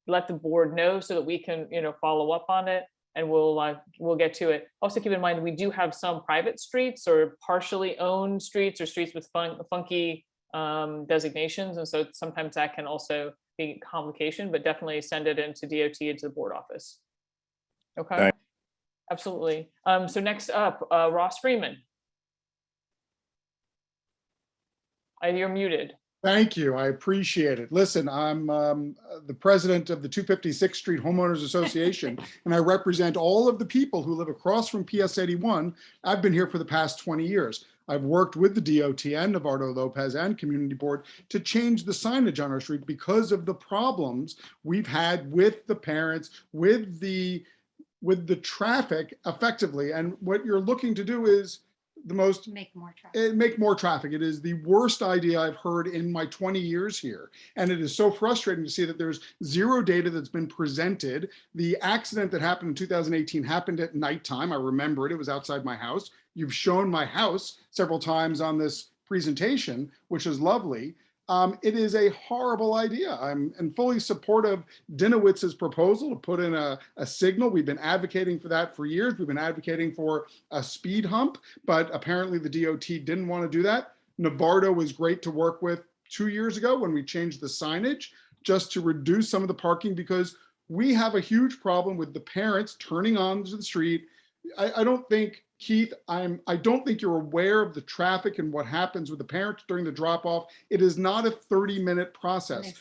let the board know so that we can, follow up on it, and we'll get to it. Also keep in mind, we do have some private streets or partially owned streets or streets with funky designations. And so sometimes that can also be a complication, but definitely send it into DOT, into the board office. Okay. Thanks. Absolutely. So next up, Ross Freeman. You're muted. Thank you. I appreciate it. Listen, I'm the president of the 256th Street Homeowners Association, and I represent all of the people who live across from PS 81. I've been here for the past 20 years. I've worked with the DOT and Navarro Lopez and Community Board to change the signage on our street because of the problems we've had with the parents, with the traffic effectively. And what you're looking to do is make more traffic. It is the worst idea I've heard in my 20 years here. And it is so frustrating to see that there's zero data that's been presented. The accident that happened in 2018 happened at nighttime. I remember it. It was outside my house. You've shown my house several times on this presentation, which is lovely. It is a horrible idea. I'm in fully support of Dinowitz's proposal to put in a signal. We've been advocating for that for years. We've been advocating for a speed hump, but apparently the DOT didn't want to do that. Novardo was great to work with 2 years ago when we changed the signage just to reduce some of the parking, because we have a huge problem with the parents turning onto the street. I don't think, Keith, I don't think you're aware of the traffic and what happens with the parents during the drop off. It is not a 30-minute process.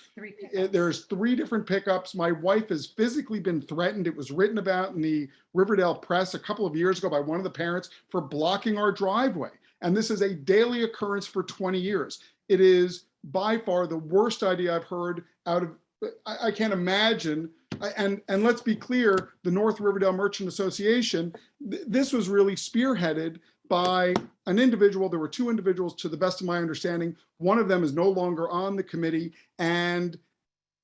There's 3 different pickups. My wife has physically been threatened. It was written about in the Riverdale Press a couple of years ago by one of the parents for blocking our driveway. And this is a daily occurrence for 20 years. It is by far the worst idea I've heard out of, I can't imagine. And let's be clear, the North Riverdale Merchant Association, this was really spearheaded by an individual. There were 2 individuals, to the best of my understanding. One of them is no longer on the committee. And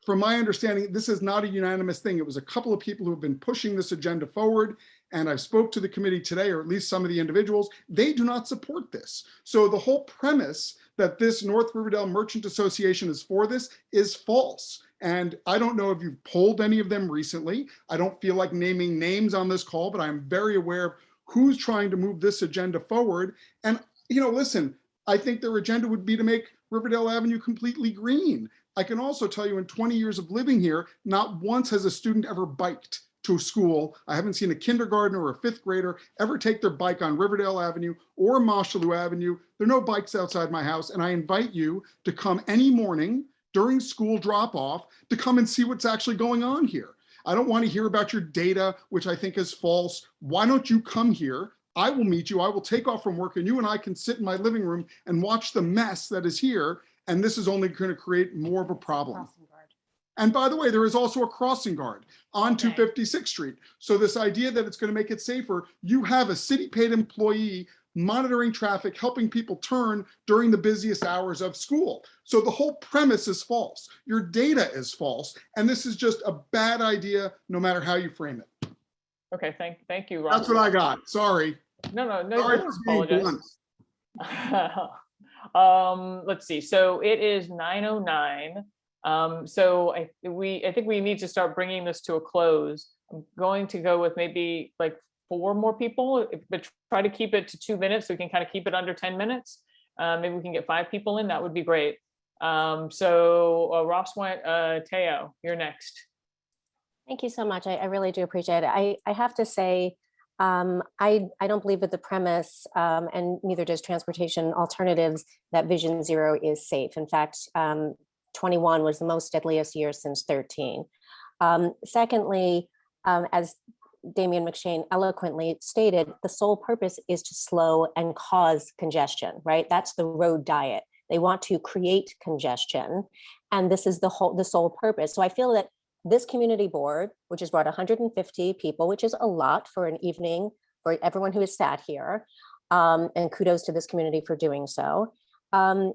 from my understanding, this is not a unanimous thing. It was a couple of people who have been pushing this agenda forward. And I spoke to the committee today, or at least some of the individuals. They do not support this. So the whole premise that this North Riverdale Merchant Association is for this is false. And I don't know if you've polled any of them recently. I don't feel like naming names on this call, but I'm very aware of who's trying to move this agenda forward. And, listen, I think their agenda would be to make Riverdale Avenue completely green. I can also tell you, in 20 years of living here, not once has a student ever biked to school. I haven't seen a kindergartner or a 5th grader ever take their bike on Riverdale Avenue or Mosholu Avenue. There are no bikes outside my house. And I invite you to come any morning during school drop-off to come and see what's actually going on here. I don't want to hear about your data, which I think is false. Why don't you come here? I will meet you. I will take off from work, and you and I can sit in my living room and watch the mess that is here. And this is only going to create more of a problem. And by the way, there is also a crossing guard on 256th Street. So this idea that it's going to make it safer, you have a city-paid employee monitoring traffic, helping people turn during the busiest hours of school. So the whole premise is false. Your data is false. And this is just a bad idea, no matter how you frame it. Okay, thank you, Rob. That's what I got. Sorry. No, Sorry don't for being apologize. Let's see. So it is 9:09. So I think we need to start bringing this to a close. I'm going to go with maybe like 4 more people, but try to keep it to 2 minutes so we can kind of keep it under 10 minutes. Maybe we can get 5 people in. That would be great. So Ross went, Teo, you're next. Thank you so much. I really do appreciate it. I have to say, I don't believe with the premise, and neither does Transportation Alternatives, that Vision Zero is safe. In fact, 21 was the most deadliest year since 13. Secondly, as Damian McShane eloquently stated, the sole purpose is to slow and cause congestion, right? That's the road diet. They want to create congestion, and this is the sole purpose. So I feel that this community board, which has brought 150 people, which is a lot for an evening for everyone who has sat here, and kudos to this community for doing so. The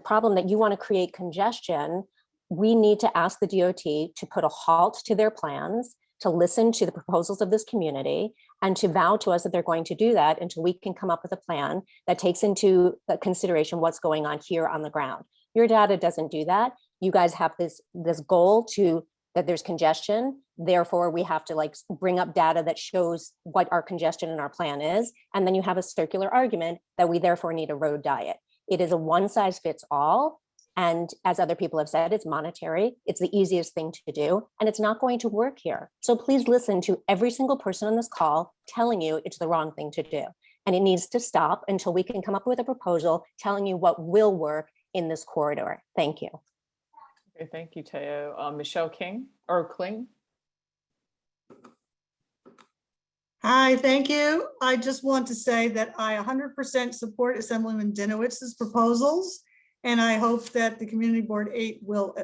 problem that you want to create congestion, we need to ask the DOT to put a halt to their plans, to listen to the proposals of this community, and to vow to us that they're going to do that until we can come up with a plan that takes into consideration what's going on here on the ground. Your data doesn't do that. You guys have this goal that there's congestion. Therefore, we have to bring up data that shows what our congestion in our plan is. And then you have a circular argument that we therefore need a road diet. It is a one size fits all. And as other people have said, it's monetary. It's the easiest thing to do, and it's not going to work here. So please listen to every single person on this call telling you it's the wrong thing to do. And it needs to stop until we can come up with a proposal telling you what will work in this corridor. Thank you. Okay, thank you, Teo. Michelle King or Kling. Hi, thank you. I just want to say that I 100% support Assemblyman Dinowitz's proposals, and I hope that the Community Board 8 will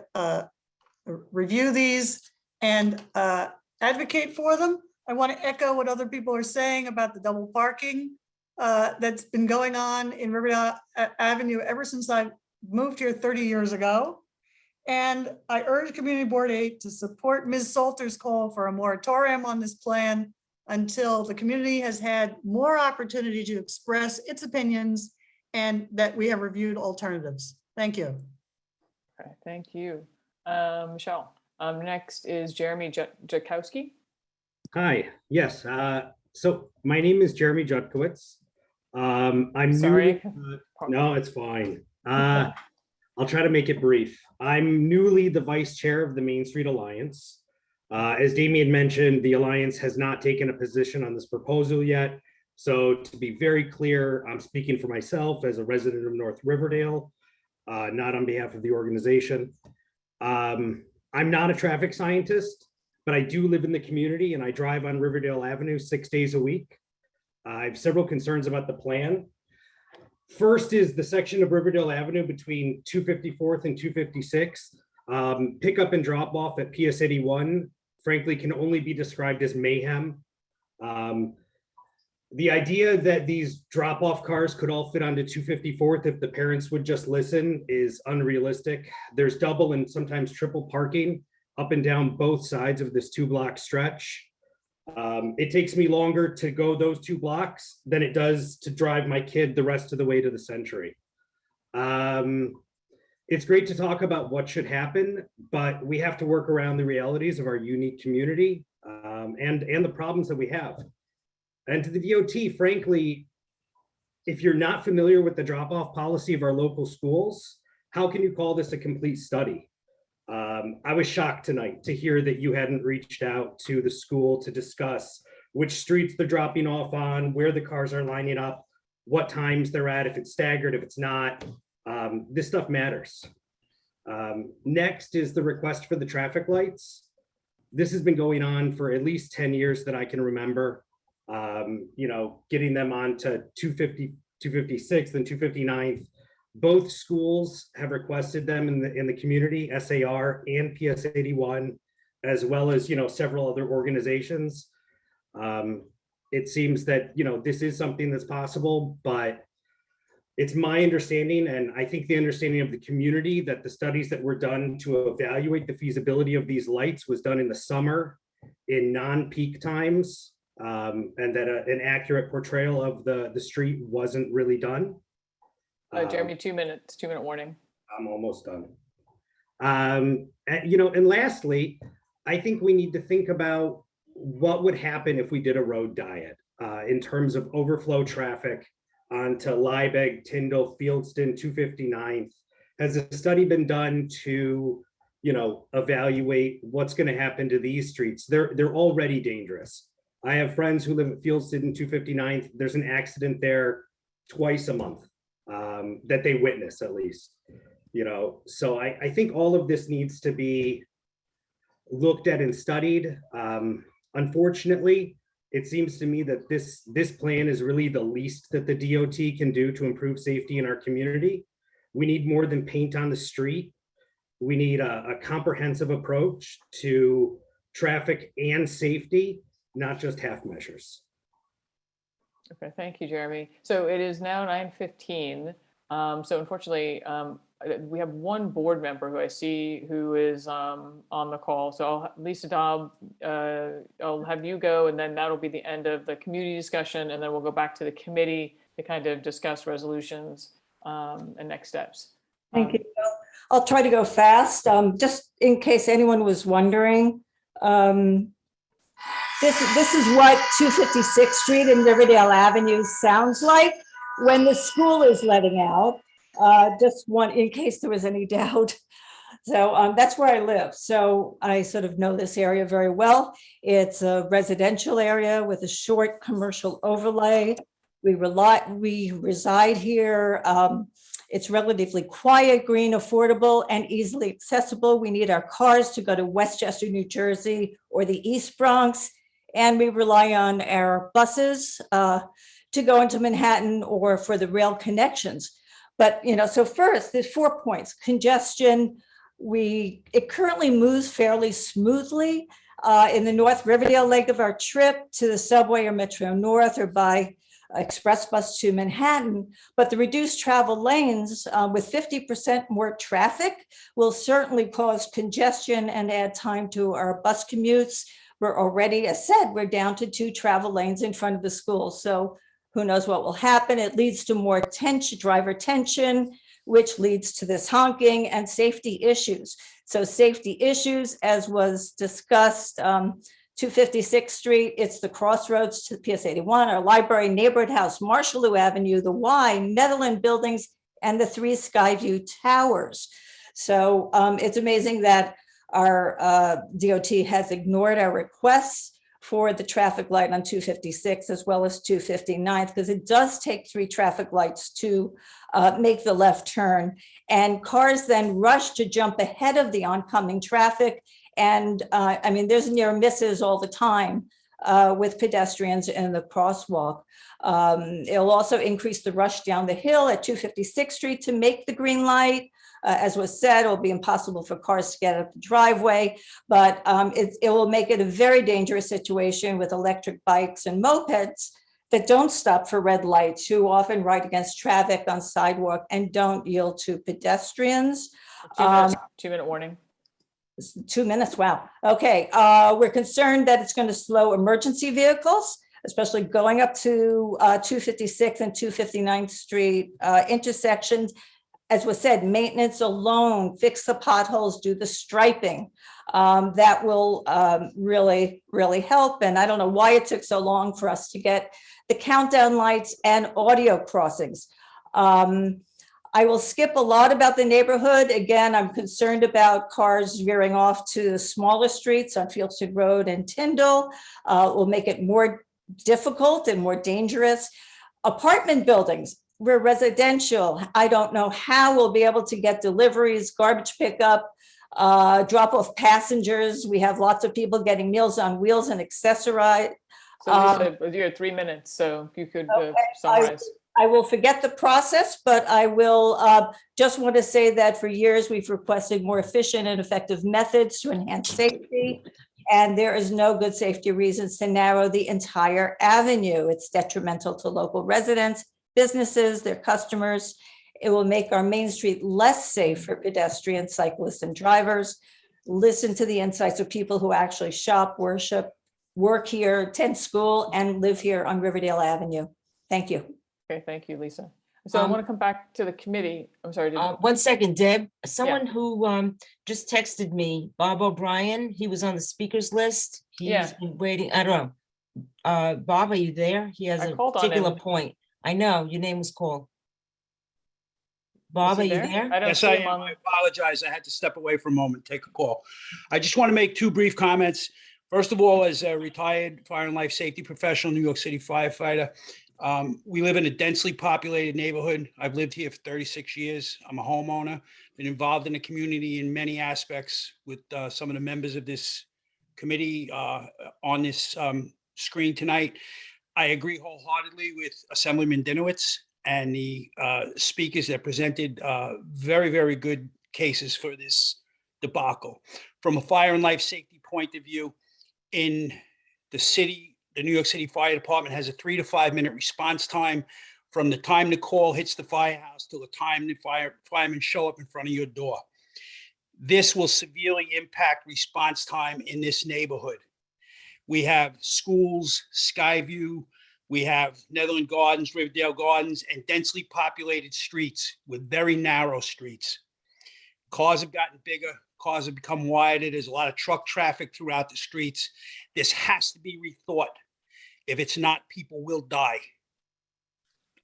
review these and advocate for them. I want to echo what other people are saying about the double parking that's been going on in Riverdale Avenue ever since I moved here 30 years ago. And I urge Community Board 8 to support Ms. Salter's call for a moratorium on this plan until the community has had more opportunity to express its opinions and that we have reviewed alternatives. Thank you. Okay, thank you. Michelle. Next is Jeremy Jakowski. Hi, yes. So my name is Jeremy Jutkowitz. I'm sorry. No, it's fine. I'll try to make it brief. I'm newly the vice chair of the Main Street Alliance. As Damian mentioned, the Alliance has not taken a position on this proposal yet. So to be very clear, I'm speaking for myself as a resident of North Riverdale, not on behalf of the organization. I'm not a traffic scientist, but I do live in the community and I drive on Riverdale Avenue 6 days a week. I have several concerns about the plan. First is the section of Riverdale Avenue between 254th and 256th. Pickup and drop off at PS 81, frankly, can only be described as mayhem. The idea that these drop-off cars could all fit onto 254th if the parents would just listen is unrealistic. There's double and sometimes triple parking up and down both sides of this 2-block stretch. It takes me longer to go those 2 blocks than it does to drive my kid the rest of the way to the Century. It's great to talk about what should happen, but we have to work around the realities of our unique community and the problems that we have. And to the DOT, frankly, if you're not familiar with the drop-off policy of our local schools, how can you call this a complete study? I was shocked tonight to hear that you hadn't reached out to the school to discuss which streets they're dropping off on, where the cars are lining up, what times they're at, if it's staggered, if it's not. This stuff matters. Next is the request for the traffic lights. This has been going on for at least 10 years that I can remember. Getting them onto 250, 256th and 259th. Both schools have requested them in the community, SAR and PS 81, as well as several other organizations. It seems that, this is something that's possible, but it's my understanding, and I think the understanding of the community, that the studies that were done to evaluate the feasibility of these lights was done in the summer in non-peak times, and that an accurate portrayal of the street wasn't really done. Jeremy, 2 minutes, 2-minute warning. I'm almost done. And lastly, I think we need to think about what would happen if we did a road diet in terms of overflow traffic onto Liebig, Tyndall, Fieldston, 259th. Has a study been done to, evaluate what's going to happen to these streets? They're already dangerous. I have friends who live at Fieldston and 259th. There's an accident there twice a month that they witness, at least. So I think all of this needs to be looked at and studied. Unfortunately, it seems to me that this plan is really the least that the DOT can do to improve safety in our community. We need more than paint on the street. We need a comprehensive approach to traffic and safety, not just half measures. Okay, thank you, Jeremy. So it is now 9:15. So unfortunately, we have one board member who I see who is on the call. So Lisa Daub, I'll have you go, and then that'll be the end of the community discussion, and then we'll go back to the committee to kind of discuss resolutions and next steps. Thank you. I'll try to go fast. Just in case anyone was wondering, this is what 256th Street and Riverdale Avenue sounds like when the school is letting out. Just one, in case there was any doubt. So that's where I live. So I sort of know this area very well. It's a residential area with a short commercial overlay. We reside here. It's relatively quiet, green, affordable, and easily accessible. We need our cars to go to Westchester, New Jersey, or the East Bronx, and we rely on our buses to go into Manhattan or for the rail connections. But, so first, there's 4 points. Congestion, it currently moves fairly smoothly in the North Riverdale leg of our trip to the subway or Metro North or by express bus to Manhattan. But the reduced travel lanes with 50% more traffic will certainly cause congestion and add time to our bus commutes. We're already, as said, we're down to 2 travel lanes in front of the school. So who knows what will happen? It leads to more driver tension, which leads to this honking and safety issues. So safety issues, as was discussed, 256th Street, it's the crossroads to PS 81, our library, neighborhood house, Marshallou Avenue, the Y, Netherland buildings, and the 3 Skyview towers. So it's amazing that our DOT has ignored our requests for the traffic light on 256 as well as 259th, because it does take 3 traffic lights to make the left turn. And cars then rush to jump ahead of the oncoming traffic. And there's near misses all the time with pedestrians in the crosswalk. It'll also increase the rush down the hill at 256th Street to make the green light. As was said, it'll be impossible for cars to get up the driveway, but it will make it a very dangerous situation with electric bikes and mopeds that don't stop for red lights, who often ride against traffic on sidewalk and don't yield to pedestrians. 2-minute warning. 2 minutes, wow. Okay, we're concerned that it's going to slow emergency vehicles, especially going up to 256 and 259th Street intersections. As was said, maintenance alone, fix the potholes, do the striping. That will really, really help. And I don't know why it took so long for us to get the countdown lights and audio crossings. I will skip a lot about the neighborhood. Again, I'm concerned about cars veering off to smaller streets on Fieldston Road and Tyndall. Will make it more difficult and more dangerous. Apartment buildings, we're residential. I don't know how we'll be able to get deliveries, garbage pickup, drop off passengers. We have lots of people getting Meals on Wheels and accessorize. So Lisa, you had 3 minutes, so if you could summarize. I will forget the process, but I will just want to say that for years we've requested more efficient and effective methods to enhance safety. And there is no good safety reasons to narrow the entire avenue. It's detrimental to local residents, businesses, their customers. It will make our main street less safe for pedestrians, cyclists, and drivers. Listen to the insights of people who actually shop, worship, work here, attend school, and live here on Riverdale Avenue. Thank you. Okay, thank you, Lisa. So I want to come back to the committee. I'm sorry. 1 second, Deb. Someone who just texted me, Bob O'Brien, he was on the speakers list. He's been waiting. I don't know. Bob, are you there? He has I a called on particular him. point. I know, your name was called. Bob, are you there? I don't Yes, see I him am. on. I apologize. I had to step away for a moment, take a call. I just want to make two brief comments. First of all, as a retired fire and life safety professional, New York City firefighter, we live in a densely populated neighborhood. I've lived here for 36 years. I'm a homeowner, been involved in the community in many aspects with some of the members of this committee on this screen tonight. I agree wholeheartedly with Assemblyman Dinowitz and the speakers that presented very, very good cases for this debacle. From a fire and life safety point of view, in the city, the New York City Fire Department has a 3 to 5 minute response time from the time the call hits the firehouse till the time the firemen show up in front of your door. This will severely impact response time in this neighborhood. We have schools, Skyview, we have Netherland Gardens, Riverdale Gardens, and densely populated streets with very narrow streets. Cars have gotten bigger, cars have become wider. There's a lot of truck traffic throughout the streets. This has to be rethought. If it's not, people will die.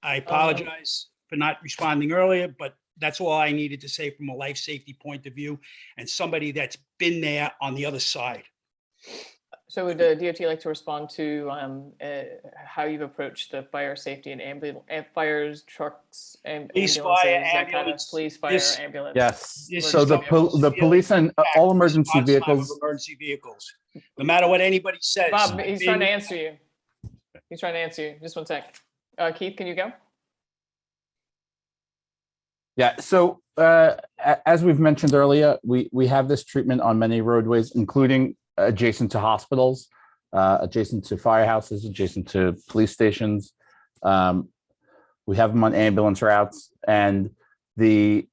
I apologize for not responding earlier, but that's all I needed to say from a life safety point of view and somebody that's been there on the other side. So would the DOT like to respond to how you've approached the fire safety and fires, trucks, and Police, ambulances, fire, that kind of ambulance, police, fire, this- ambulance? Yes. This So is the what will the severely police and impact all the emergency response time of vehicles. Emergency vehicles. No matter what anybody says. Bob, he's trying to Being- answer you. He's trying to answer you. Just 1 sec. Keith, can you go? Yeah, so as we've mentioned earlier, we have this treatment on many roadways, including adjacent to hospitals, adjacent to firehouses, adjacent to police stations. We have them on ambulance routes, and the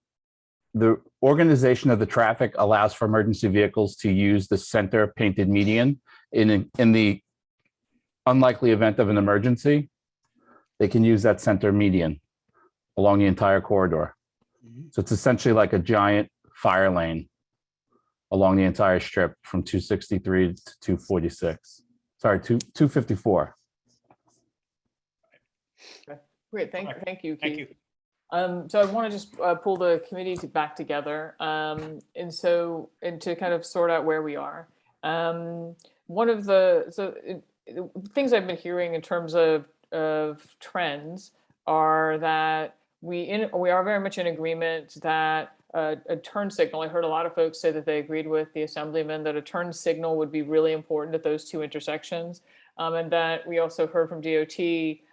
organization of the traffic allows for emergency vehicles to use the center painted median in the unlikely event of an emergency. They can use that center median along the entire corridor. So it's essentially like a giant fire lane along the entire strip from 263 to 246. Sorry, 254. Okay. Great, thank you, Keith. Thank you. So I want to just pull the committee back together, and to kind of sort out where we are. One of the things I've been hearing in terms of trends are that we are very much in agreement that a turn signal. I heard a lot of folks say that they agreed with the assemblyman that a turn signal would be really important at those two intersections, and that we also heard from DOT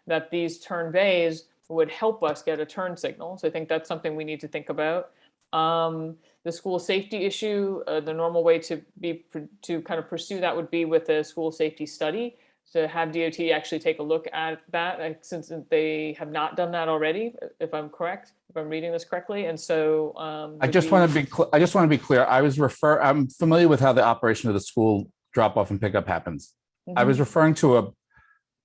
that these turn bays would help us get a turn signal. So I think that's something we need to think about. The school safety issue, the normal way to kind of pursue that would be with a school safety study, to have DOT actually take a look at that, since they have not done that already, if I'm correct, if I'm reading this correctly. And so I just want to be clear. I'm familiar with how the operation of the school drop off and pickup happens. I was referring to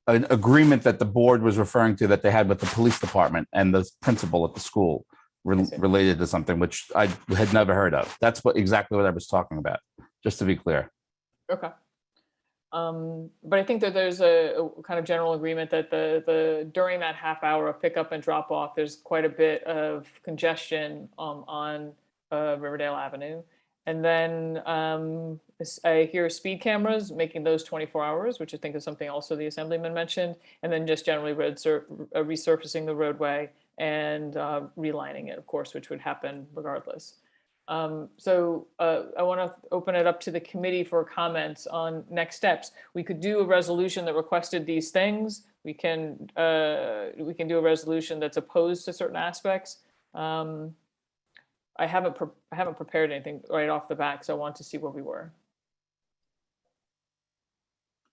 an agreement that the board was referring to that they had with the police department and the principal at the school related to something which I had never heard of. That's exactly what I was talking about, just to be clear. Okay. But I think that there's a kind of general agreement that the during that half hour of pickup and drop off, there's quite a bit of congestion on Riverdale Avenue. And then I hear speed cameras, making those 24 hours, which I think is something also the assemblyman mentioned, and then just generally resurfacing the roadway and relining it, of course, which would happen regardless. So I want to open it up to the committee for comments on next steps. We could do a resolution that requested these things. We can do a resolution that's opposed to certain aspects. I haven't prepared anything right off the bat, so I want to see where we were.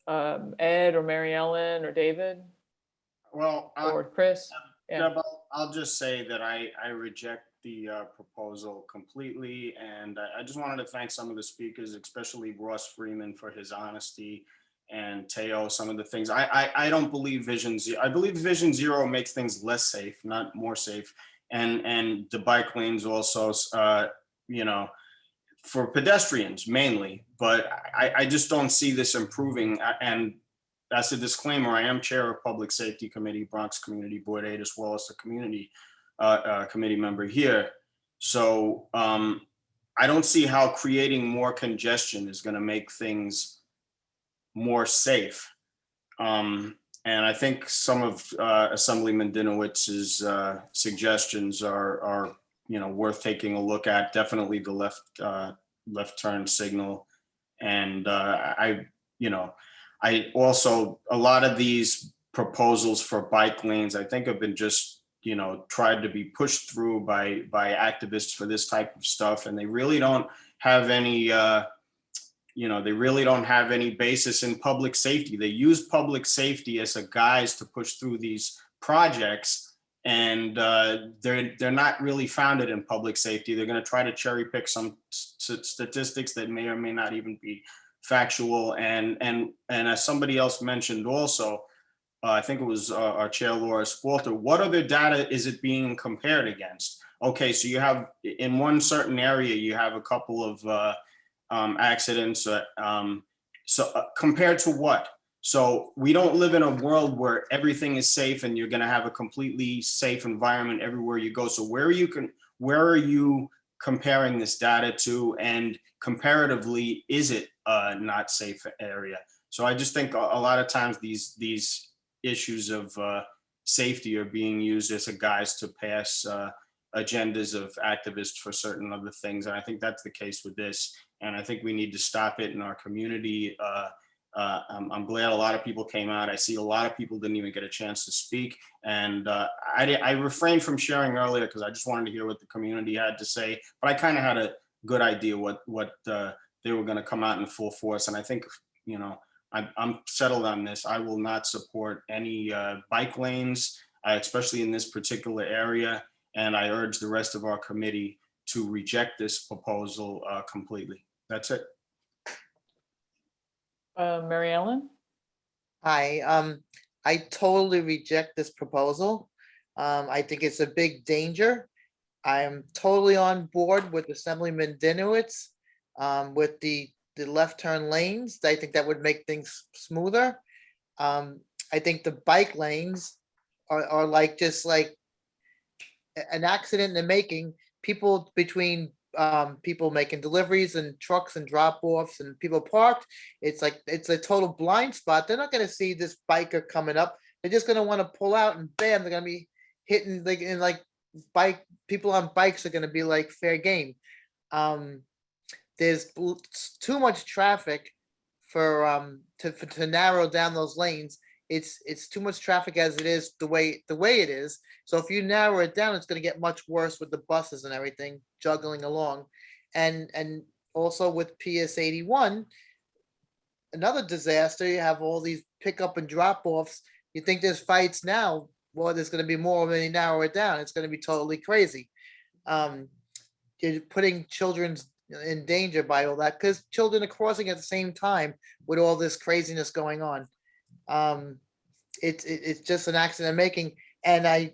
Ed or Mary Ellen or David Well, or Chris? Yeah. Deb, I'll just say that I reject the proposal completely. And I just wanted to thank some of the speakers, especially Ross Freeman, for his honesty, and Teo, some of the things. I don't believe Vision Zero. I believe Vision Zero makes things less safe, not more safe. And the bike lanes also, you know, for pedestrians mainly, but I just don't see this improving. And that's a disclaimer. I am chair of Public Safety Committee, Bronx Community Board 8, as well as the community committee member here. So I don't see how creating more congestion is going to make things more safe. And I think some of Assemblyman Dinowitz's suggestions are you know, worth taking a look at. Definitely the left turn signal. And you know, I also, a lot of these proposals for bike lanes, I think have been just, you know, tried to be pushed through by activists for this type of stuff. And they really don't have any, you know, they really don't have any basis in public safety. They use public safety as a guise to push through these projects. And they're not really founded in public safety. They're going to try to cherry pick some statistics that may or may not even be factual. And as somebody else mentioned also, I think it was our chair, Laura Spalter, what other data is it being compared against? Okay, so you have, in one certain area, you have a couple of accidents. So compared to what? So we don't live in a world where everything is safe and you're going to have a completely safe environment everywhere you go. So where are you comparing this data to, and comparatively, is it a not safe area? So I just think a lot of times these issues of safety are being used as a guise to pass agendas of activists for certain other things. And I think that's the case with this. And I think we need to stop it in our community. I'm glad a lot of people came out. I see a lot of people didn't even get a chance to speak. And I refrained from sharing earlier because I just wanted to hear what the community had to say. But I kind of had a good idea what they were going to come out in full force. And I think, you know, I'm settled on this. I will not support any bike lanes, especially in this particular area. And I urge the rest of our committee to reject this proposal completely. That's it. Mary Ellen? Hi, I totally reject this proposal. I think it's a big danger. I am totally on board with Assemblyman Dinowitz with the left turn lanes. I think that would make things smoother. I think the bike lanes are like just like an accident in the making. People between people making deliveries and trucks and drop-offs and people parked, it's like it's a total blind spot. They're not going to see this biker coming up. They're just going to want to pull out, and bam, they're going to be hitting like in like bike people on bikes are going to be like fair game. There's too much traffic for to narrow down those lanes. It's too much traffic as it is the way it is. So if you narrow it down, it's going to get much worse with the buses and everything juggling along. And also with PS 81, another disaster. You have all these pickup and drop offs. You think there's fights now? Well, there's going to be more when you narrow it down. It's going to be totally crazy. You're putting children's in danger by all that because children are crossing at the same time with all this craziness going on. It's just an accident making. And I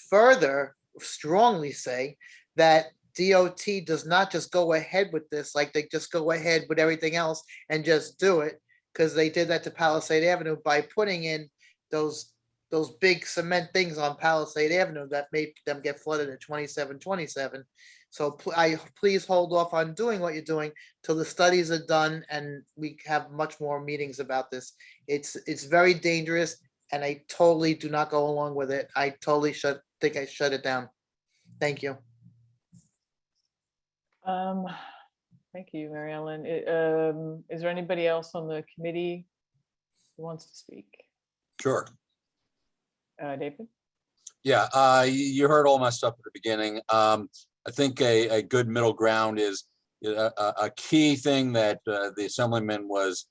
further strongly say that DOT does not just go ahead with this, like they just go ahead with everything else and just do it, because they did that to Palisade Avenue by putting in those big cement things on Palisade Avenue that made them get flooded at 2727. So please hold off on doing what you're doing till the studies are done and we have much more meetings about this. It's very dangerous, and I totally do not go along with it. I totally think I shut it down. Thank you. Thank you, Mary Ellen. Is there anybody else on the committee who wants to speak? Sure. David? Yeah, you heard all my stuff at the beginning. I think a good middle ground is a key thing that the Assemblyman was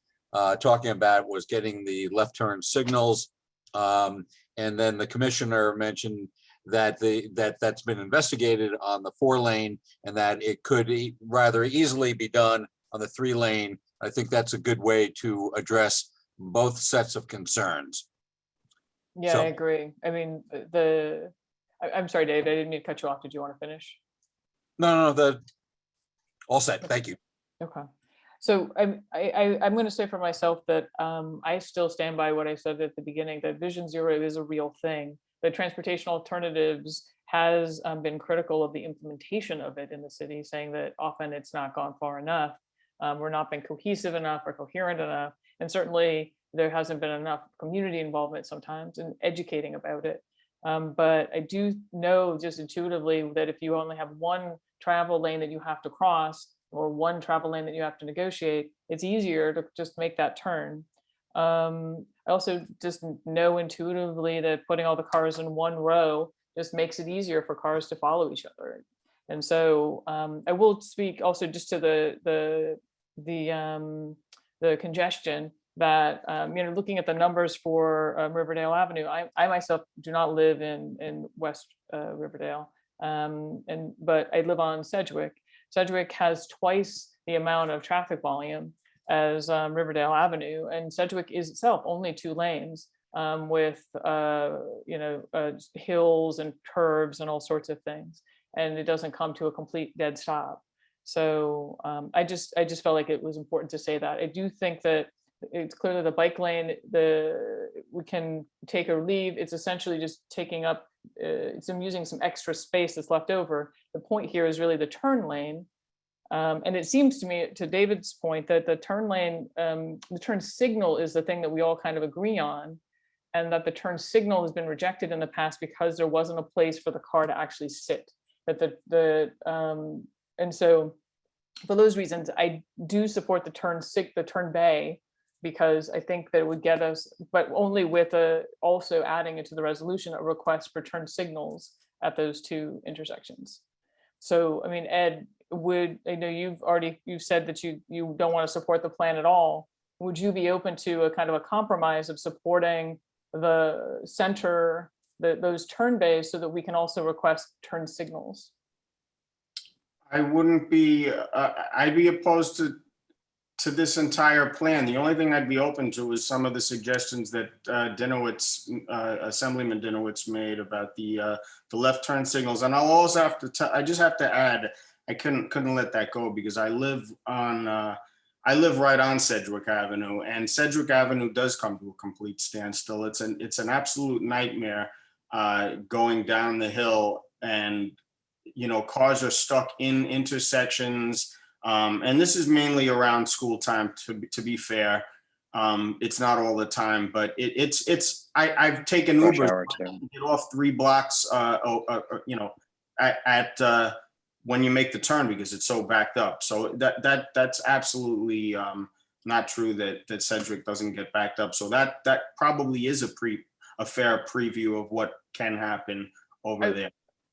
talking about was getting the left turn signals. And then the commissioner mentioned that that's been investigated on the 4-lane and that it could rather easily be done on the 3-lane. I think that's a good way to address both sets of concerns. Yeah, So- I agree. I mean, I'm sorry, Dave, I didn't mean to cut you off. Did you want to finish? No, all set. Thank you. Okay. So I'm going to say for myself that I still stand by what I said at the beginning, that Vision Zero is a real thing. The transportation alternatives has been critical of the implementation of it in the city, saying that often it's not gone far enough. We're not been cohesive enough or coherent enough. And certainly there hasn't been enough community involvement sometimes in educating about it. But I do know just intuitively that if you only have one travel lane that you have to cross, or one travel lane that you have to negotiate, it's easier to just make that turn. I also just know intuitively that putting all the cars in one row just makes it easier for cars to follow each other. And so I will speak also just to the congestion that, looking at the numbers for Riverdale Avenue, I myself do not live in West Riverdale, but I live on Sedgwick. Sedgwick has twice the amount of traffic volume as Riverdale Avenue, and Sedgwick is itself only 2 lanes with hills and curves and all sorts of things, and it doesn't come to a complete dead stop. So I just felt like it was important to say that. I do think that it's clear that the bike lane, we can take or leave. It's essentially just taking up, it's using some extra space that's left over. The point here is really the turn lane. And it seems to me, to David's point, that the turn lane, the turn signal is the thing that we all kind of agree on, and that the turn signal has been rejected in the past because there wasn't a place for the car to actually sit. And so for those reasons, I do support the turn bay, because I think that it would get us, but only with also adding into the resolution a request for turn signals at those 2 intersections. So, I mean, Ed, I know you've said that you don't want to support the plan at all. Would you be open to a kind of a compromise of supporting the center, those turn bays, so that we can also request turn signals? I wouldn't be, I'd be opposed to this entire plan. The only thing I'd be open to is some of the suggestions that Assemblyman Dinowitz made about the left turn signals. And I'll also have to, I just have to add, I couldn't let that go, because I live right on Sedgwick Avenue, and Sedgwick Avenue does come to a complete standstill. It's an absolute nightmare going down the hill, and cars are stuck in intersections. And this is mainly around school time, to be fair. It's not all the time, but I've taken Uber to get off 3 blocks, when you make the turn, because it's so backed up. So that's absolutely not true that Sedgwick doesn't get backed up. So that probably is a fair preview of what can happen over there.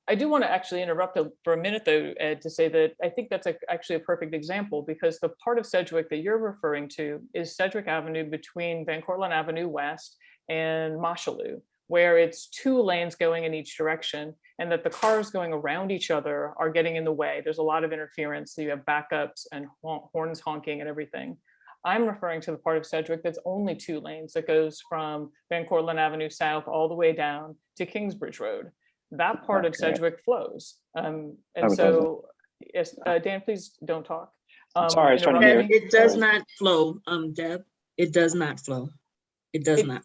I do want to actually interrupt for a minute, though, Ed, to say that I think that's actually a perfect example, because the part of Sedgwick that you're referring to is Sedgwick Avenue between Van Cortlandt Avenue West and Mosholu, where it's 2 lanes going in each direction, and that the cars going around each other are getting in the way. There's a lot of interference. So you have backups and horns honking and everything. I'm referring to the part of Sedgwick that's only 2 lanes, that goes from Van Cortlandt Avenue South all the way down to Kingsbridge Road. That part of Sedgwick flows. And so, yes, Dan, please don't talk. Sorry, I was trying to mute. It does not flow, Deb. It does not flow. It does not.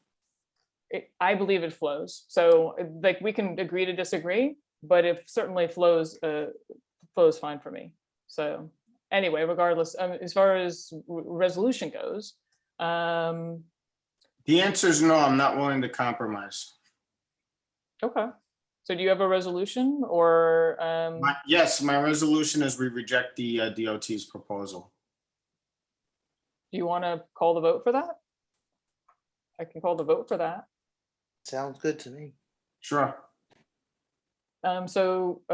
I believe it flows. So like, we can agree to disagree, but it certainly flows fine for me. So anyway, regardless, as far as resolution goes. The answer is no, I'm not willing to compromise. Okay. So do you have a resolution, or? Yes, my resolution is we reject the DOT's proposal. Do you want to call the vote for that? I can call the vote for that. Sounds good to me. Sure. I second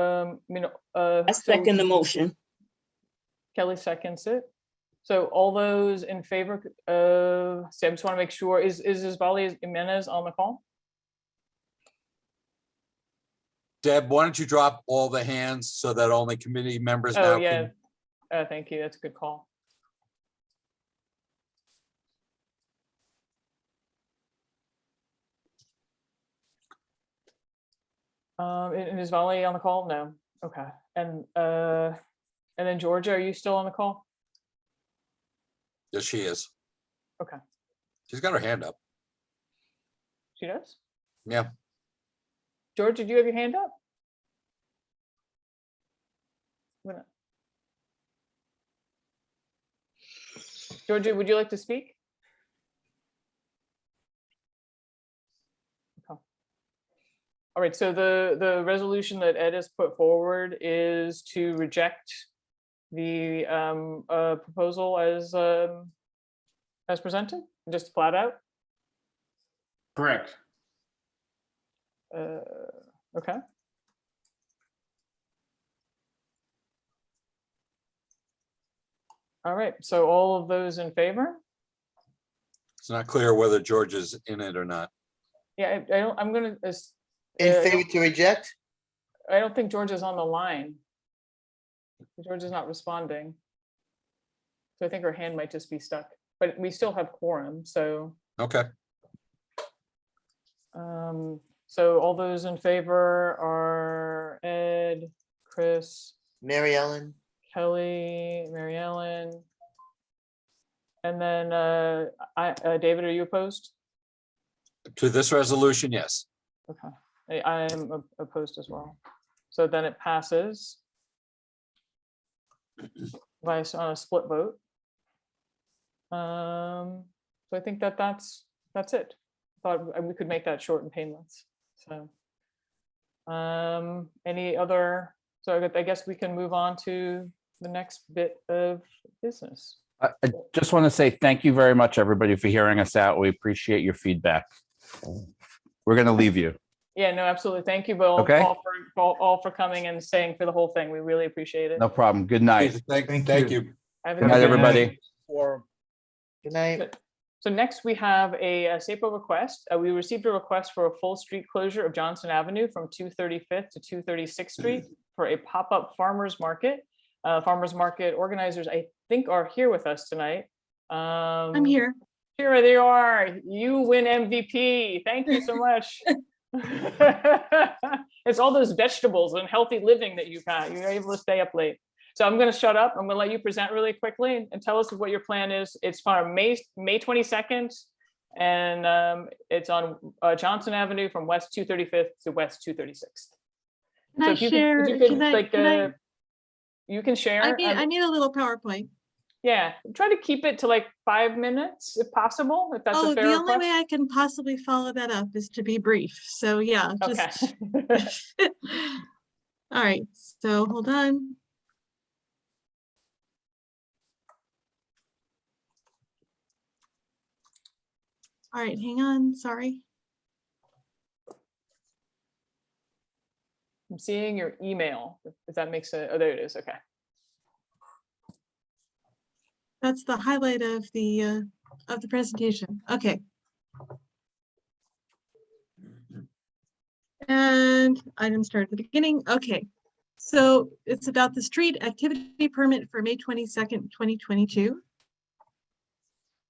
the motion. Kelly seconds it. So all those in favor of, so I just want to make sure, is Isvali Jimenez on the call? Deb, why don't you drop all the hands so that only committee members Oh, now yeah. can? Thank you. That's a good call. And is Vali on the call? No. Okay. And then Georgia, are you still on the call? Yes, she is. Okay. She's got her hand up. She does? Yeah. Georgia, do you have your hand up? Georgia, would you like to speak? Okay. All right, so the resolution that Ed has put forward is to reject the proposal as presented, just flat out? Correct. Okay. All right, so all of those in favor? It's not clear whether George is in it or not. Yeah, I'm gonna. In favor to reject? I don't think George is on the line. George is not responding. So I think her hand might just be stuck, but we still have quorum, so. Okay. So all those in favor are Ed, Chris, Mary Ellen, Kelly, Mary Ellen. And then David, are you opposed? To this resolution, yes. Okay, I am opposed as well. So then it passes by on a split vote. So I think that's it. Thought we could make that short and painless. So any other, so I guess we can move on to the next bit of business. I just want to say thank you very much, everybody, for hearing us out. We appreciate your feedback. We're going to leave you. Yeah, no, absolutely. Thank you both Okay. all for coming and staying for the whole thing. We really appreciate it. No problem. Good night. Thank you. Have a Good night, everybody. good night. So next we have a SAPO request. We received a request for a full street closure of Johnson Avenue from 235th to 236th Street for a pop-up farmers market. Farmers market organizers, I think, are here with us tonight. I'm here. Here they are. You win MVP. Thank you so much. It's all those vegetables and healthy living that you've had. You're able to stay up late. So I'm going to shut up. I'm going to let you present really quickly and tell us what your plan is. It's for May 22nd, and it's on Johnson Avenue from West 235th to West 236th. Can I share? You can share. I need a little PowerPoint. Yeah, try to keep it to like 5 minutes if possible, if that's a fair the only request. way I can possibly follow that up is to be brief. So yeah, just all right. So hold on. All right, hang on. Sorry. I'm seeing your email, if that makes it, oh, there it is, okay. That's the highlight of the presentation. Okay. And I didn't start at the beginning. Okay. So it's about the street activity permit for May 22nd, 2022.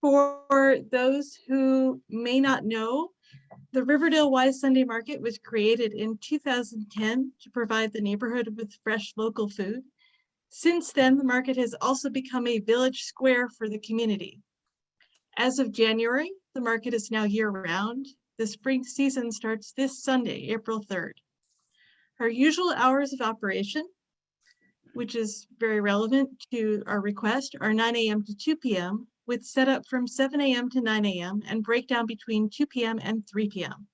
For those who may not know, the Riverdale Wise Sunday Market was created in 2010 to provide the neighborhood with fresh local food. Since then, the market has also become a village square for the community. As of January, the market is now year-round. The spring season starts this Sunday, April 3rd. Our usual hours of operation, which is very relevant to our request, are 9 a.m. to 2 p.m. with setup from 7 a.m. to 9 a.m. and breakdown between 2 p.m. and 3 p.m.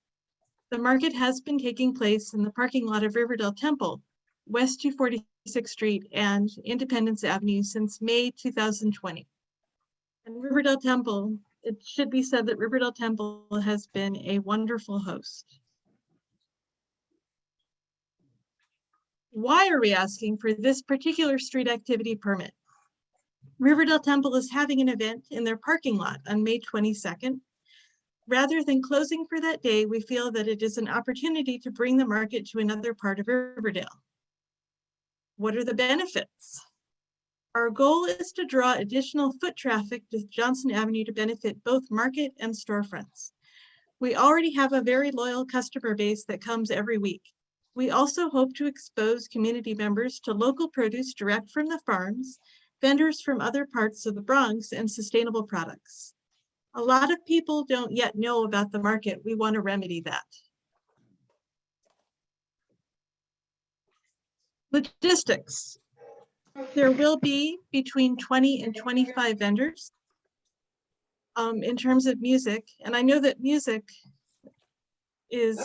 The market has been taking place in the parking lot of Riverdale Temple, West 246th Street and Independence Avenue since May 2020. And Riverdale Temple, it should be said that Riverdale Temple has been a wonderful host. Why are we asking for this particular street activity permit? Riverdale Temple is having an event in their parking lot on May 22nd. Rather than closing for that day, we feel that it is an opportunity to bring the market to another part of Riverdale. What are the benefits? Our goal is to draw additional foot traffic to Johnson Avenue to benefit both market and storefronts. We already have a very loyal customer base that comes every week. We also hope to expose community members to local produce direct from the farms, vendors from other parts of the Bronx, and sustainable products. A lot of people don't yet know about the market. We want to remedy that. Logistics. There will be between 20 and 25 vendors in terms of music. And I know that music is,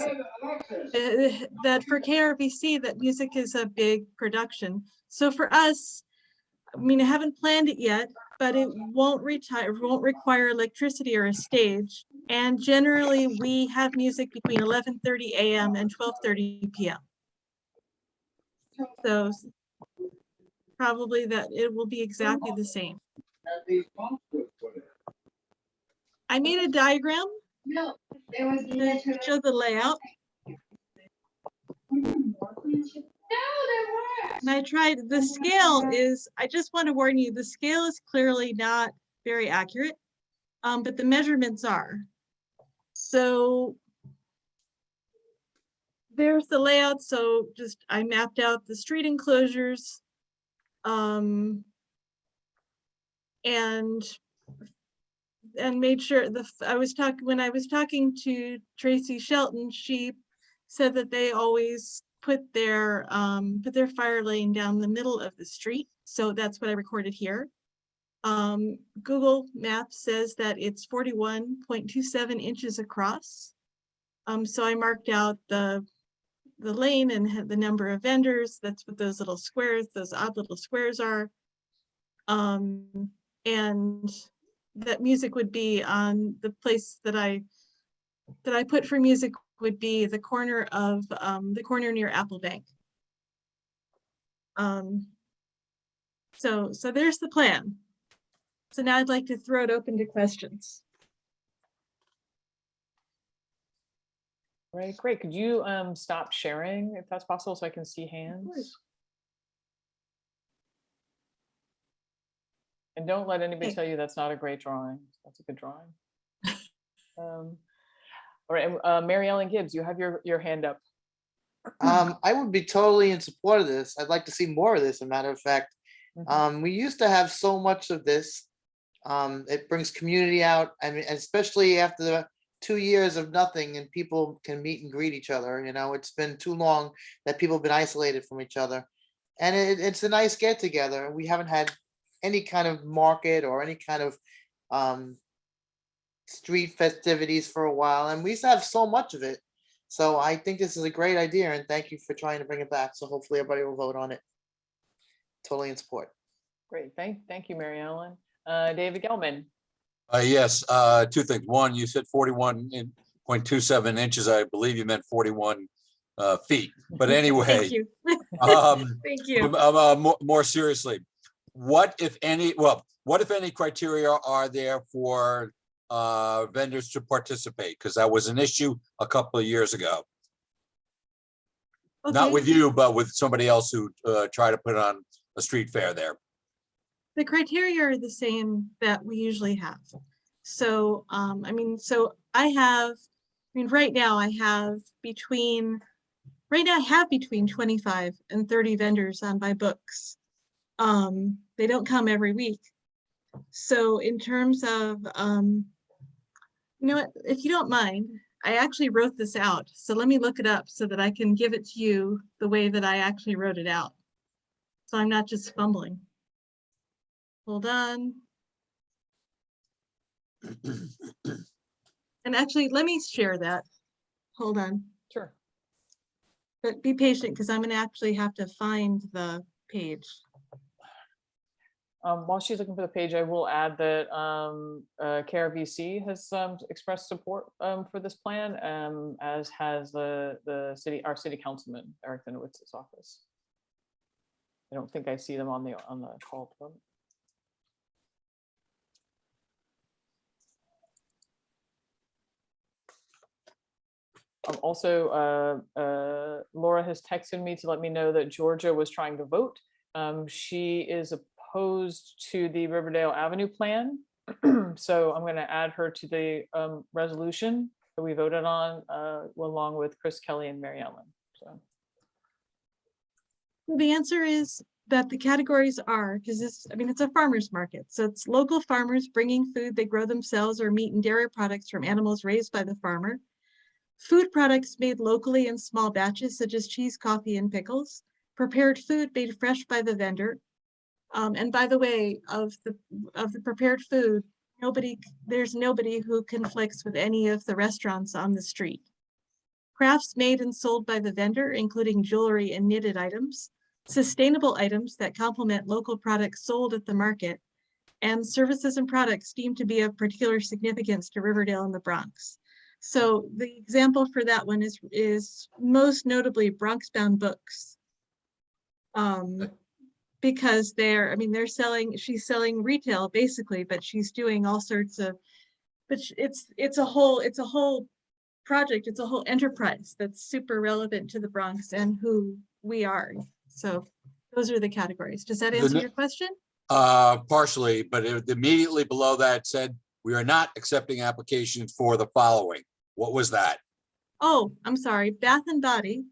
that for KRVC, that music is a big production. So for us, I mean, I haven't planned it yet, but it won't require electricity or a stage. And generally we have music between 11:30 a.m. and 12:30 p.m. So probably that it will be exactly the same. I made a diagram to show the layout. And I tried, the scale is, I just want to warn you, the scale is clearly not very accurate, but the measurements are. So there's the layout. So just, I mapped out the street enclosures. And made sure when I was talking to Tracy Shelton, she said that they always put their fire lane down the middle of the street. So that's what I recorded here. Google Maps says that it's 41.27 inches across. So I marked out the lane and the number of vendors. That's what those little squares, those odd little squares are. And that music would be on the place that I put for music would be the corner of the corner near Apple Bank. So there's the plan. So now I'd like to throw it open to questions. All right, great. Could you stop sharing if that's possible so I can see hands? And don't let anybody tell you that's not a great drawing. That's a good drawing. All right, Mary Ellen Gibbs, you have your hand up. I would be totally in support of this. I'd like to see more of this, as a matter of fact. We used to have so much of this. It brings community out. I mean, especially after the 2 years of nothing and people can meet and greet each other. You know, it's been too long that people have been isolated from each other. And it's a nice get together. We haven't had any kind of market or any kind of street festivities for a while. And we used to have so much of it. So I think this is a great idea, and thank you for trying to bring it back. So hopefully everybody will vote on it. Totally in support. Great, thank you, Mary Ellen. David Gelman. Yes, two things. One, you said 41.27 inches. I believe you meant 41 feet. But anyway, Thank you. Thank you. More seriously, what if any criteria are there for vendors to participate? Because that was an issue a couple of years ago. Okay. Not with you, but with somebody else who tried to put on a street fair there. The criteria are the same that we usually have. So, right now I have between 25 and 30 vendors on my books. They don't come every week. So in terms of, you know what, if you don't mind, I actually wrote this out. So let me look it up so that I can give it to you the way that I actually wrote it out. So I'm not just fumbling. Hold on. And actually, let me share that. Hold on. Sure. But be patient because I'm going to actually have to find the page. While she's looking for the page, I will add that KRVC has expressed support for this plan, as has our city councilman, Eric Denowitz's office. I don't think I see them on the call. Also, Laura has texted me to let me know that Georgia was trying to vote. She is opposed to the Riverdale Avenue plan. So I'm going to add her to the resolution that we voted on along with Chris Kelly and Mary Ellen. So. The answer is that the categories are, because this, I mean, it's a farmer's market. So it's local farmers bringing food they grow themselves or meat and dairy products from animals raised by the farmer. Food products made locally in small batches, such as cheese, coffee, and pickles. Prepared food made fresh by the vendor. And by the way, of the prepared food, there's nobody who conflicts with any of the restaurants on the street. Crafts made and sold by the vendor, including jewelry and knitted items, sustainable items that complement local products sold at the market, and services and products deemed to be of particular significance to Riverdale and the Bronx. So the example for that one is most notably Bronx Bound Books. Because she's selling retail basically, but she's doing all sorts of, but it's a whole project, it's a whole enterprise that's super relevant to the Bronx and who we are. So those are the categories. Does that answer your question? Partially, but immediately below that said, we are not accepting applications for the following. What was that? Oh, I'm sorry, Bath and Body.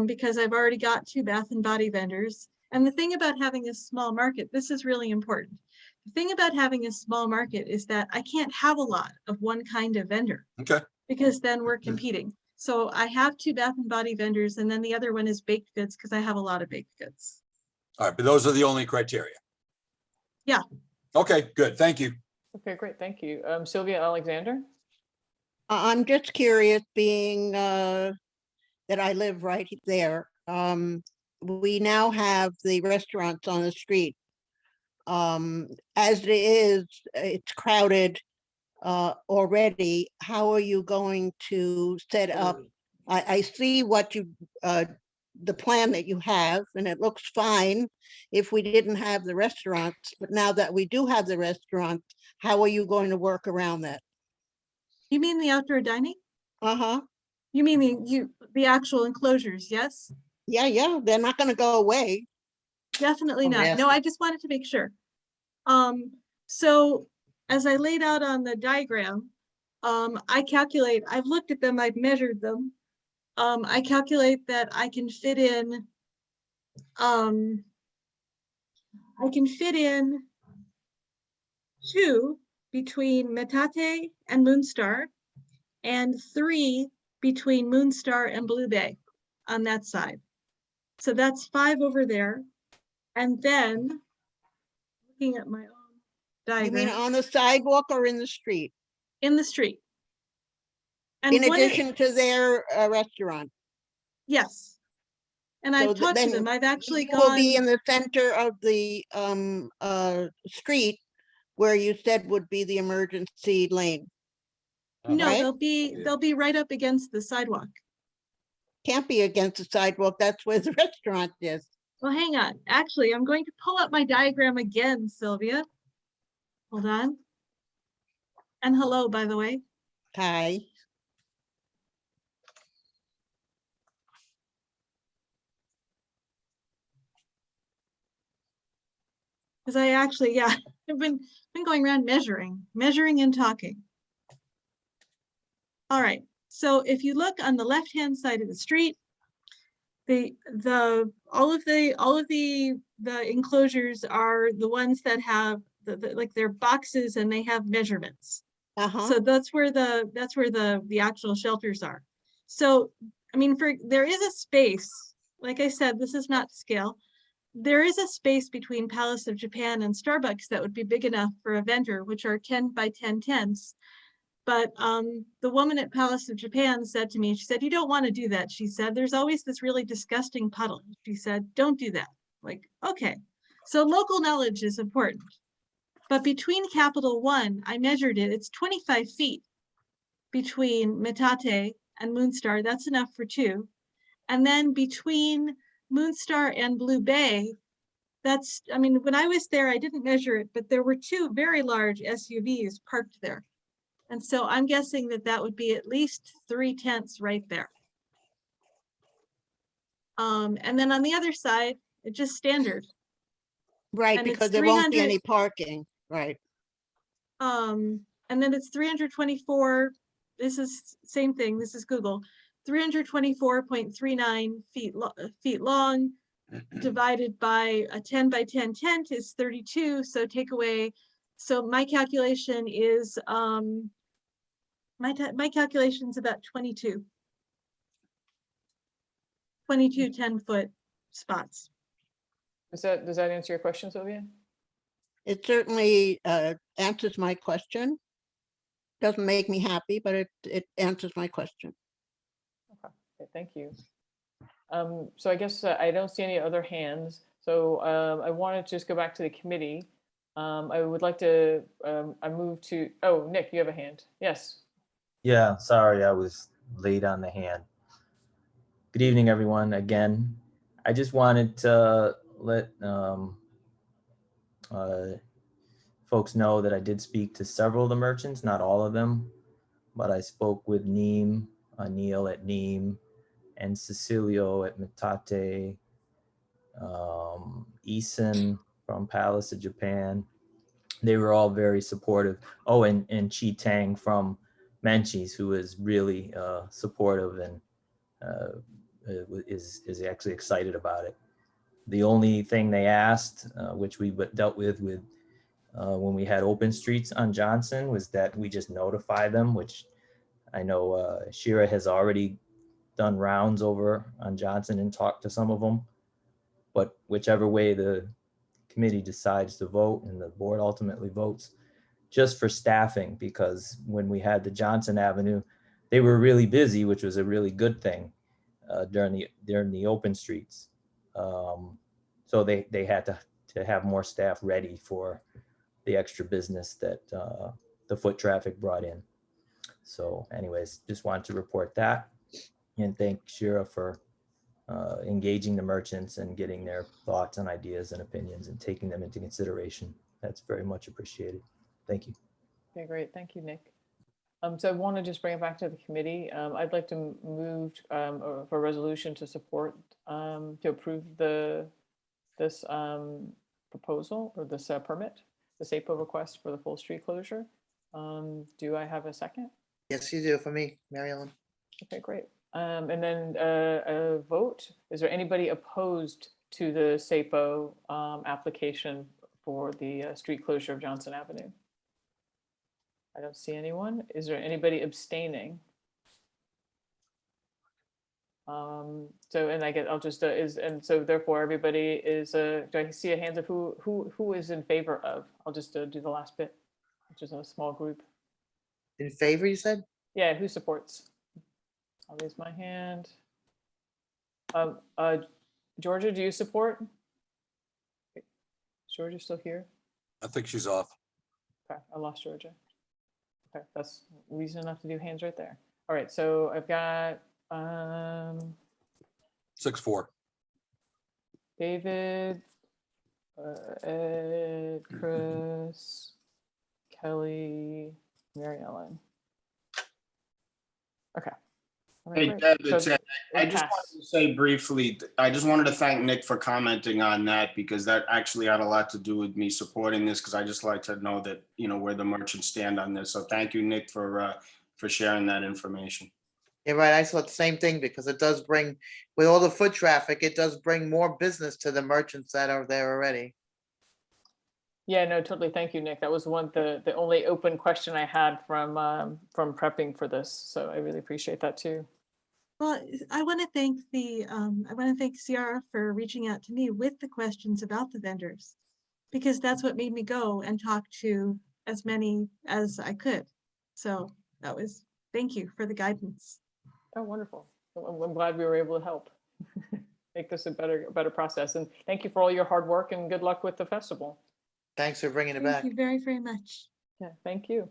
Because I've already got 2 Bath and Body vendors. And the thing about having a small market, this is really important. The thing about having a small market is that I can't have a lot of one kind of vendor. Okay. Because then we're competing. So I have 2 Bath and Body vendors, and then the other one is baked goods because I have a lot of baked goods. All right, but those are the only criteria. Yeah. Okay, good. Thank you. Okay, great. Thank you. Sylvia Alexander. I'm just curious, being that I live right there. We now have the restaurants on the street. As it is, it's crowded already. How are you going to set up? I see what you, the plan that you have, and it looks fine if we didn't have the restaurants. But now that we do have the restaurants, how are you going to work around that? You mean the outdoor dining? Uh-huh. You mean the actual enclosures, yes? Yeah, they're not going to go away. Definitely not. No, I just wanted to make sure. So as I laid out on the diagram, I've looked at them, I've measured them. I calculate that I can fit in 2 between Metate and Moonstar, and 3 between Moonstar and Blue Bay on that side. So that's 5 over there. And then looking at my own diagram. You mean on the sidewalk or in the street? In the street. And in addition to their restaurant? Yes. And I've talked to them. I've actually gone. Will be in the center of the street where you said would be the emergency lane. No, right? they'll be right up against the sidewalk. Can't be against the sidewalk. That's where the restaurant is. Well, hang on. Actually, I'm going to pull up my diagram again, Sylvia. Hold on. And hello, by the way. Hi. Because I actually, yeah, I've been going around measuring and talking. All right. So if you look on the left-hand side of the street, all of the enclosures are the ones that have like they're boxes and they have measurements. So that's where the actual shelters are. So I mean, there is a space. Like I said, this is not scale. There is a space between Palace of Japan and Starbucks that would be big enough for a vendor, which are 10 by 10 tents. But the woman at Palace of Japan said to me, she said, you don't want to do that. She said, there's always this really disgusting puddle. She said, don't do that. Like, okay. So local knowledge is important. But between Capital One, I measured it, it's 25 feet between Metate and Moonstar. That's enough for 2. And then between Moonstar and Blue Bay, that's, I mean, when I was there, I didn't measure it, but there were 2 very large SUVs parked there. And so I'm guessing that that would be at least 3/10 right there. And then on the other side, it's just standard. Right, And it's because there won't be 300 any parking, right? And then it's 324, this is same thing, this is Google, 324.39 feet long, divided by a 10 by 10 tent is 32, so take away, so my calculation is, my calculation's about 22 10-foot spots. Does that answer your question, Sylvia? It certainly answers my question. Doesn't make me happy, but it answers my question. Okay, thank you. So I guess I don't see any other hands. So I wanted to just go back to the committee. I would like to, I move to, oh, Nick, you have a hand. Yes. Yeah, sorry, I was late on the hand. Good evening, everyone. Again, I just wanted to let folks know that I did speak to several of the merchants, not all of them, but I spoke with Neem, Neil at Neem, and Cecilio at Metate, Isan from Palace of Japan. They were all very supportive. Oh, and Chi Tang from Menchie's, who is really supportive and is actually excited about it. The only thing they asked, which we dealt with when we had open streets on Johnson, was that we just notify them, which I know Shira has already done rounds over on Johnson and talked to some of them. But whichever way the committee decides to vote and the board ultimately votes, just for staffing, because when we had the Johnson Avenue, they were really busy, which was a really good thing during the open streets. So they had to have more staff ready for the extra business that the foot traffic brought in. So anyways, just wanted to report that and thank Shira for engaging the merchants and getting their thoughts and ideas and opinions and taking them into consideration. That's very much appreciated. Thank you. Okay, great. Thank you, Nick. So I want to just bring it back to the committee. I'd like to move for a resolution to support, to approve this proposal or this permit, the SAPO request for the full street closure. Do I have a second? Yes, you do for me, Mary Ellen. Okay, great. And then a vote. Is there anybody opposed to the SAPO application for the street closure of Johnson Avenue? I don't see anyone. Is there anybody abstaining? So, and I'll just and so therefore everybody is, do I see a hands of who is in favor of? I'll just do the last bit, which is a small group. In favor, you said? Yeah, who supports? I'll raise my hand. Georgia, do you support? Is Georgia still here? I think she's off. Okay, I lost Georgia. Okay, that's reason enough to do hands right there. All right, so I've got 6-4. David, Ed, Chris, Kelly, Mary Ellen. Okay. All right, Hey, great. Deb, So it's Ed. I it just passed. wanted to say briefly, I just wanted to thank Nick for commenting on that because that actually had a lot to do with me supporting this because I just like to know that, where the merchants stand on this. So thank you, Nick, for sharing that information. Yeah, right. I thought the same thing because it does bring, with all the foot traffic, it does bring more business to the merchants that are there already. Yeah, no, totally. Thank you, Nick. That was the only open question I had from prepping for this. So I really appreciate that too. Well, I want to thank Ciara for reaching out to me with the questions about the vendors, because that's what made me go and talk to as many as I could. So thank you for the guidance. Oh, wonderful. I'm glad we were able to help make this a better process. And thank you for all your hard work and good luck with the festival. Thanks for bringing it back. Thank you very, very much. Yeah, thank you.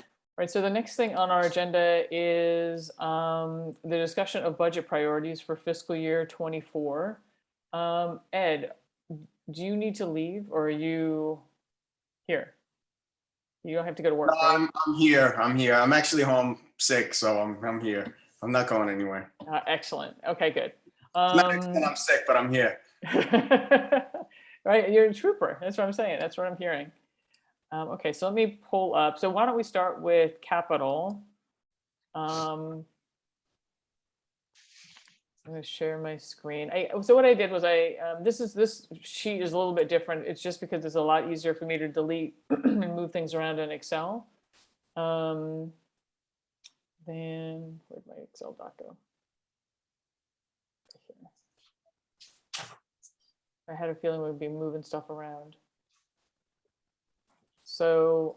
All right, so the next thing on our agenda is the discussion of budget priorities for fiscal year 24. Ed, do you need to leave or are you here? You don't have to go to work, No, right? I'm here. I'm here. I'm actually home sick, so I'm here. I'm not going anywhere. Excellent. Okay, good. It's not that I'm sick, but I'm here. Right, you're a trooper. That's what I'm saying. That's what I'm hearing. Okay, so let me pull up. So why don't we start with capital? I'm going to share my screen. So what I did was this sheet is a little bit different. It's just because it's a lot easier for me to delete and move things around in Excel. Then where'd my Excel doc go? I had a feeling we'd be moving stuff around. So,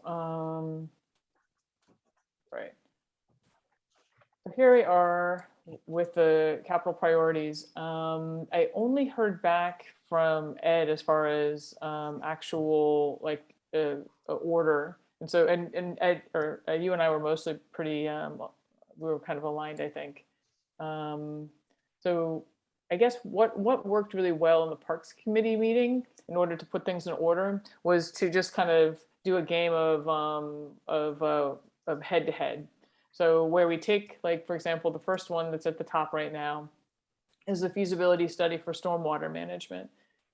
right. So here we are with the capital priorities. I only heard back from Ed as far as actual like order. And so, and Ed, or you and I were mostly pretty, we were kind of aligned, I think. So I guess what worked really well in the Parks Committee meeting in order to put things in order was to just kind of do a game of head to head. So where we take, like, for example, the first one that's at the top right now is the feasibility study for stormwater management,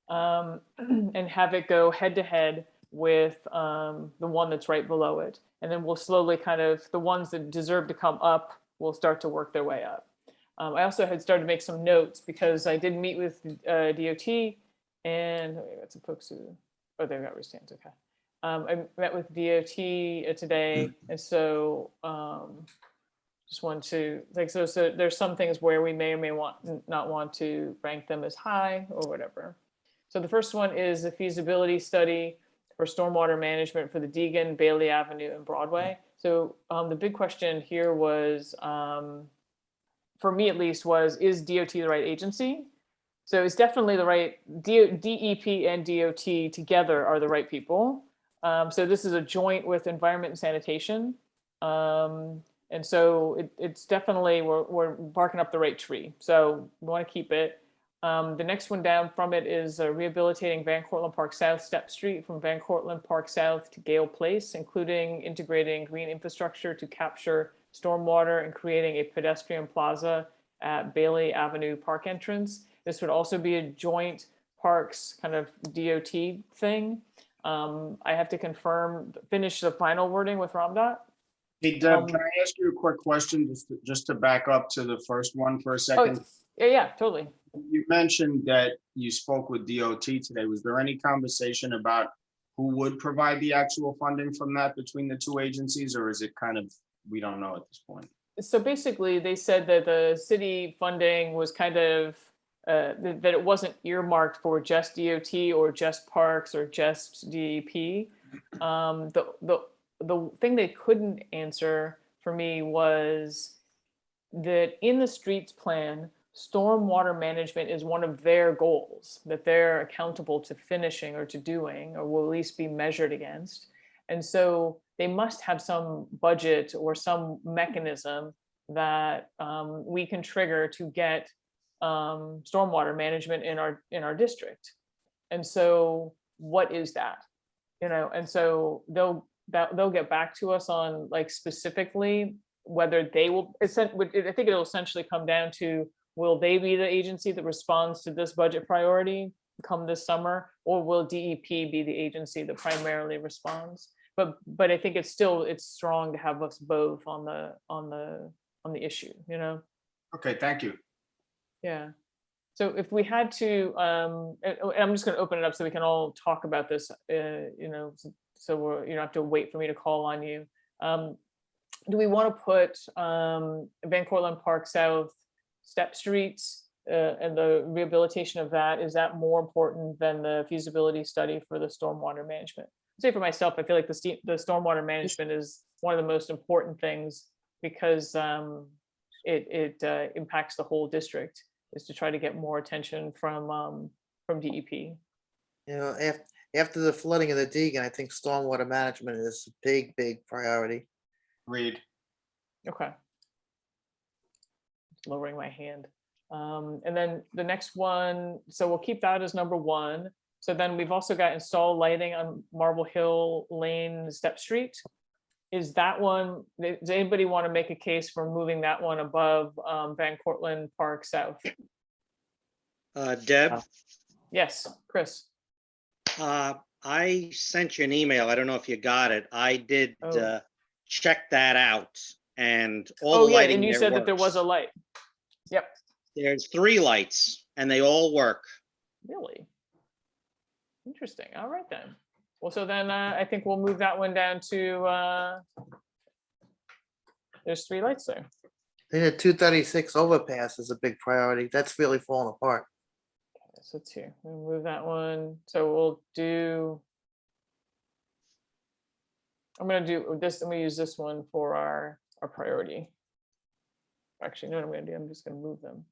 and have it go head to head with the one that's right below it. And then we'll slowly kind of, the ones that deserve to come up will start to work their way up. I also had started to make some notes because I did meet with DOT, and I got some folks who, oh, they've got stands, okay. I met with DOT today, and so just want to, like, so there's some things where we may or may not want to rank them as high or whatever. So the first one is the feasibility study for stormwater management for the Deegan, Bailey Avenue, and Broadway. So the big question here was, for me at least, was, is DOT the right agency? So it's definitely the right, DEP and DOT together are the right people. So this is a joint with Environment and Sanitation. And so it's definitely, we're barking up the right tree. So we want to keep it. The next one down from it is rehabilitating Van Cortlandt Park South Step Street from Van Cortlandt Park South to Gale Place, including integrating green infrastructure to capture stormwater and creating a pedestrian plaza at Bailey Avenue Park entrance. This would also be a joint parks kind of DOT thing. I have to finish the final wording with ROMDOT. Hey, Deb, can I ask you a quick question just to back up to the first one for a second? Oh, yeah, totally. You mentioned that you spoke with DOT today. Was there any conversation about who would provide the actual funding from that between the two agencies, or is it kind of, we don't know at this point? So basically, they said that the city funding was kind of, that it wasn't earmarked for just DOT or just parks or just DEP. The thing they couldn't answer for me was that in the streets plan, stormwater management is one of their goals that they're accountable to finishing or to doing, or will at least be measured against. And so they must have some budget or some mechanism that we can trigger to get stormwater management in our district. And so what is that? And so they'll get back to us on, like, specifically whether they will, I think it'll essentially come down to, will they be the agency that responds to this budget priority come this summer, or will DEP be the agency that primarily responds? But I think it's strong to have us both on the issue, Okay, thank you. Yeah. So if we had to, and I'm just going to open it up so we can all talk about this, so you don't have to wait for me to call on you. Do we want to put Van Cortlandt Park South Step Streets and the rehabilitation of that? Is that more important than the feasibility study for the stormwater management? Say for myself, I feel like the stormwater management is one of the most important things, because it impacts the whole district, is to try to get more attention from DEP. After the flooding of the Deegan, I think stormwater management is a big, big priority. Agreed. Okay. Lowering my hand. And then the next one, so we'll keep that as number one. So then we've also got installed lighting on Marble Hill Lane, Step Street. Is that one, does anybody want to make a case for moving that one above Van Cortlandt Park South? Deb, Yes, Chris. I sent you an email. I don't know if you got it. I did Oh. check that out, and all Oh the yeah, lighting and you there said that there was works. a light. Yep, There's 3 lights, and they all work. really? Interesting. All right then. Well, so then I think we'll move that one down to, there's 3 lights there. I think the 236 overpass is a big priority. That's really falling apart. So it's here. We'll move that one. So we'll do. I'm gonna do this. I'm gonna use this one for our priority. Actually, no, what I'm gonna do. I'm just gonna move them.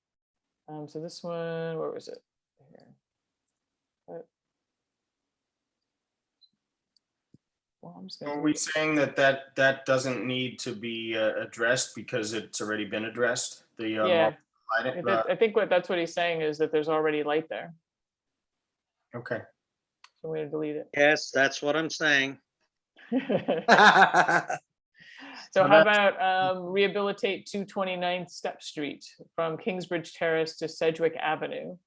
So this one, where was it? Here. Well, I'm just Are gonna. we saying that doesn't need to be addressed because it's already been addressed? The Yeah, lighting, I think that's what he's saying is that there's already light there. okay. So I'm gonna delete it. Yes, that's what I'm saying. So how about rehabilitate 229th Step Street from Kingsbridge Terrace to Sedgwick Avenue?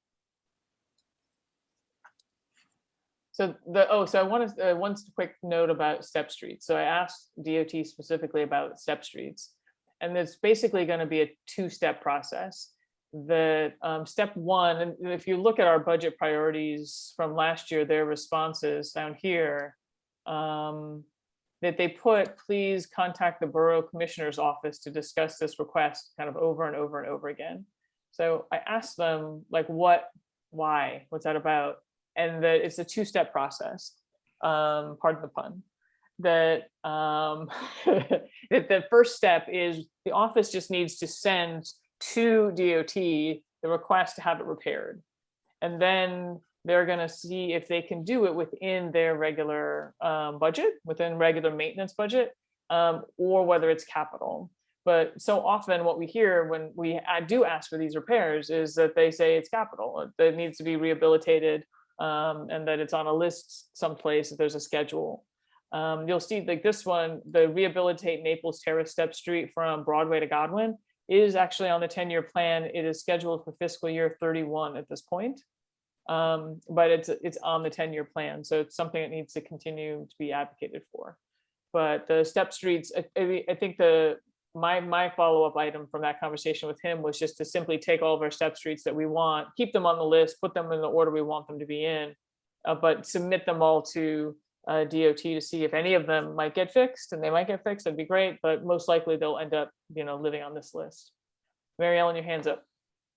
So I wanted one quick note about Step Street. So I asked DOT specifically about Step Streets, and it's basically going to be a 2-step process. The step 1, and if you look at our budget priorities from last year, their responses down here, that they put, please contact the Borough Commissioner's Office to discuss this request kind of over and over and over again. So I asked them like, why, what's that about? And that it's a 2-step process, pardon the pun, that that the first step is the office just needs to send to DOT the request to have it repaired. And then they're going to see if they can do it within their regular budget, within regular maintenance budget, or whether it's capital. But so often what we hear when I do ask for these repairs is that they say it's capital, that it needs to be rehabilitated, and that it's on a list someplace, that there's a schedule. You'll see like this one, the rehabilitate Naples Terrace Step Street from Broadway to Godwin is actually on the 10-year plan. It is scheduled for fiscal year 31 at this point. But it's on the 10-year plan. So it's something that needs to continue to be advocated for. But the Step Streets, I think my follow-up item from that conversation with him was just to simply take all of our Step Streets that we want, keep them on the list, put them in the order we want them to be in, but submit them all to DOT to see if any of them might get fixed, and they might get fixed, that'd be great, but most likely they'll end up, living on this list. Mary Ellen, your hand's up.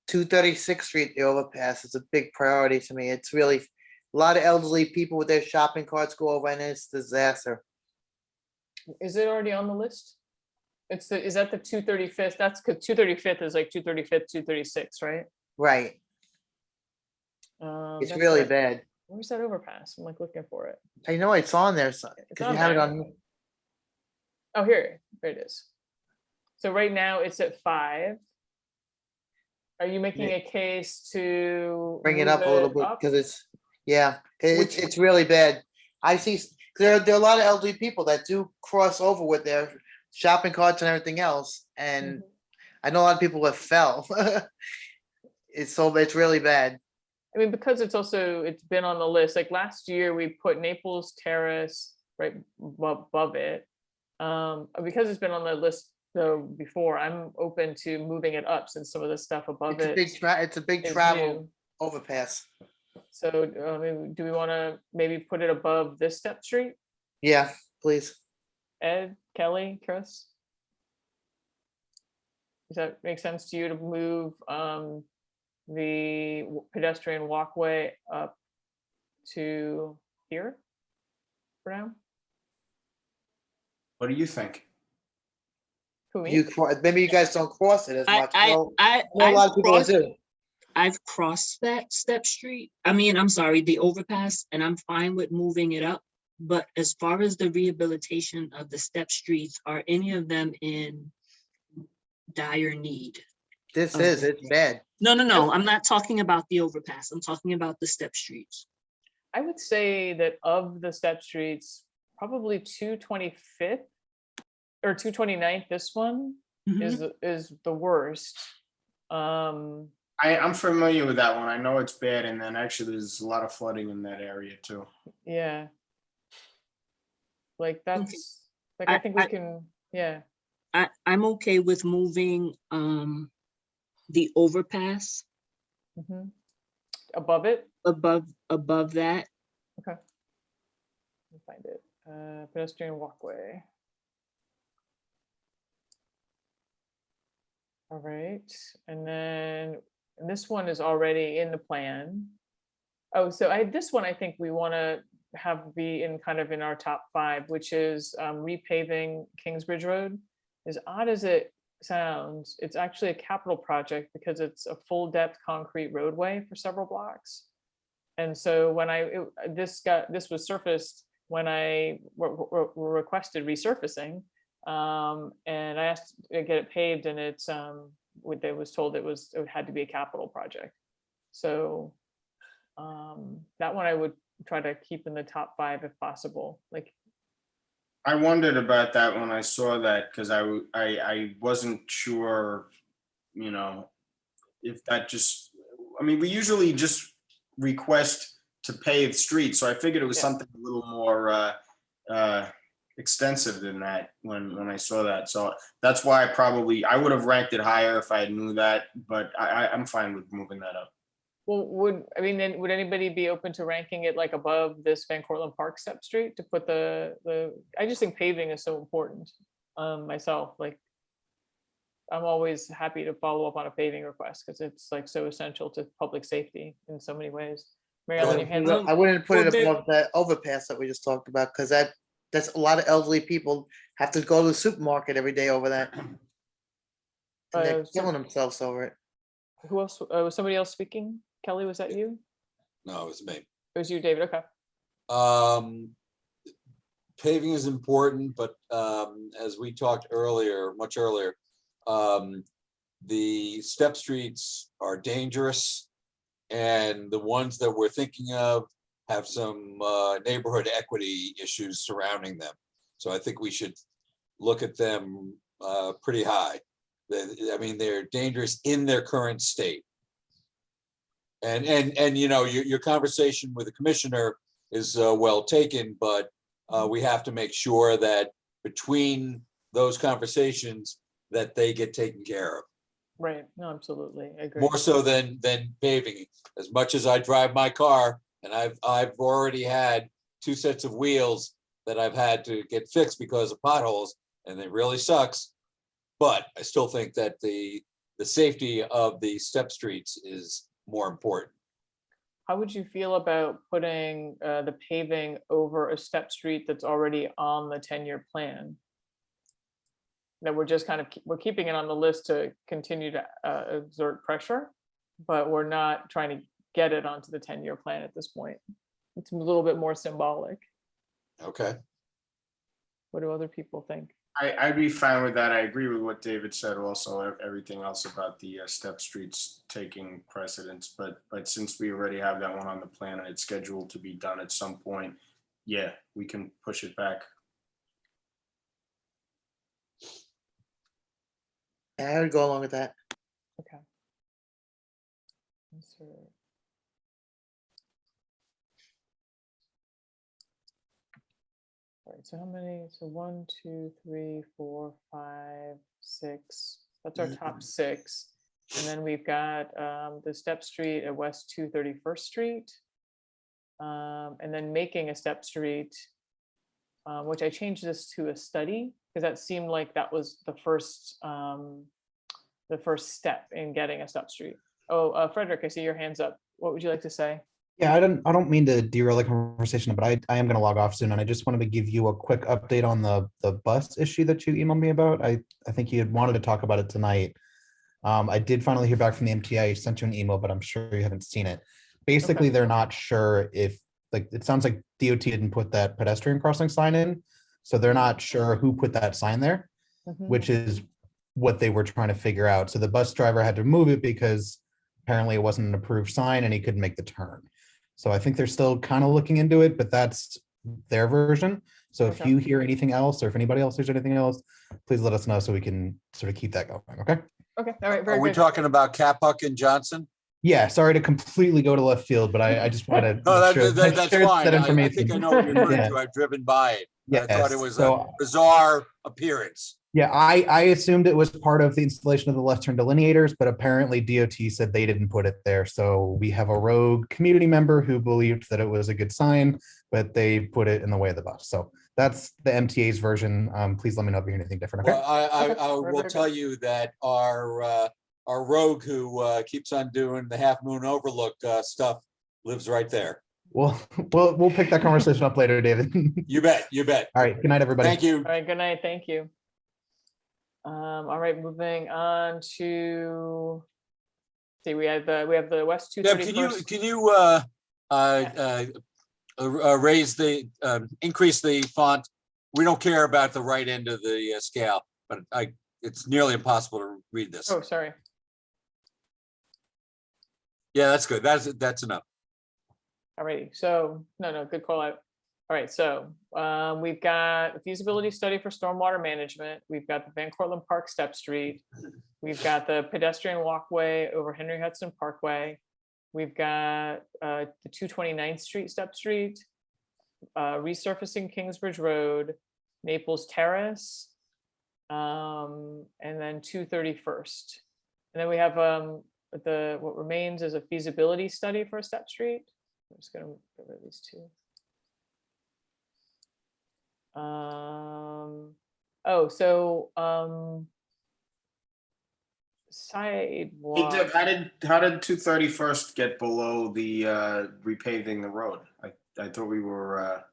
236th Street, the overpass is a big priority to me. It's really, a lot of elderly people with their shopping carts go over and it's a disaster. Is it already on the list? Is that the 235th? That's because 235th is like 235th, 236, right? Right. It's That's really right. bad. Where's that overpass? I'm like looking for it. I know it's on there, It's because on you have it there. on. Oh, here it is. So right now it's at 5. Are you making a case to Bring it move up a little bit, up? because it's really bad. I see, there are a lot of elderly people that do cross over with their shopping carts and everything else, and I know a lot of people that fell. It's really bad. I mean, because it's been on the list. Like last year, we put Naples Terrace right above it. Because it's been on the list though before, I'm open to moving it up since some of the stuff above It's a big is travel new. overpass. So do we want to maybe put it above this Step Street? Yeah, please. Ed, Kelly, Chris? Does that make sense to you to move the pedestrian walkway up to here for now? What do you think? Maybe you guys don't cross it as much. I know a lot of people that do. I've crossed that Step Street. I'm sorry, the overpass, and I'm fine with moving it up. But as far as the rehabilitation of the Step Streets, are any of them in dire need? It's bad. No. I'm not talking about the overpass. I'm talking about the Step Streets. I would say that of the step streets, probably 225th or 229th, this one is the worst. I'm familiar with that one. I know it's bad, and then actually there's a lot of flooding in that area too. Yeah. Like that's, like, I think we can, yeah. I'm okay with moving the overpass above it. Above that. Okay. Let me find it. Pedestrian walkway. All right, and then this one is already in the plan. Oh, so this one I think we want to have be in kind of in our top 5, which is repaving Kingsbridge Road. As odd as it sounds, it's actually a capital project because it's a full depth concrete roadway for several blocks. And so when this was surfaced when I requested resurfacing, and I asked to get it paved, and it's what I was told it had to be a capital project. So that one I would try to keep in the top 5 if possible. Like, I wondered about that when I saw that, because I wasn't sure, you know, if that just, I mean, we usually just request to pave streets, so I figured it was something a little more extensive than that when I saw that. So that's why I would have ranked it higher if I knew that, but I'm fine with moving that up. well, would anybody be open to ranking it like above this Van Cortlandt Park step street to put the I just think paving is so important myself. Like, I'm always happy to follow up on a paving request because it's like so essential to public safety in so many ways. Mary Ellen, your hands up. I wouldn't put it above that overpass that we just talked about, because that's a lot of elderly people have to go to the supermarket every day over that. And they're killing themselves over it. Who else? Was somebody else speaking? Kelly, was that you? No, it was me. It was you, David. Okay. Paving is important, but as we talked earlier, much earlier, the step streets are dangerous, and the ones that we're thinking of have some neighborhood equity issues surrounding them. So I think we should look at them pretty high. I mean, they're dangerous in their current state. And you know, your conversation with the commissioner is well taken, but we have to make sure that between those conversations that they get taken care of. Right. No, absolutely. I agree. More so than paving. As much as I drive my car, and I've already had 2 sets of wheels that I've had to get fixed because of potholes, and it really sucks. But I still think that the safety of the step streets is more important. How would you feel about putting the paving over a step street that's already on the 10-year plan? That we're just kind of, we're keeping it on the list to continue to exert pressure, but we're not trying to get it onto the 10-year plan at this point. It's a little bit more symbolic. Okay. What do other people think? I'd be fine with that. I agree with what David said also, everything else about the step streets taking precedence, but since we already have that one on the plan and it's scheduled to be done at some point, yeah, we can push it back. I would go along with that. Okay. All right, so how many? So 1, 2, 3, 4, 5, 6. That's our top 6. And then we've got the step street at West 231st Street. And then making a step street, which I changed this to a study because that seemed like that was the first step in getting a step street. Oh, Frederick, I see your hands up. What would you like to say? Yeah, I don't mean to derail the conversation, but I am going to log off soon, and I just wanted to give you a quick update on the bus issue that you emailed me about. I think you had wanted to talk about it tonight. I did finally hear back from the MTA. I sent you an email, but I'm sure you haven't seen it. Basically, they're not sure if, like, it sounds like DOT didn't put that pedestrian crossing sign in, so they're not sure who put that sign there, which is what they were trying to figure out. So the bus driver had to move it because apparently it wasn't an approved sign and he couldn't make the turn. So I think they're still kind of looking into it, but that's their version. So if Okay. you hear anything else, or if anybody else hears anything else, please let us know so we can sort of keep that going, okay? Okay, all right, very Are we good. talking about Capuck and Johnson? Yeah, sorry to completely go to left field, but I just wanted to No, make sure that's share fine. that I information. think I know what you're referring Yeah. to. I've driven by it. I thought it Yes, was a so bizarre appearance. yeah, I assumed it was part of the installation of the left turn delineators, but apparently DOT said they didn't put it there. So we have a rogue community member who believed that it was a good sign, but they put it in the way of the bus. So that's the MTA's version. Please let me know if you hear anything different. Okay. Well, I will tell you that our rogue who keeps on doing the Half Moon Overlook stuff lives right there. Well, we'll pick that conversation up later, David. You bet. You bet. All right. Good night, everybody. Thank you. All right, good night, thank you. All right, moving on to, see, we have the West Deb, can 231st. you raise the increase the font? We don't care about the right end of the scale, but it's nearly impossible to read this. Oh, sorry. Yeah, that's good. That's enough. Alrighty, so, no, good call out. All right, so we've got a feasibility study for stormwater management. We've got the Van Cortlandt Park Step Street. We've got the pedestrian walkway over Henry Hudson Parkway. We've got the 229th Street Step Street, resurfacing Kingsbridge Road, Naples Terrace, and then 231st. And then we have what remains is a feasibility study for Step Street. I'm just gonna get rid of these two. Hey, Sidewalk. Deb, how did 231st get below the repaving the road? I thought we were.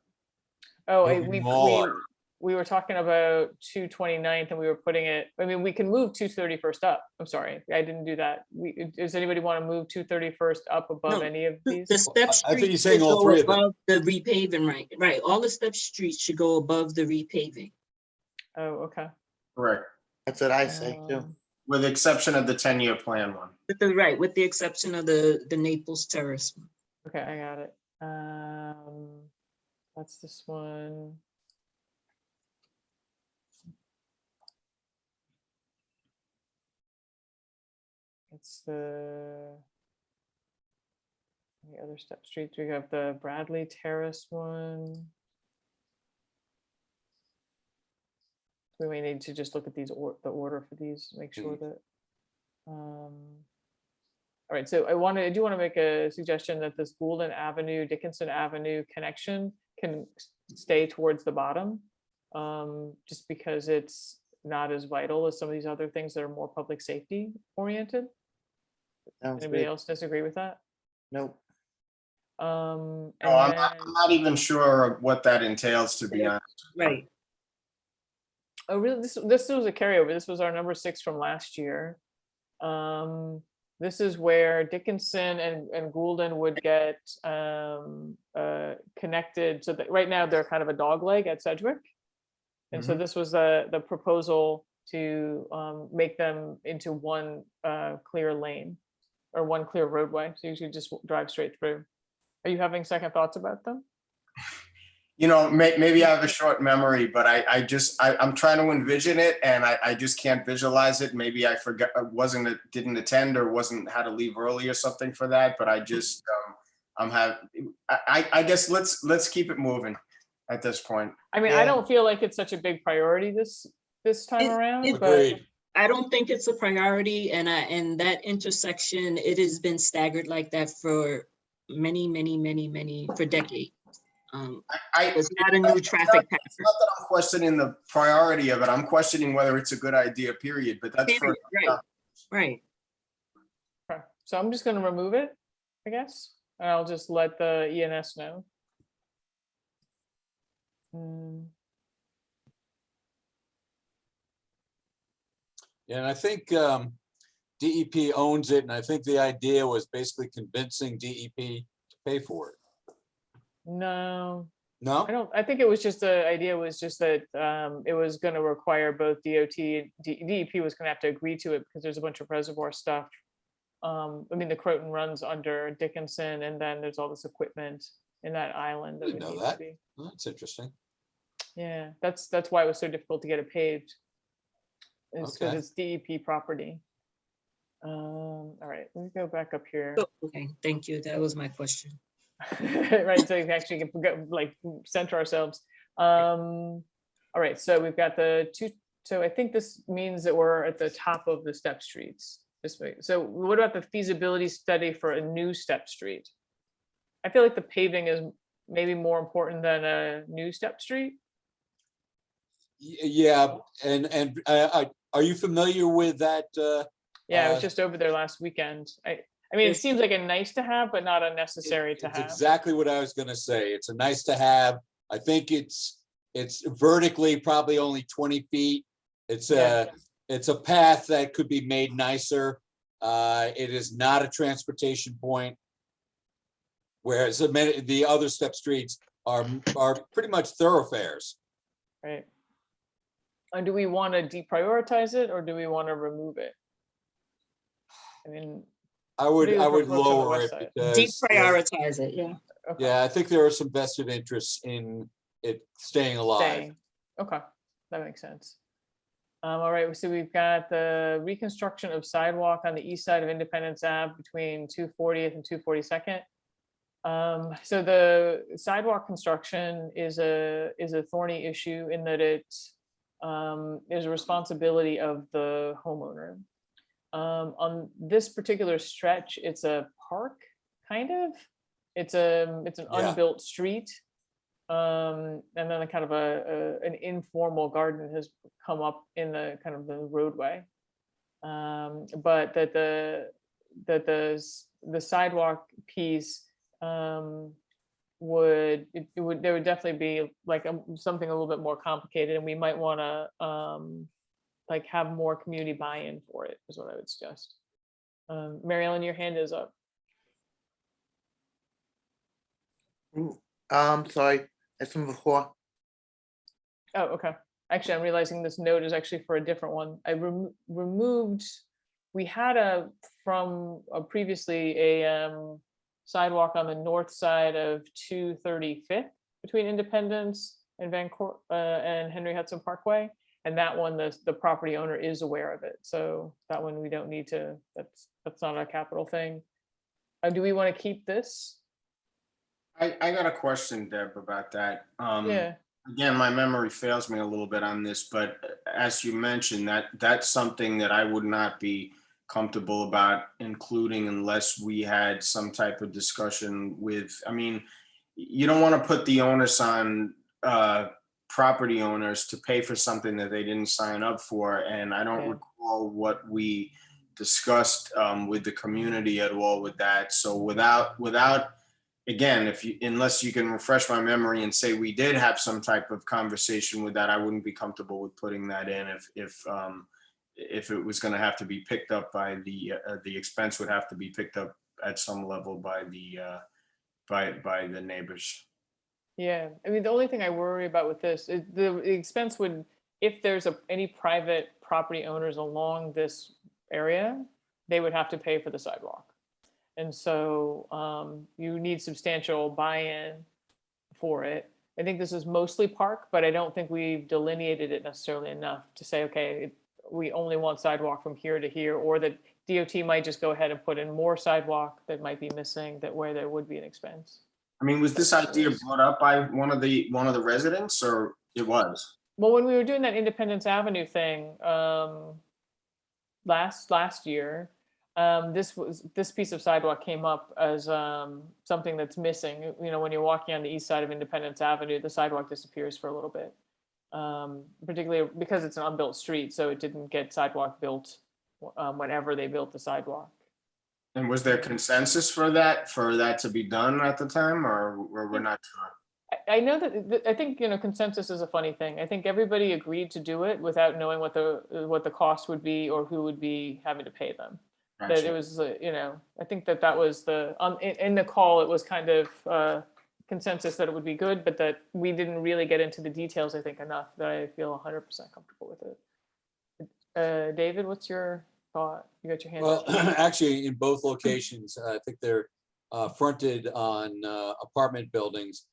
We were talking about 229th and we were putting it, I mean, we can move 231st up. I'm sorry, I didn't do that. Does anybody want to move 231st up above No, any of these? The step I think streets he's saying should all go three of them. above the repaving, right? All the step streets should go above the repaving. Oh, okay. Correct. That's what I say too. With the exception of the 10-year plan one. With the exception of the Naples Terrace. Okay, I got it. That's this one. It's the other Step Streets. We have the Bradley Terrace one. We may need to just look at these the order for these, make sure that. All right, so I do want to make a suggestion that this Goulden Avenue, Dickinson Avenue connection can stay towards the bottom, just because it's not as vital as some of these other things that are more public safety oriented. Sounds Anybody good. else disagree with that? Nope. And No, I'm then- not even sure what that entails, to be honest. Right. Oh, really? This was a carryover. This was our number 6 from last year. This is where Dickinson and Goulden would get connected. So that right now they're kind of a dog leg at Sedgwick. And so this was the proposal to make them into one clear lane or one clear roadway. So you should just drive straight through. Are you having second thoughts about them? You know, maybe I have a short memory, but I'm trying to envision it and I just can't visualize it. Maybe I forgot, didn't attend or had to leave early or something for that, but I just, I guess let's keep it moving at this point. I mean, I don't feel like it's such a big priority this time around, but Agreed. I don't think it's a priority, and that intersection, it has been staggered like that for for decades. It's not a new traffic pattern. It's not that I'm questioning the priority of it. I'm questioning whether it's a good idea, period. But that's for Right. okay. So I'm just going to remove it, I guess. And I'll just let the ENS know. Yeah, and I think DEP owns it, and I think the idea was basically convincing DEP to pay for it. No. No? I think it was just the idea was just that it was going to require both DOT and DEP was going to have to agree to it because there's a bunch of reservoir stuff I mean, the Croton runs under Dickinson, and then there's all this equipment in that island that Didn't would know need to that. be. That's interesting. Yeah, that's why it was so difficult to get it paved. It's because Okay. it's DEP property. All right, let me go back up here. Oh, okay, thank you. That was my question. Right, so you can actually like center ourselves. All right, so we've got the two, so I think this means that we're at the top of the step streets this way. So what about the feasibility study for a new step street? I feel like the paving is maybe more important than a new step street. Yeah, and are you familiar with that? Yeah, I was Uh, just over there last weekend. I mean, it Yes. seems like a nice to have, but not a necessary to It's have. exactly what I was gonna say. It's a nice to have. I think it's vertically probably only 20 feet. It's Yeah. a path that could be made nicer. It is not a transportation point. Whereas the other step streets are pretty much thoroughfares. Right. And do we want to deprioritize it or do we want to remove it? I mean, I what would do you I would folks on the lower west it side? because Deprioritize it, yeah. Okay. yeah, I think there are some vested interests in it staying alive. Staying. Okay, that makes sense. All right, so we've got the reconstruction of sidewalk on the east side of Independence Ave between 240th and 242nd. So the sidewalk construction is a thorny issue in that it is a responsibility of the homeowner. On this particular stretch, it's a park, kind of. It's an Yeah. unbuilt street. And then a kind of an informal garden has come up in the kind of the roadway. But that the sidewalk piece would there would definitely be like something a little bit more complicated, and we might want to like have more community buy-in for it, is what I would suggest. Mary Ellen, your hand is up. Sorry, that's from before. Oh, okay. Actually, I'm realizing this note is actually for a different one. I removed, we had from previously a sidewalk on the north side of 235th between Independence and and Henry Hudson Parkway. And that one, the property owner is aware of it. So that one we don't need to, that's not a capital thing. Do we want to keep this? I got a question, Deb, about that. Yeah. Again, my memory fails me a little bit on this, but as you mentioned, that's something that I would not be comfortable about including unless we had some type of discussion with, I mean, you don't want to put the onus on property owners to pay for something that they didn't sign up for. And I don't recall what we discussed with the community at all with that. So without again, unless you can refresh my memory and say we did have some type of conversation with that, I wouldn't be comfortable with putting that in if it was going to have to be picked up by the expense would have to be picked up at some level by the neighbors. Yeah, I mean, the only thing I worry about with this is the expense would, if there's any private property owners along this area, they would have to pay for the sidewalk. And so you need substantial buy-in for it. I think this is mostly park, but I don't think we've delineated it necessarily enough to say, okay, we only want sidewalk from here to here, or that DOT might just go ahead and put in more sidewalk that might be missing, that where there would be an expense. I mean, was this idea brought up by one of the residents, or it was? Well, when we were doing that Independence Avenue thing last year, this piece of sidewalk came up as something that's missing. You know, when you're walking on the east side of Independence Avenue, the sidewalk disappears for a little bit, particularly because it's an unbuilt street, so it didn't get sidewalk built whenever they built the sidewalk. And was there consensus for that to be done at the time, or we're not sure? I know that I think, you know, consensus is a funny thing. I think everybody agreed to do it without knowing what the cost would be or who would be having to pay them. That it was, you know, I think that was in the call, it was kind of consensus that it would be good, but that we didn't really get into the details, I think, enough that I feel 100% comfortable with it. David, what's your thought? You got your hand Well, up. actually, in both locations, I think they're fronted on apartment buildings.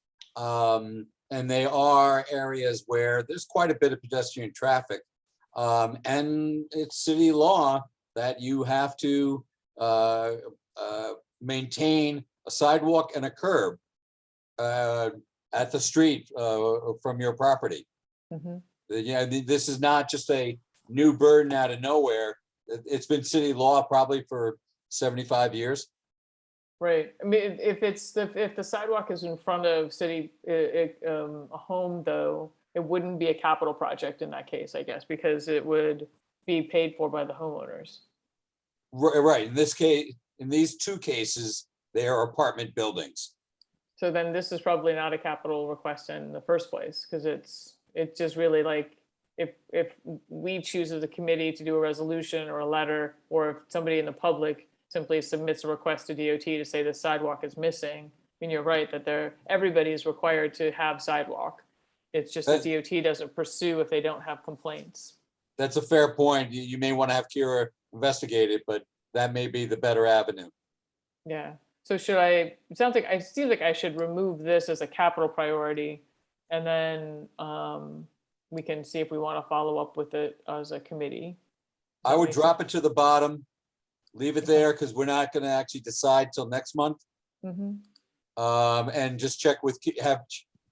And they are areas where there's quite a bit of pedestrian traffic. And it's city law that you have to maintain a sidewalk and a curb at the street from your property. Mhm. Yeah, this is not just a new burden out of nowhere. It's been city law probably for 75 years. Right. I mean, if the sidewalk is in front of city, a home though, it wouldn't be a capital project in that case, I guess, because it would be paid for by the homeowners. Right, in this case, in these two cases, they are apartment buildings. So then this is probably not a capital request in the first place, because it's just really like, if we choose as a committee to do a resolution or a letter, or if somebody in the public simply submits a request to DOT to say the sidewalk is missing, I mean, you're right that everybody is required to have sidewalk. It's just that DOT doesn't pursue if they don't have complaints. That's a fair point. You may want to have Kira investigate it, but that may be the better avenue. Yeah. So it seems like I should remove this as a capital priority, and then we can see if we want to follow up with it as a committee. I would drop it to the bottom, leave it there, because we're not going to actually decide till next month. Mhm. And just have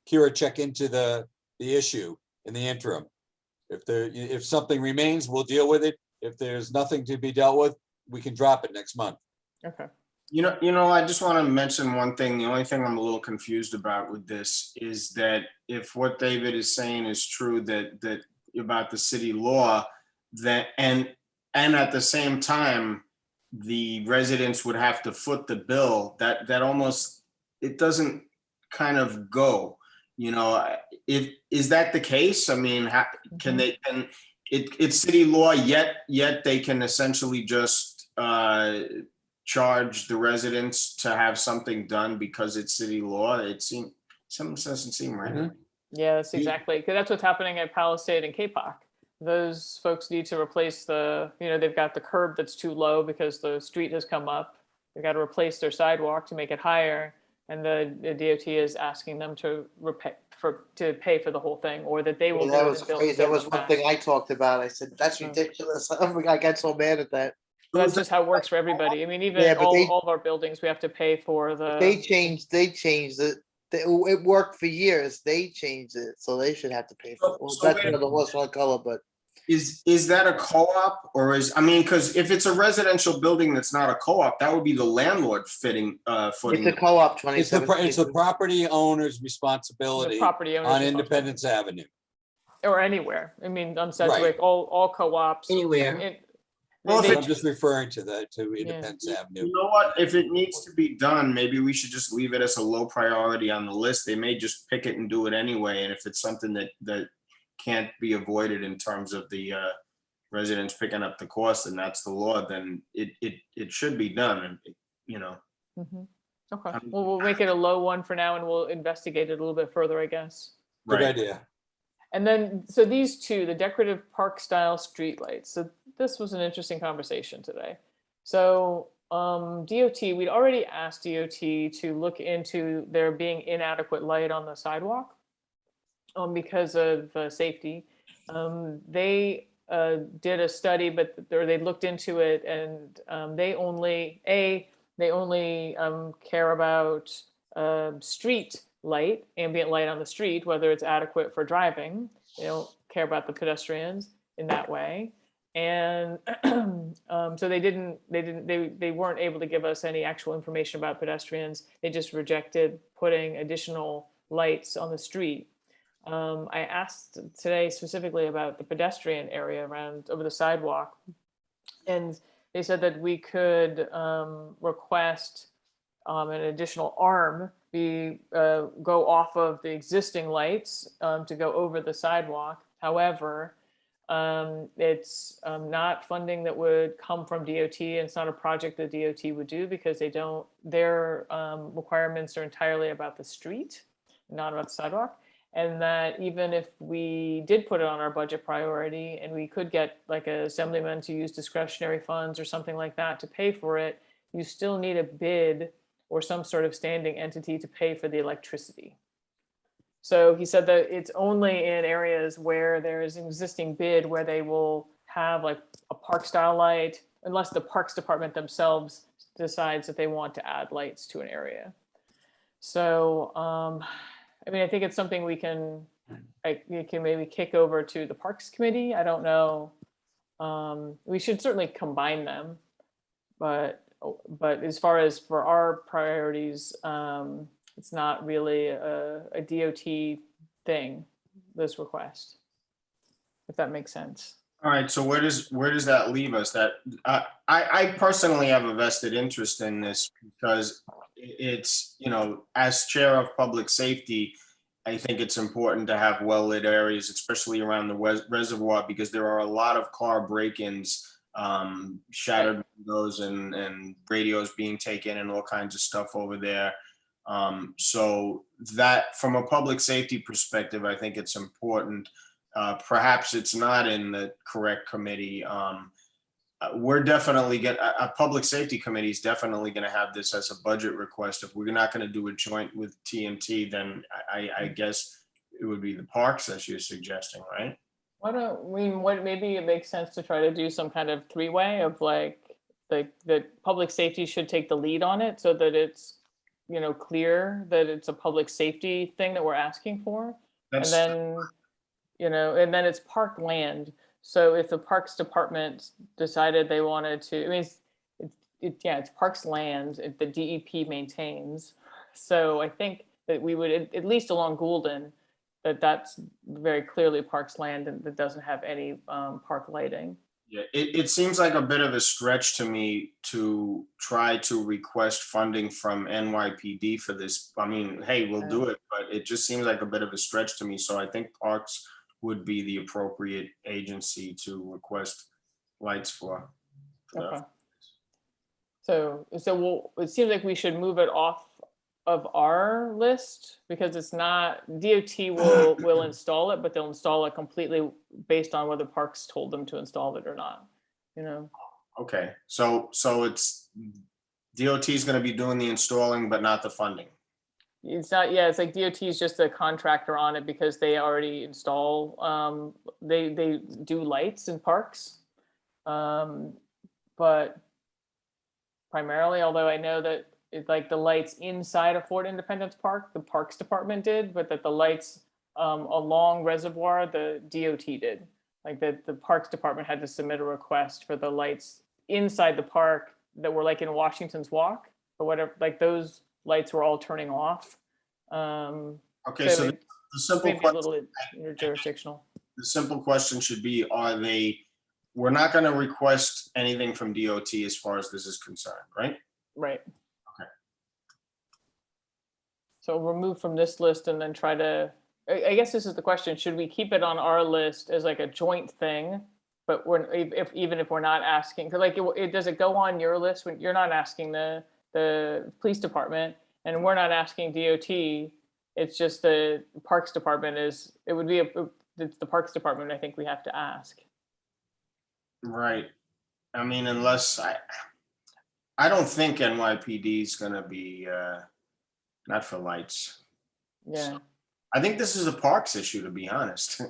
Kira check into the issue in the interim. If something remains, we'll deal with it. If there's nothing to be dealt with, we can drop it next month. Okay. You know, I just want to mention one thing. The only thing I'm a little confused about with this is that if what David is saying is true, that about the city law, that and at the same time, the residents would have to foot the bill. That almost, it doesn't kind of go. You know, is that the case? I mean, can they? And it's city law, yet they can essentially just charge the residents to have something done because it's city law. Something doesn't seem right. Yeah, that's exactly, because that's what's happening at Palisade and Capoc. Those folks need to replace they've got the curb that's too low because the street has come up. They've got to replace their sidewalk to make it higher. And the DOT is asking them to pay for the whole thing, or that they will. Yeah, that was crazy. That was one thing I talked about. I said, that's ridiculous. I got so mad at that. So that's just how it works for everybody. I mean, even all of our buildings, we have to pay for the. They changed it. It worked for years. They changed it, so they should have to pay for it. Well, that's another horse one color, but. Is that a co-op, or because if it's a residential building that's not a co-op, that would be the landlord footing. It's a co-op. It's the property owner's responsibility on Independence Avenue. Or anywhere. I mean, on Sedgwick, all co-ops. Anywhere. I'm just referring to Independence Avenue. You know what? If it needs to be done, maybe we should just leave it as a low priority on the list. They may just pick it and do it anyway. And if it's something that can't be avoided in terms of the residents picking up the cost, and that's the law, then it should be done. And Okay. Well, we'll make it a low one for now, and we'll investigate it a little bit further, I guess. Good idea. And then, so these two, the decorative park style streetlights. So this was an interesting conversation today. So DOT, we'd already asked DOT to look into there being inadequate light on the sidewalk because of safety. They did a study, or they looked into it, and they only care about street light, ambient light on the street, whether it's adequate for driving. They don't care about the pedestrians in that way. And so they weren't able to give us any actual information about pedestrians. They just rejected putting additional lights on the street. I asked today specifically about the pedestrian area over the sidewalk, and they said that we could request an additional arm go off of the existing lights to go over the sidewalk. However, it's not funding that would come from DOT, and it's not a project that DOT would do because their requirements are entirely about the street, not about the sidewalk. And that even if we did put it on our budget priority and we could get like an assemblyman to use discretionary funds or something like that to pay for it, you still need a bid or some sort of standing entity to pay for the electricity. So he said that it's only in areas where there is an existing bid where they will have like a park style light, unless the Parks Department themselves decides that they want to add lights to an area. So, I mean, I think it's something we can maybe kick over to the Parks Committee. I don't know. We should certainly combine them, but as far as for our priorities, it's not really a DOT thing, this request, if that makes sense. All right, so where does that leave us? That I personally have a vested interest in this because it's, you know, as chair of public safety, I think it's important to have well-lit areas, especially around the reservoir, because there are a lot of car break-ins, shattered windows and radios being taken and all kinds of stuff over there. So that from a public safety perspective, I think it's important. Perhaps it's not in the correct committee. We're definitely a public safety committee is definitely going to have this as a budget request. If we're not going to do a joint with TNT, then I guess it would be the parks as you're suggesting, right? Maybe it makes sense to try to do some kind of three-way of like the public safety should take the lead on it so that it's, you know, clear that it's a public safety thing that we're asking for. And then, you know, and then it's park land. So if the Parks Department decided they wanted to, I mean, it's parks land the DEP maintains. So I think that we would, at least along Goulden, that's very clearly parks land and that doesn't have any park lighting. Yeah, it seems like a bit of a stretch to me to try to request funding from NYPD for this. I mean, hey, we'll do it, but it just seems like a bit of a stretch to me. So I think parks would be the appropriate agency to request lights for. Okay. So it seems like we should move it off of our list because it's not, DOT will install it, but they'll install it completely based on whether parks told them to install it or not, you know? Okay, so it's DOT is going to be doing the installing, but not the funding. It's not, yeah, it's like DOT is just a contractor on it because they already install, they do lights in parks. But primarily, although I know that it's like the lights inside of Fort Independence Park, the Parks Department did, but that the lights along Reservoir, the DOT did. Like that the Parks Department had to submit a request for the lights inside the park that were like in Washington's Walk or whatever, like those lights were all turning off. Okay, so the simple maybe a little jurisdictional. The simple question should be, we're not going to request anything from DOT as far as this is concerned, right? Right. Okay. So remove from this list and then try to, I guess this is the question, should we keep it on our list as like a joint thing? But even if we're not asking, because like does it go on your list when you're not asking the police department and we're not asking DOT? It's just the Parks Department it's the Parks Department I think we have to ask. Right. I mean, unless I don't think NYPD is going to be not for lights. Yeah. So I think this is a parks issue, to be honest.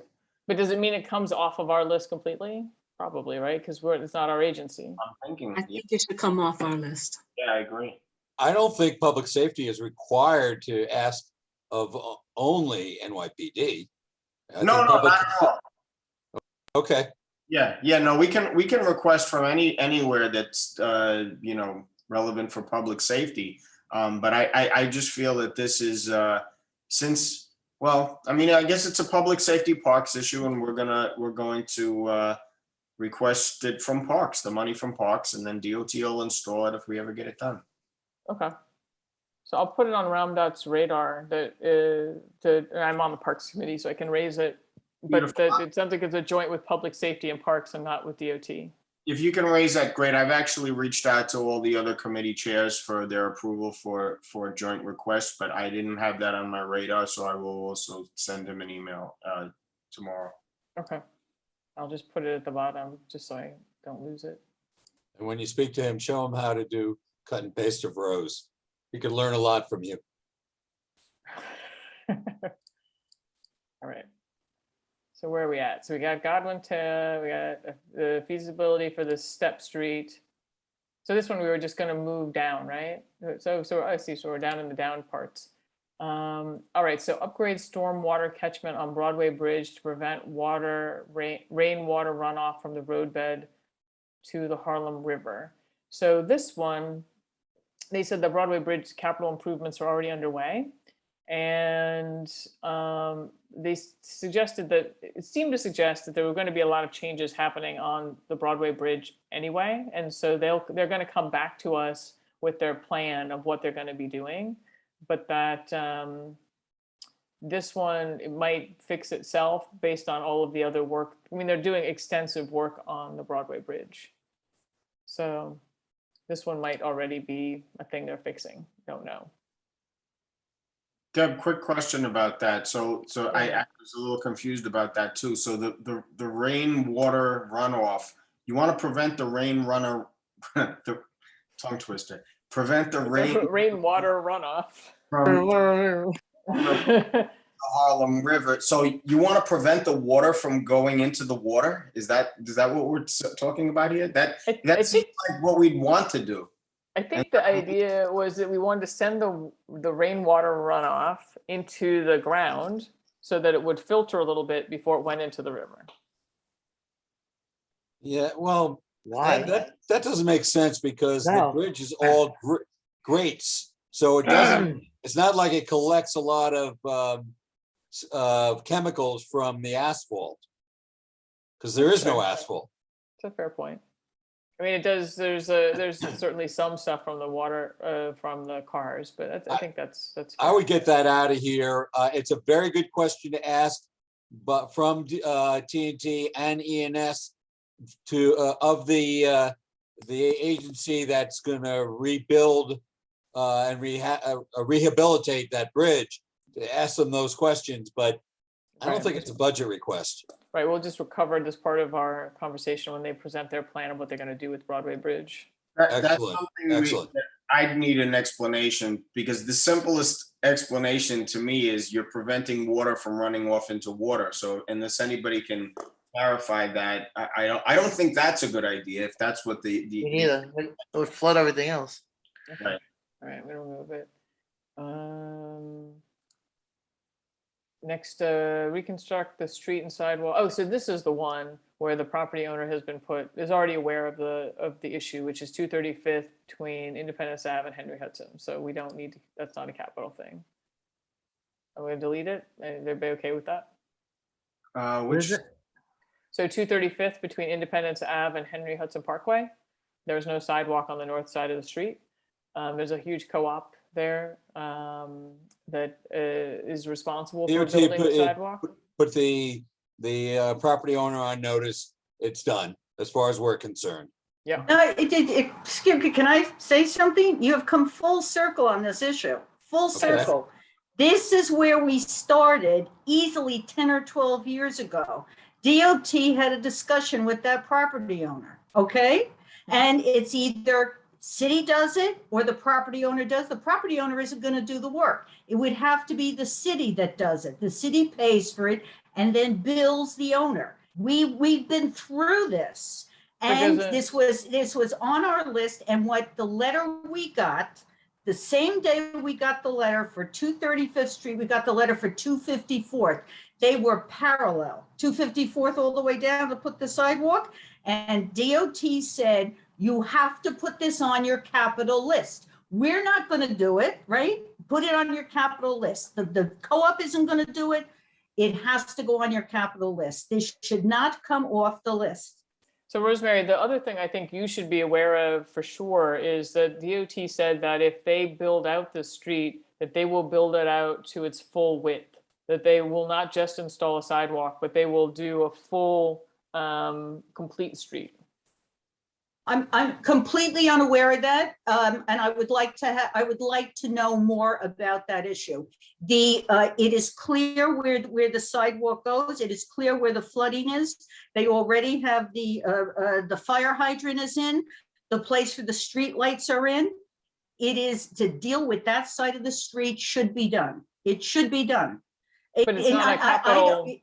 But does it mean it comes off of our list completely? Probably, right? Because it's not our agency. I'm thinking. I think it should come off our list. Yeah, I agree. I don't think public safety is required to ask of only NYPD. No, not at all. Okay. Yeah, no, we can request from anywhere that's relevant for public safety. But I just feel that this is I mean, I guess it's a public safety parks issue, and we're going to request it from parks, the money from parks, and then DOT will install it if we ever get it done. Okay. So I'll put it on ROMDOT's radar that I'm on the Parks Committee, so I can raise it. But it sounds like it's a joint with public safety and parks and not with DOT. If you can raise that, great. I've actually reached out to all the other committee chairs for their approval for a joint request, but I didn't have that on my radar, so I will also send him an email tomorrow. Okay. I'll just put it at the bottom, just so I don't lose it. And when you speak to him, show him how to do cut and paste of rows. He could learn a lot from you. All right. So where are we at? So we got Godwin to, we got the feasibility for the Step Street. So this one we were just going to move down, right? So I see. So we're down in the down parts. All right. So upgrade stormwater catchment on Broadway Bridge to prevent rainwater runoff from the roadbed to the Harlem River. So this one, they said the Broadway Bridge capital improvements are already underway. And they suggested that, it seemed to suggest that there were going to be a lot of changes happening on the Broadway Bridge anyway. And so they're going to come back to us with their plan of what they're going to be doing. But that this one, it might fix itself based on all of the other work. I mean, they're doing extensive work on the Broadway Bridge. So this one might already be a thing they're fixing. Don't know. Deb, quick question about that. So I was a little confused about that too. So the rainwater runoff, you want to prevent the the tongue twister, prevent the rainwater runoff from the Harlem River. So you want to prevent the water from going into the water? Is that what we're talking about here? That seems like what we'd want to do. I think the idea was that we wanted to send the rainwater runoff into the ground so that it would filter a little bit before it went into the river. Yeah, well, Why? that doesn't make sense because the No. bridge is all grates. So it doesn't, it's not like it collects a lot of chemicals from the asphalt. Because there is no asphalt. It's a fair point. I mean, it does. There's certainly some stuff from the water from the cars, but I think that's. I would get that out of here. It's a very good question to ask, but from TNT and ENS of the agency that's going to rebuild and rehabilitate that bridge, to ask them those questions. But I don't think it's a budget request. Right, we'll just recover this part of our conversation when they present their plan of what they're going to do with Broadway Bridge. That's something that I'd need an explanation, because the simplest explanation to me is you're preventing water from running off into water. So unless anybody can clarify that, I don't think that's a good idea. If that's what Me neither. It would flood everything else. Right. All right, we'll remove it. Next, reconstruct the street and sidewalk. Oh, so this is the one where the property owner has been is already aware of the issue, which is 235th between Independence Ave and Henry Hudson. So we don't need to, that's not a capital thing. I'm going to delete it. Everybody okay with that? Which? So 235th between Independence Ave and Henry Hudson Parkway. There's no sidewalk on the north side of the street. There's a huge co-op there that is responsible for building the sidewalk. Put the property owner on notice. It's done as far as we're concerned. Yeah. Skip, can I say something? You have come full circle on this issue. Full circle. This is where we started easily 10 or 12 years ago. DOT had a discussion with that property owner, okay? And it's either city does it or the property owner does. The property owner isn't going to do the work. It would have to be the city that does it. The city pays for it and then bills the owner. We've been through this, and this was on our list. And what the letter we got, the same day we got the letter for 235th Street, we got the letter for 254th. They were parallel, 254th all the way down to put the sidewalk. And DOT said, you have to put this on your capital list. We're not going to do it, right? Put it on your capital list. The co-op isn't going to do it. It has to go on your capital list. This should not come off the list. So Rosemary, the other thing I think you should be aware of for sure is that DOT said that if they build out the street, that they will build it out to its full width, that they will not just install a sidewalk, but they will do a full complete street. I'm completely unaware of that, and I would like to know more about that issue. It is clear where the sidewalk goes. It is clear where the flooding is. They already have the fire hydrant is in, the place where the street lights are in. It is to deal with that side of the street should be done. It should be done. But it's not a capital,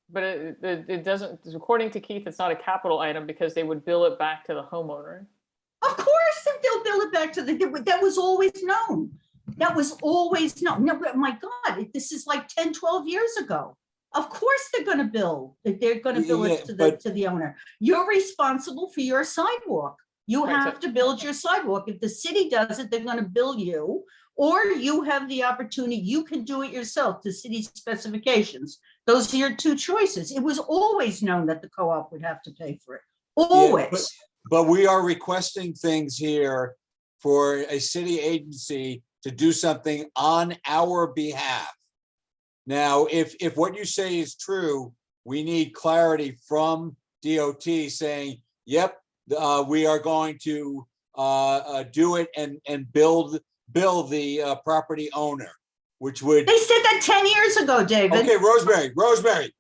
but it doesn't, according to Keith, it's not a capital item because they would bill it back to the homeowner. Of course, they'll bill it back to that was always known. That was always known. No, my God, this is like 10, 12 years ago. Of course they're going to bill. They're going to bill it to the owner. You're responsible for your sidewalk. You have to build your sidewalk. If the city does it, they're going to bill you, or you have the opportunity, you can do it yourself to city specifications. Those are your two choices. It was always known that the co-op would have to pay for it. Always. Yeah, but we are requesting things here for a city agency to do something on our behalf. Now, if what you say is true, we need clarity from DOT saying, yep, we are going to do it and bill the property owner, which would. They said that 10 years ago, David. Okay, Rosemary.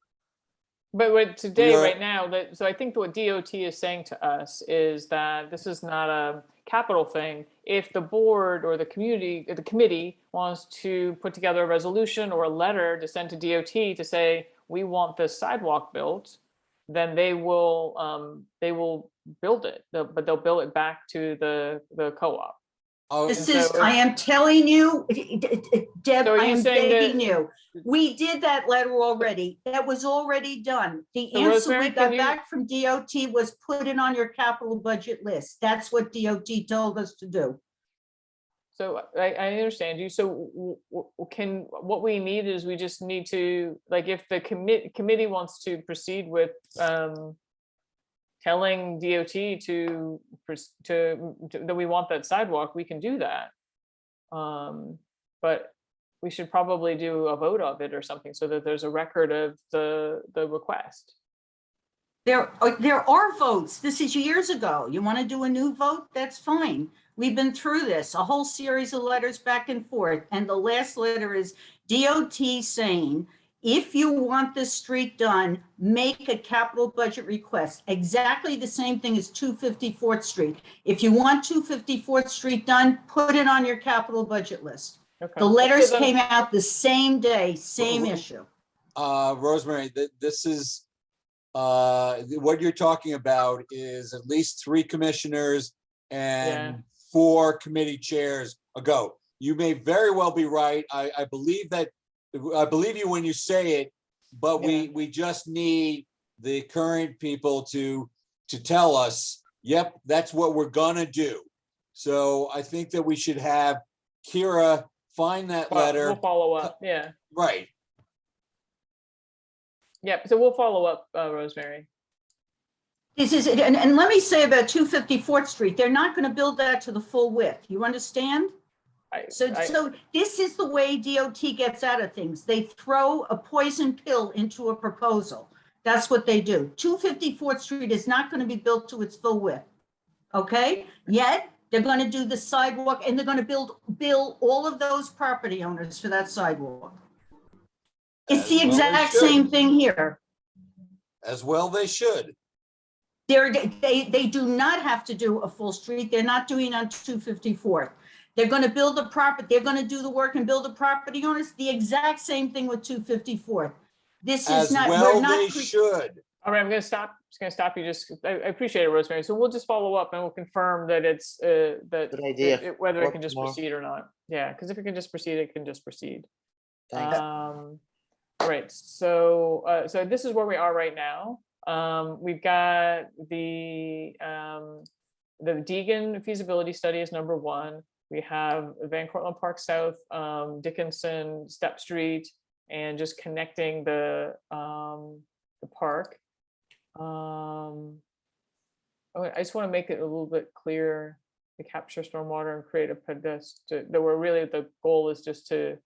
But today, right now, so I think what DOT is saying to us is that this is not a capital thing. If the board or the committee wants to put together a resolution or a letter to send to DOT to say, we want this sidewalk built, then they will build it, but they'll bill it back to the co-op. I am telling you, Deb, I am begging you. We did that letter already. That was already done. The answer we got back from DOT was put it on your capital budget list. That's what DOT told us to do. So I understand you. So what we need is we just need to, like, if the committee wants to proceed with telling DOT that we want that sidewalk, we can do that. But we should probably do a vote of it or something so that there's a record of the request. There are votes. This is years ago. You want to do a new vote? That's fine. We've been through this, a whole series of letters back and forth. And the last letter is DOT saying, if you want this street done, make a capital budget request. Exactly the same thing as 254th Street. If you want 254th Street done, put it on your capital budget list. Okay. The letters came out the same day, same issue. Rosemary, this is what you're talking about is at least 3 commissioners and 4 committee chairs ago. You may very well be right. I believe you when you say it, but we just need the current people to tell us, yep, that's what we're gonna do. So I think that we should have Kira find that letter. We'll follow up, yeah. Right. Yep, so we'll follow up, Rosemary. This is it, and let me say about 254th Street, they're not gonna build that to the full width, you understand? So this is the way DOT gets out of things. They throw a poison pill into a proposal. That's what they do. 254th Street is not going to be built to its full width. Okay? Yet they're going to do the sidewalk and they're going to bill all of those property owners for that sidewalk. It's the exact same thing here. As well they should. They do not have to do a full street. They're not doing on 254th. They're going to build the property. They're going to do the work and build the property owners. The exact same thing with 254th. This is not. Well, they should. All right, I'm going to stop. Just going to stop you. I appreciate it, Rosemary. So we'll just follow up and we'll confirm that it's that whether it can just proceed or not. Yeah, because if it can just proceed, it can just proceed. Thanks. All right. So so this is where we are right now. We've got the Deegan feasibility study is number 1. We have Van Cortlandt Park South, Dickinson, Step Street, and just connecting the park. I just want to make it a little bit clear to capture stormwater and create a pedestrian. That we're really the goal is just to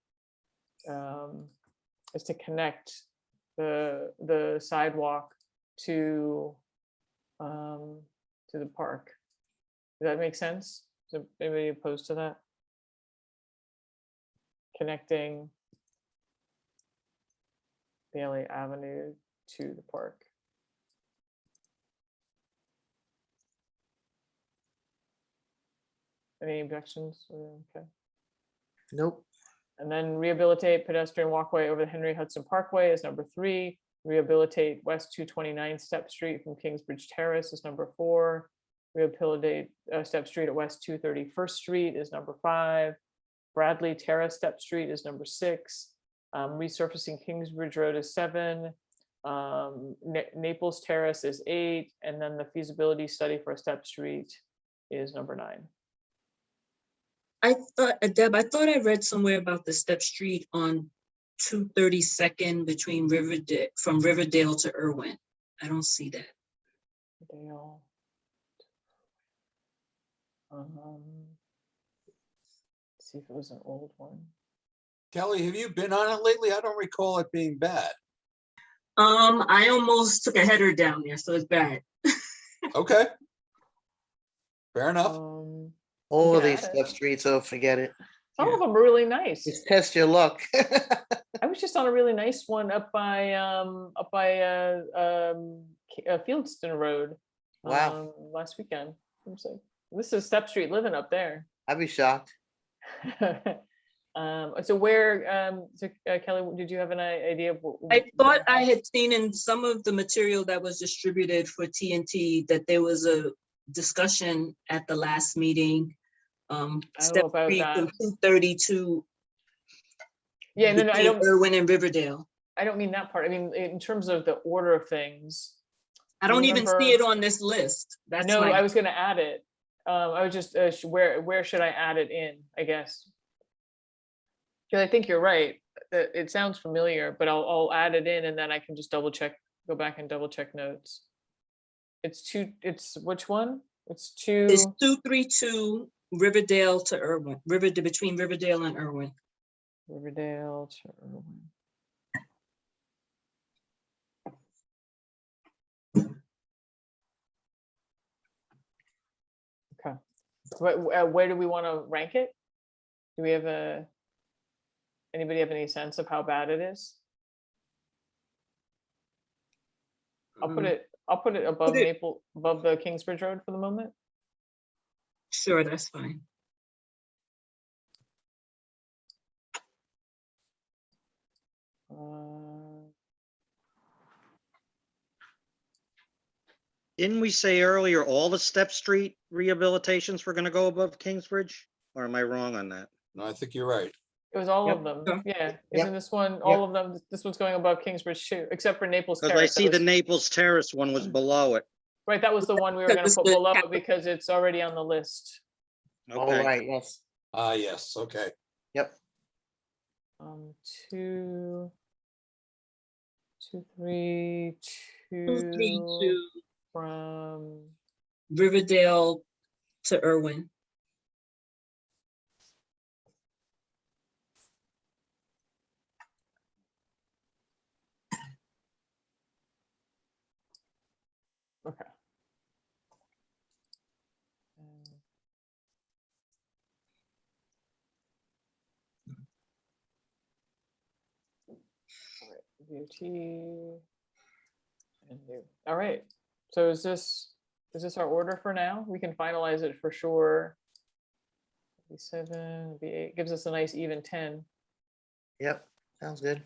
connect the sidewalk to the park. Does that make sense? Is anybody opposed to that? Connecting Bailey Avenue to the park. Any objections? Okay. Nope. And then rehabilitate pedestrian walkway over the Henry Hudson Parkway is number 3. Rehabilitate West 229 Step Street from Kingsbridge Terrace is number 4. Rehabilitate Step Street at West 231st Street is number 5. Bradley Terrace Step Street is number 6. Resurfacing Kingsbridge Road is 7. Naples Terrace is 8. And then the feasibility study for a Step Street is number 9. I thought, Deb, I thought I read somewhere about the Step Street on 232nd between Riverdale, from Riverdale to Irwin. I don't see that. Dale. See if it was an old one. Kelly, have you been on it lately? I don't recall it being bad. I almost took a header down there, so it's bad. Okay. Fair enough. All of Yeah. these step streets, so forget it. Some of them are really nice. Just test your luck. I was just on a really nice one up by Fieldston Road. Wow. Last weekend. I'm saying, this is Step Street living up there. I'd be shocked. So where, Kelly, did you have an idea of? I thought I had seen in some of the material that was distributed for TNT that there was a discussion at the last meeting. Step about Street that. from 232. Yeah, no, I don't. Irwin and Riverdale. I don't mean that part. I mean, in terms of the order of things. I don't even remember- see it on this list. That's No, my- I was gonna add it. I was just, where should I add it in, I guess? Because I think you're right. It sounds familiar, but I'll add it in and then I can just double check, go back and double check notes. It's which one? It's It's 232 Riverdale to Irwin, between Riverdale and Irwin. Riverdale to Irwin. Okay. Where do we want to rank it? Do we have anybody have any sense of how bad it is? I'll put it above above the Kingsbridge Road for the moment. Sure, that's fine. Didn't we say earlier all the Step Street rehabilitations were gonna go above Kingsbridge? Or am I wrong on that? No, I think you're right. It was all Yep. of them. Sure. Yeah. Yep. Isn't this one, all of them, this one's going above Kingsbridge too, except for Naples Because Terrace. I see the Naples Terrace one was below it. Right, that was the one we were gonna put below it because it's already on the list. All right, yes. Yes, okay. Yep. 2, 3, 232 from Riverdale to Irwin. Okay. DOT and new. All right. So is this our order for now? We can finalize it for sure. B7, B8 gives us a nice even 10. Yep, sounds good.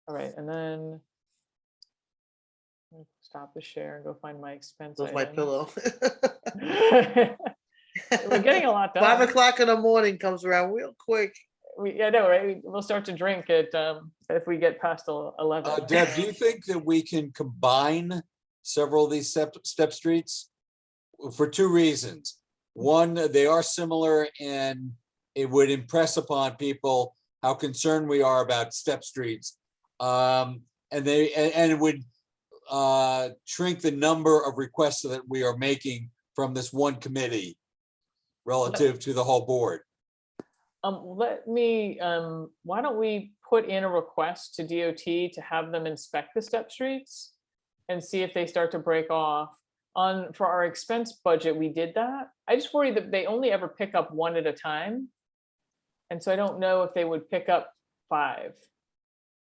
All right, and then stop the share and go find my expense. That's my items. pillow. We're getting a lot done. 5 o'clock in the morning comes around real quick. I know, right? We'll start to drink at if we get past 11. Deb, do you think that we can combine several of these step streets? For two reasons. One, they are similar and it would impress upon people how concerned we are about step streets. And it would shrink the number of requests that we are making from this one committee relative to the whole board. Let me, why don't we put in a request to DOT to have them inspect the step streets and see if they start to break off. for our expense budget, we did that. I just worry that they only ever pick up one at a time. And so I don't know if they would pick up 5.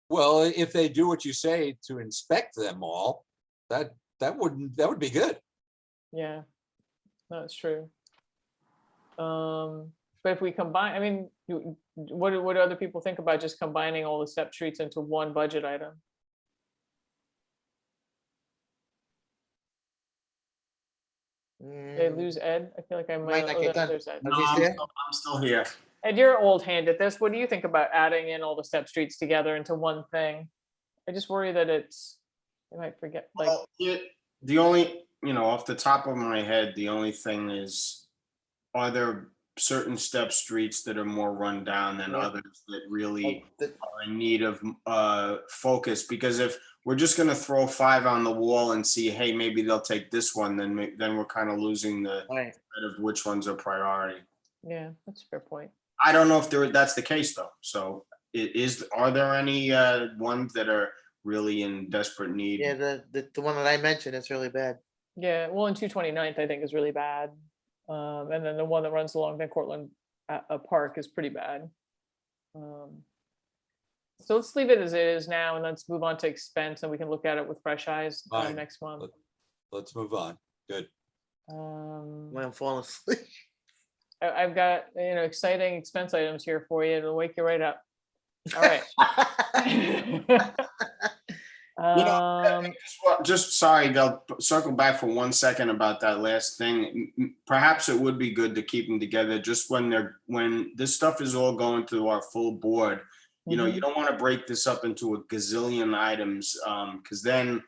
Well, if they do what you say to inspect them all, that would be good. Yeah, that's true. But if we combine, I mean, what do other people think about just combining all the step streets into one budget item? Did I lose Ed? I feel like I might. Might not Oh, get then done. there's Ed. No, he's there? I'm still here. Ed, you're old hand at this. What do you think about adding in all the step streets together into one thing? I just worry that I might forget, like, Well, the only, off the top of my head, the only thing is, are there certain step streets that are more run down than Yeah. others that really The- are in need of focus? Because if we're just gonna throw 5 on the wall and see, hey, maybe they'll take this one, then we're kind of losing the Right. thread of which ones are priority. yeah, that's a fair point. I don't know if that's the case though. So are there any ones that are really in desperate need? Yeah, the one that I mentioned is really bad. Yeah, well, in 229th, I think is really bad. And then the one that runs along Van Cortlandt Park is pretty bad. So let's leave it as it is now, and let's move on to expense, and we can look at it with fresh eyes Fine. next month. Let's move on. Good. When I'm falling asleep. I've got, exciting expense items here for you. It'll wake you right up. All right. Just sorry, they'll circle back for 1 second about that last thing. Perhaps it would be good to keep them together just when this stuff is all going to our full board. You don't want to break this up into a gazillion items, because then,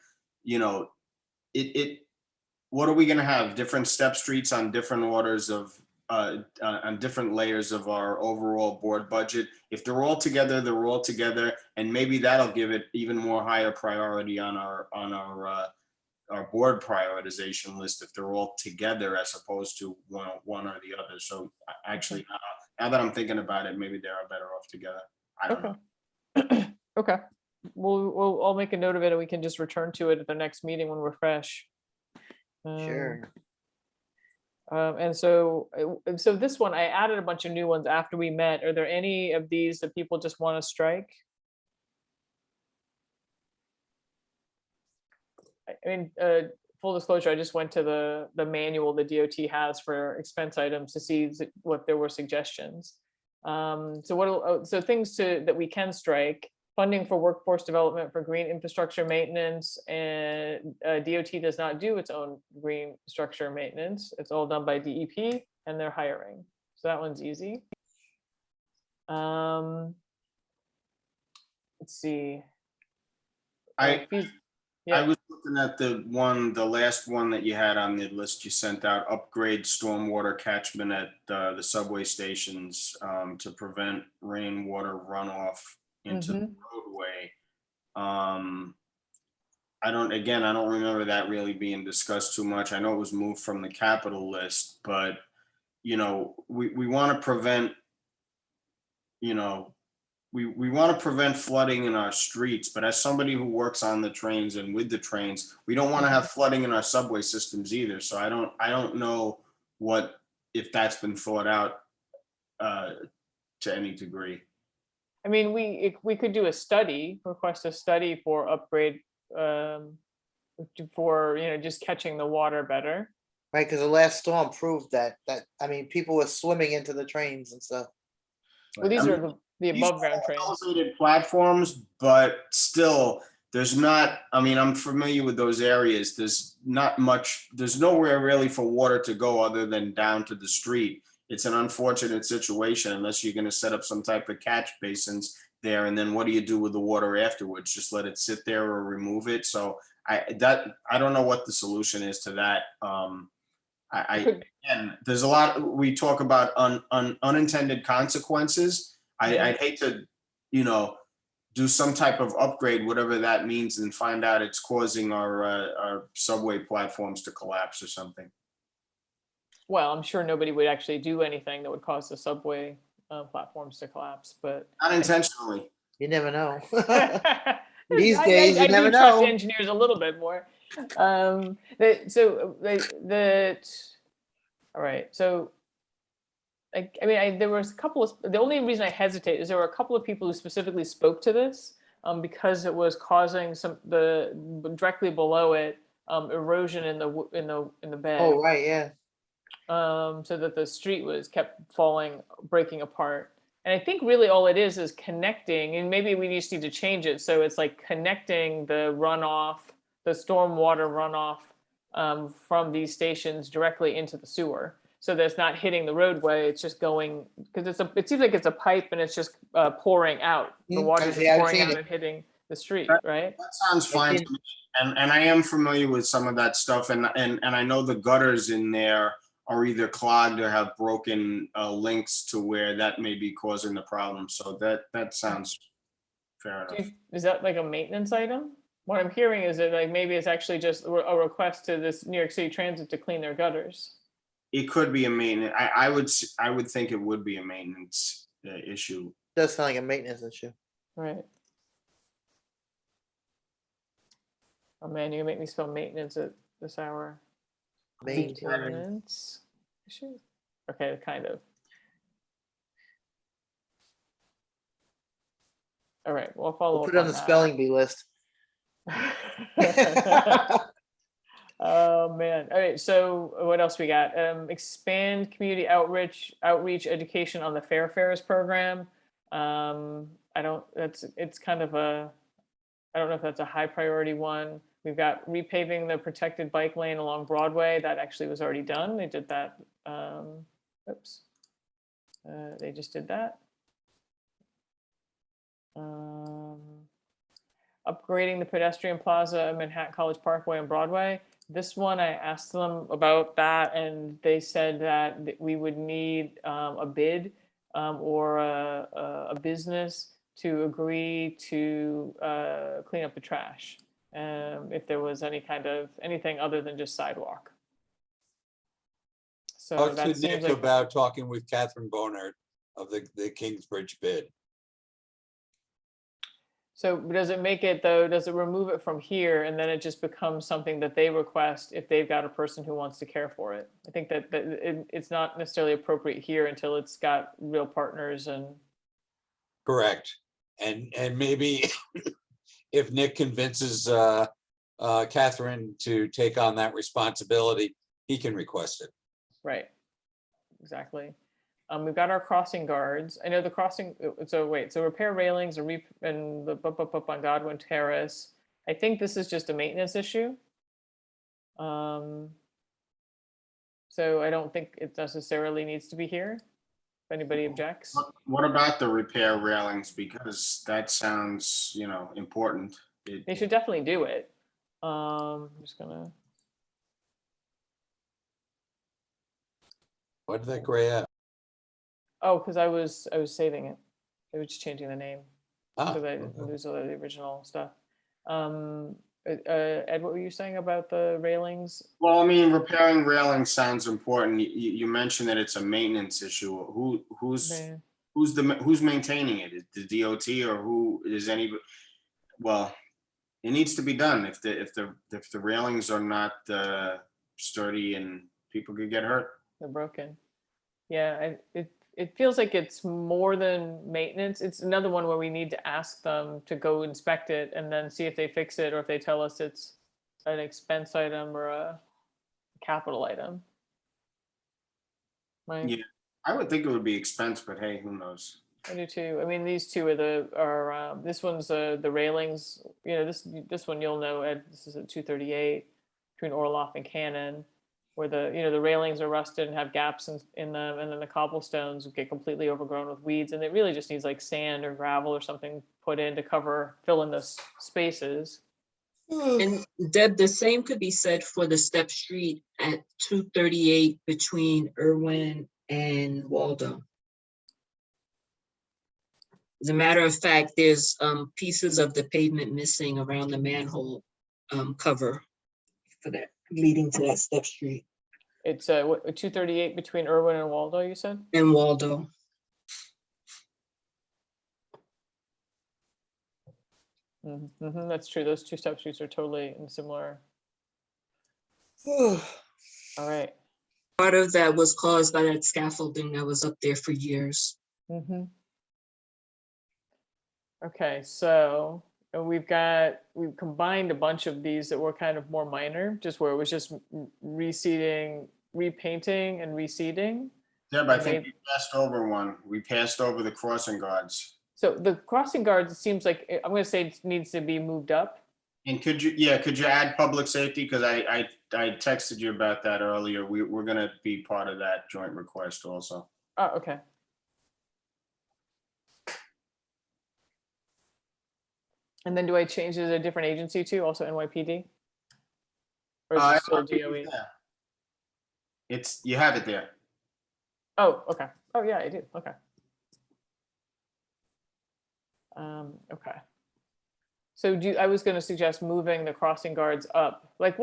what are we going to have? Different step streets on different orders of on different layers of our overall board budget. If they're all together, they're all together, and maybe that'll give it even more higher priority on our board prioritization list if they're all together as opposed to one or the other. So actually, now that I'm thinking about it, maybe they are better off together. I don't know. Okay. I'll make a note of it, and we can just return to it at the next meeting when we're fresh. Sure. And so this one, I added a bunch of new ones after we met. Are there any of these that people just want to strike? I mean, full disclosure, I just went to the manual the DOT has for expense items to see what there were suggestions. So things that we can strike: funding for workforce development for green infrastructure maintenance, and DOT does not do its own green structure maintenance. It's all done by DEP, and they're hiring. So that one's easy. Let's see. I was looking at the last one that you had on the list you sent out: upgrade stormwater catchment at the subway stations to prevent rainwater runoff into the roadway. I don't remember that really being discussed too much. I know it was moved from the capital list, but we want to prevent, we want to prevent flooding in our streets, but as somebody who works on the trains and with the trains, we don't want to have flooding in our subway systems either. So I don't know if that's been thought out to any degree. I mean, we could do a study, request a study for upgrade, for just catching the water better. Right, because the last storm proved that people were swimming into the trains and stuff. Well, these are the above ground trains. Elevated platforms, but still, there's not. I mean, I'm familiar with those areas. There's not much. There's nowhere really for water to go other than down to the street. It's an unfortunate situation unless you're going to set up some type of catch basins there, and then what do you do with the water afterwards? Just let it sit there or remove it? So I don't know what the solution is to that. Again, there's a lot. We talk about unintended consequences. I'd hate to, do some type of upgrade, whatever that means, and find out it's causing our subway platforms to collapse or something. Well, I'm sure nobody would actually do anything that would cause the subway platforms to collapse, but not intentionally. You never know. These days, you never do trust know. engineers a little bit more. All right, so there was a couple of, the only reason I hesitate is there were a couple of people who specifically spoke to this because it was causing directly below it erosion in the bed. Oh, right, yeah. So that the street kept breaking apart. And I think really all it is connecting, and maybe we just need to change it. So it's like connecting the runoff, the stormwater runoff from these stations directly into the sewer. So that it's not hitting the roadway, it's just going, because it seems like it's a pipe and it's just pouring out. The water's just pouring out and hitting the street, right? That sounds fine to me. And I am familiar with some of that stuff, and I know the gutters in there are either clogged or have broken links to where that may be causing the problem. So that sounds fair enough. Is that like a maintenance item? What I'm hearing is that like maybe it's actually just a request to this New York City Transit to clean their gutters. It could be a maintenance. I would think it would be a maintenance issue. Does sound like a maintenance issue. Right. Oh man, you make me spell maintenance at this hour. Maintenance issue? Okay, kind of. All right, we'll follow We'll up put it on the that. spelling bee list. Oh man. All right, so what else we got? Expand community outreach education on the Fair Fares program. It's kind of I don't know if that's a high priority one. We've got repaving the protected bike lane along Broadway. That actually was already done. They did that. Oops. They just did that. Upgrading the pedestrian plaza at Manhattan College Parkway and Broadway. This one, I asked them about that, and they said that we would need a bid or a business to agree to clean up the trash if there was anything other than just sidewalk. So Talk that to seems Nick like, about talking with Catherine Bonard of the Kingsbridge bid. so does it make it though, does it remove it from here and then it just becomes something that they request if they've got a person who wants to care for it? I think that it's not necessarily appropriate here until it's got real partners and. Correct. And maybe if Nick convinces Catherine to take on that responsibility, he can request it. Right, exactly. We've got our crossing guards. I know the crossing, so repair railings and the up on Godwin Terrace. I think this is just a maintenance issue. So I don't think it necessarily needs to be here. If anybody objects. What about the repair railings? Because that sounds, important. They should definitely do it. I'm just gonna. Why did that gray out? Oh, because I was saving it. I was just changing the name. Ah, So I didn't lose all the original stuff. Ed, what were you saying about the railings? Well, I mean, repairing railings sounds important. You mentioned that it's a maintenance issue. Who's maintaining it? Is the DOT or who is anybody? Well, it needs to be done. If the railings are not sturdy and people could get hurt. They're broken. Yeah, it feels like it's more than maintenance. It's another one where we need to ask them to go inspect it and then see if they fix it or if they tell us it's an expense item or a capital item. Right? Yeah, I would think it would be expense, but hey, who knows? I do too. I mean, these two are this one's the railings. This one you'll know, Ed. This is at 238 between Orloff and Cannon, where the railings are rusted and have gaps in them, and then the cobblestones get completely overgrown with weeds, and it really just needs like sand or gravel or something put in to fill in those spaces. And Deb, the same could be said for the step street at 238 between Irwin and Waldo. As a matter of fact, there's pieces of the pavement missing around the manhole cover for that, leading to that step street. It's 238 between Irwin and Waldo, you said? And Waldo. That's true. Those two step streets are totally in similar All right. Part of that was caused by that scaffolding that was up there for years. Mm-hmm. Okay, so we've combined a bunch of these that were kind of more minor, just where it was just reseeding, repainting and reseeding. Deb, I And think they- we passed over one. We passed over the crossing guards. So the crossing guards, it seems like, I'm gonna say it needs to be moved up. And could you add public safety? Because I texted you about that earlier. We're gonna be part of that joint request also. Oh, okay. And then do I change it to a different agency too, also NYPD? Or is it still DOE? Yeah. You have it there. Oh, okay. Oh, yeah, I do. Okay. Okay. So I was going to suggest moving the crossing guards up. Like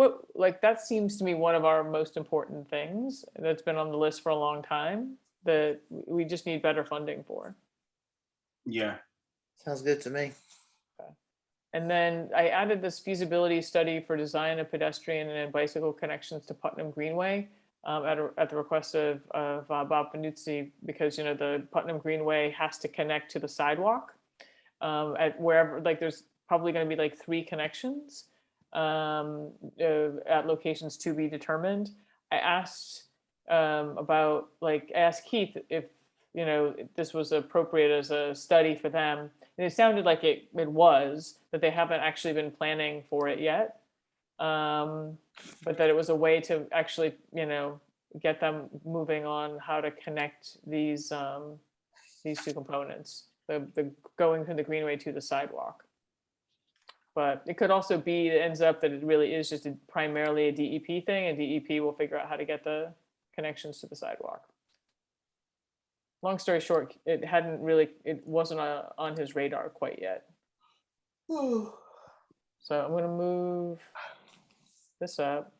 that seems to me one of our most important things that's been on the list for a long time that we just need better funding for. Yeah. Sounds good to me. And then I added this feasibility study for design of pedestrian and bicycle connections to Putnam Greenway at the request of Bob Panuzzi, because the Putnam Greenway has to connect to the sidewalk at wherever, like there's probably going to be like 3 connections at locations to be determined. I asked asked Keith if this was appropriate as a study for them. And it sounded like it was, that they haven't actually been planning for it yet. But that it was a way to actually, get them moving on how to connect these 2 components, the going from the greenway to the sidewalk. But it could also be, it ends up that it really is just primarily a DEP thing, and DEP will figure out how to get the connections to the sidewalk. Long story short, it wasn't on his radar quite yet. So I'm going to move this up.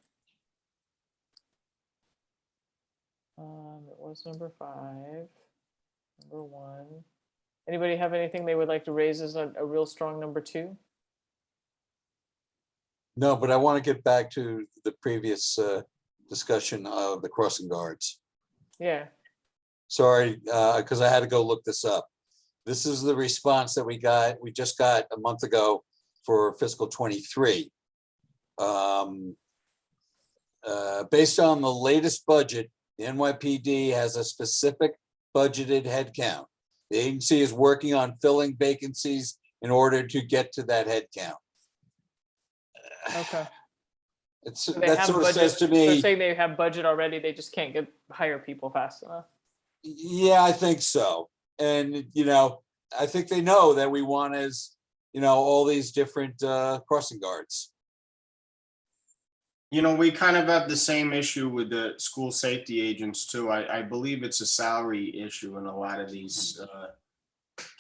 It was number 5, number 1. Anybody have anything they would like to raise as a real strong number 2? No, but I want to get back to the previous discussion of the crossing guards. Yeah. Sorry, because I had to go look this up. This is the response that we just got a month ago for fiscal 23. Based on the latest budget, the NYPD has a specific budgeted headcount. The agency is working on filling vacancies in order to get to that headcount. Okay. That sort of says to They're me, saying they have budget already, they just can't hire people fast enough. yeah, I think so. And, I think they know that we want all these different crossing guards. We kind of have the same issue with the school safety agents too. I believe it's a salary issue in a lot of these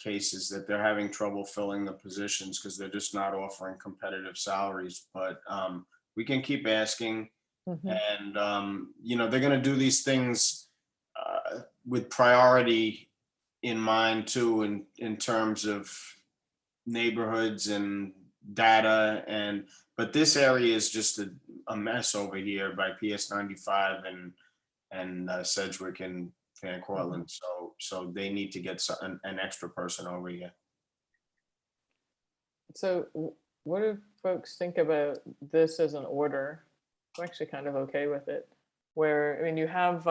cases, that they're having trouble filling the positions because they're just not offering competitive salaries. But we can keep asking. And, they're going to do these things with priority in mind too, in terms of neighborhoods and data. But this area is just a mess over here by PS 95 and Sedgwick and Van Cortlandt. So they need to get an extra person over here. So what do folks think about this as an order? I'm actually kind of okay with it. Where, you have,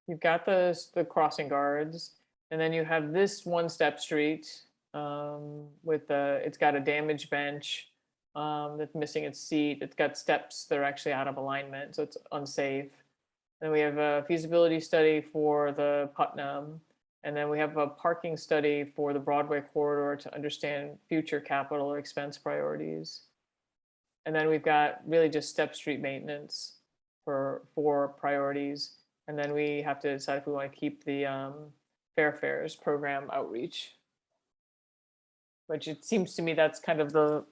you've got the crossing guards, and then you have this one step street it's got a damaged bench that's missing its seat. It's got steps that are actually out of alignment, so it's unsafe. Then we have a feasibility study for the Putnam, and then we have a parking study for the Broadway corridor to understand future capital or expense priorities. And then we've got really just step street maintenance for priorities. And then we have to decide if we want to keep the Fair Fares program outreach, which it seems to me that's kind of the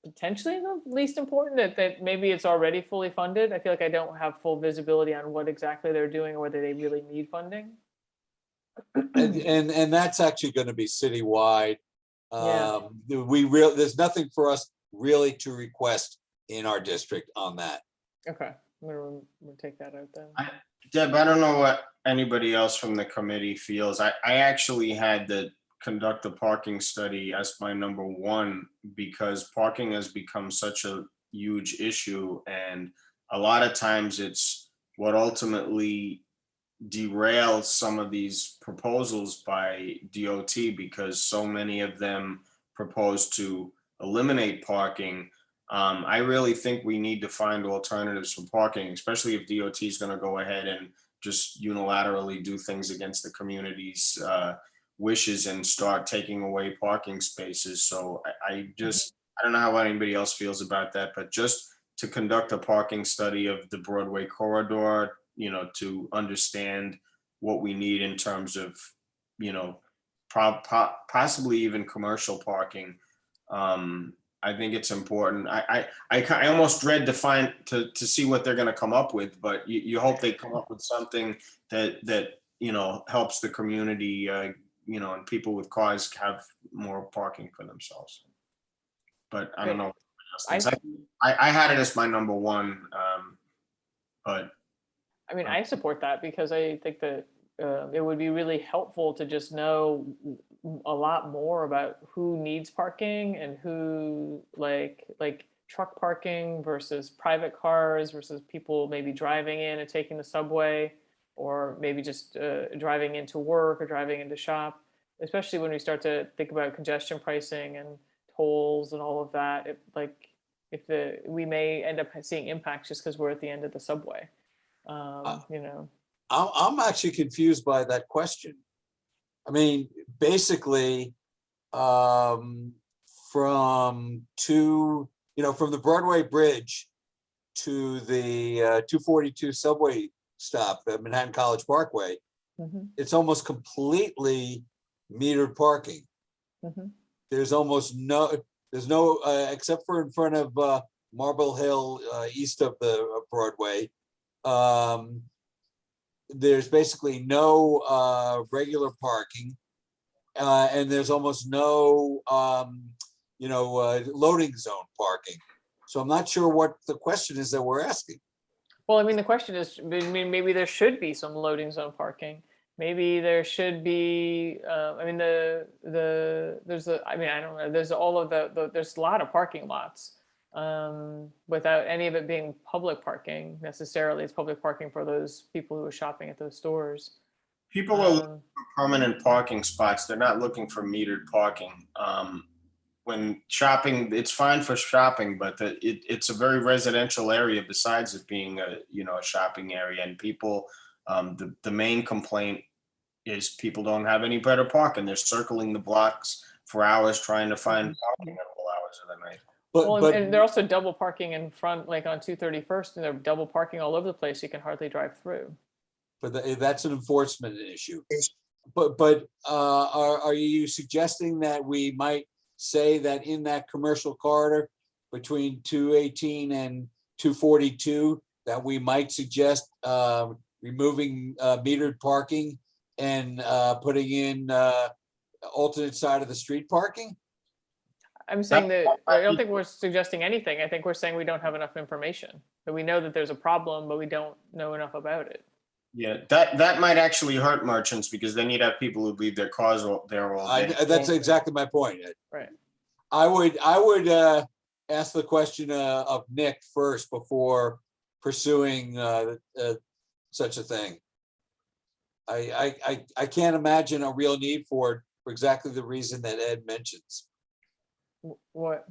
potentially the least important, that maybe it's already fully funded. I feel like I don't have full visibility on what exactly they're doing or whether they really need funding. And that's actually going to be citywide. Yeah. There's nothing for us really to request in our district on that. Okay, I'm gonna take that out then. Deb, I don't know what anybody else from the committee feels. I actually had to conduct a parking study as my number one because parking has become such a huge issue. And a lot of times it's what ultimately derails some of these proposals by DOT because so many of them propose to eliminate parking. I really think we need to find alternatives for parking, especially if DOT is going to go ahead and just unilaterally do things against the community's wishes and start taking away parking spaces. So I don't know how anybody else feels about that, but just to conduct a parking study of the Broadway corridor, you know, to understand what we need in terms of, you know, possibly even commercial parking. I think it's important. I almost dread to see what they're going to come up with, but you hope they come up with something that you know helps the community, you know, and people with cars have more parking for themselves. But I don't know. I had it as my number one, but I mean, I support that because I think that it would be really helpful to just know a lot more about who needs parking and who like truck parking versus private cars versus people maybe driving in and taking the subway, or maybe just driving into work or driving into shop, especially when we start to think about congestion pricing and tolls and all of that. We may end up seeing impacts just because we're at the end of the subway. You know, I'm actually confused by that question. I mean, basically, from the Broadway Bridge to the 242 subway stop at Manhattan College Parkway, it's almost completely metered parking. There's no, except for in front of Marble Hill, east of the Broadway. There's basically no regular parking, and there's almost no loading zone parking. So I'm not sure what the question is that we're asking. well, I mean, the question is, I mean, maybe there should be some loading zone parking. Maybe there should be. I mean, I don't know. There's all of there's a lot of parking lots. Without any of it being public parking necessarily. It's public parking for those people who are shopping at those stores. People are looking for permanent parking spots. They're not looking for metered parking. When shopping, it's fine for shopping, but it's a very residential area besides it being a shopping area. And people, the main complaint is people don't have any better parking. They're circling the blocks for hours trying to find parking at all hours of the night. And they're also double parking in front, like on 231st, and they're double parking all over the place. You can hardly drive through. But that's an enforcement issue. But are you suggesting that we might say that in that commercial corridor between 218 and 242, that we might suggest removing metered parking and putting in alternate side of the street parking? I'm saying that I don't think we're suggesting anything. I think we're saying we don't have enough information. That we know that there's a problem, but we don't know enough about it. Yeah, that might actually hurt merchants because then you'd have people who leave their cars there all day. That's exactly my point, Ed. Right. I would ask the question of Nick first before pursuing such a thing. I can't imagine a real need for it for exactly the reason that Ed mentions. What?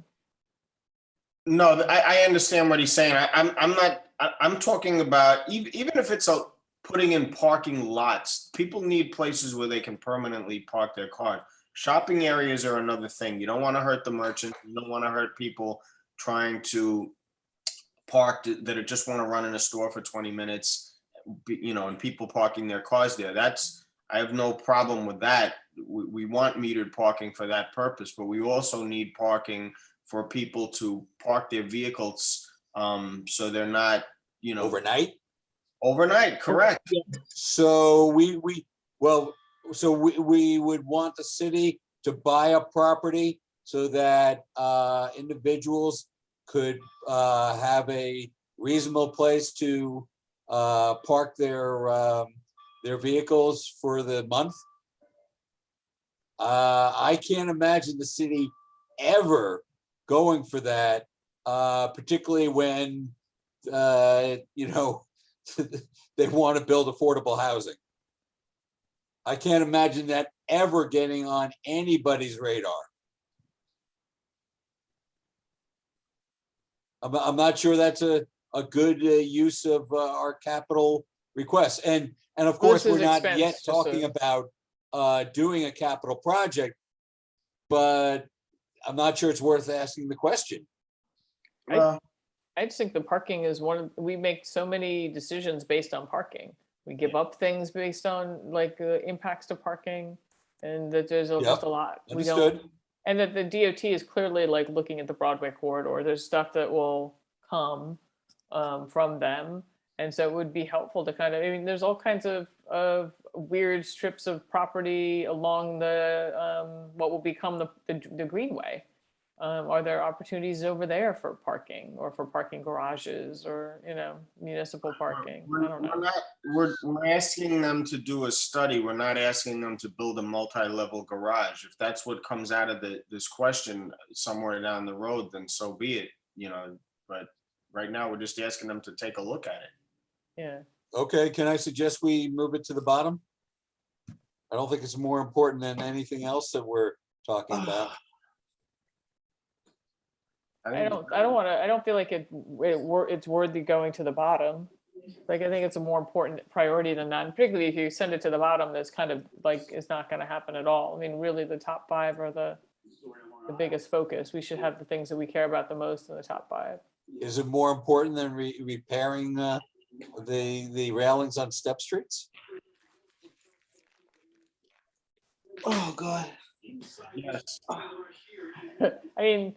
No, I understand what he's saying. I'm talking about even if it's putting in parking lots, people need places where they can permanently park their car. Shopping areas are another thing. You don't want to hurt the merchant. You don't want to hurt people trying to park that just want to run in a store for 20 minutes, and people parking their cars there. I have no problem with that. We want metered parking for that purpose, but we also need parking for people to park their vehicles so they're not, overnight. Overnight, correct. So we would want the city to buy a property so that individuals could have a reasonable place to park their vehicles for the month. I can't imagine the city ever going for that, particularly when, you know, they want to build affordable housing. I can't imagine that ever getting on anybody's radar. I'm not sure that's a good use of our capital requests. And of course, this we're is not expense, yet just talking so- about doing a capital project, but I'm not sure it's worth asking the question. I just think the parking is we make so many decisions based on parking. We give up things based on like impacts to parking, and that there's just Yep, a lot. We understood. don't, and that the DOT is clearly like looking at the Broadway corridor. There's stuff that will come from them. And so it would be helpful to kind of, I mean, there's all kinds of weird strips of property along the, what will become the Greenway. Are there opportunities over there for parking or for parking garages or, you know, municipal parking? I don't know. We're asking them to do a study. We're not asking them to build a multi-level garage. If that's what comes out of this question somewhere down the road, then so be it, you know, but right now we're just asking them to take a look at it. Yeah. Okay, can I suggest we move it to the bottom? I don't think it's more important than anything else that we're talking about. I don't feel like it's worthy going to the bottom. Like, I think it's a more important priority than that. And particularly if you send it to the bottom, that's kind of like, it's not going to happen at all. I mean, really the top 5 are the biggest focus. We should have the things that we care about the most in the top 5. Is it more important than repairing the railings on step streets? Oh, God. Yes. I mean,